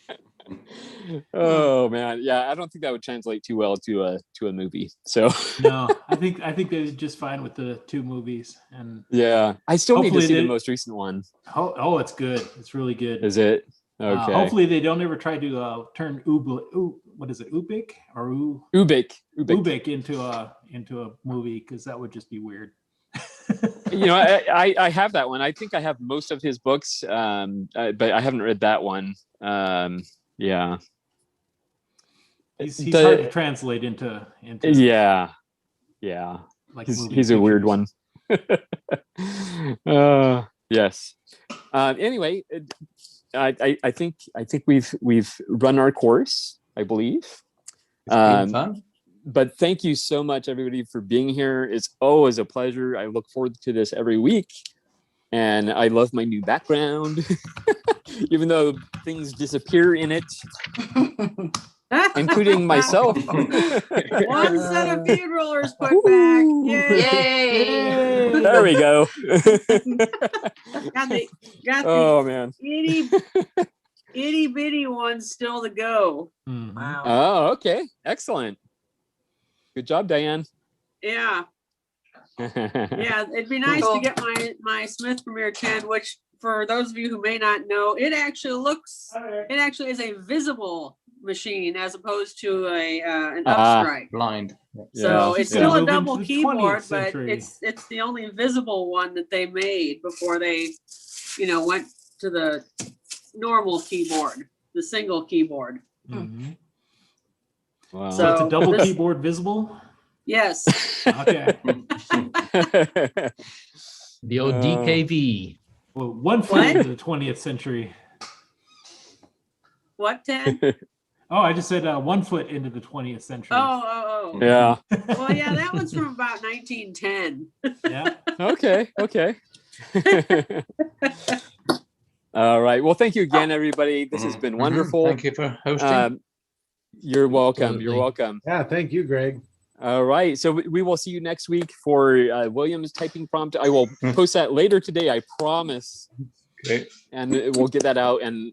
Oh man, yeah, I don't think that would translate too well to a movie. So No, I think they're just fine with the two movies, and yeah, I still need to hopefully see the most recent one. Oh, it's good. It's really good. Is it? Okay. Hopefully they don't ever try to turn what is it, Ubik or Ubik into a movie, because that would just be weird. You know, I have that one. I think I have most of his books, but I haven't read that one. Yeah. He's hard to translate into yeah. Like he's a weird one. Yes. Anyway, I think we've run our course, I believe. It's been fun. But thank you so much, everybody, for being here. It's always a pleasure. I look forward to this every week. And I love my new background, even though things disappear in it, including myself. One set of feed rollers put back. Yay! There we go. Got the Oh, man. itty bitty ones still to go. Mm-hmm. Wow. Oh, okay. Excellent. Good job, Diane. Yeah. Yeah, it'd be nice to get my Smith Premier 10, which for those of you who may not know, it actually is a visible machine as opposed to an upstrike. Blind. So it's still a double Into the keyboard, 20th but century. it's the only visible one that they made before they, went to the normal keyboard, the single keyboard. Mm-hmm. Wow. So it's a double this- keyboard visible? Yes. Okay. The old DKV. Well, 1 foot What? into the 20th century. What, Ted? Oh, I just said 1 foot into the 20th century. Oh. Yeah. Well, yeah, that one's from about 1910. Yeah. Okay. All right. Well, thank you again, everybody. This has been wonderful. Thank you for hosting. You're welcome. Absolutely. You're welcome. Yeah, thank you, Greg. All right. So we will see you next week for William's typing prompt. I will post that later today, I promise. Great. And we'll get that out and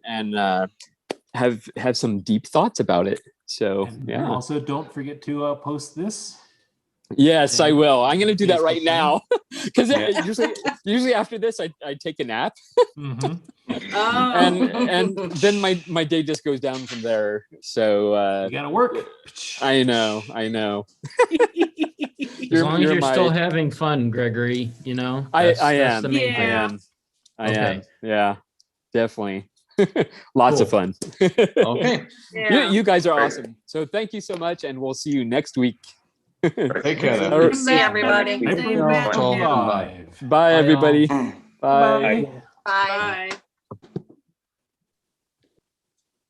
have some deep thoughts about it. So And yeah. Also, don't forget to post this. Yes, I will. I'm going to do that right Facebook now because Yeah. usually after this, I take a nap, Mm-hmm. Oh. and then my day just goes down from there. So You gotta work. I know. As long as you're still having fun, Gregory, I that's am. the main Yeah. thing. I am. Okay. Yeah, definitely. Lots of fun. Okay. Yeah. You guys are awesome. So thank you so much, and we'll see you next week. Take care then. All right. See everybody. April Bye. 12 live. Bye, everybody. Bye. Bye. Bye. Bye.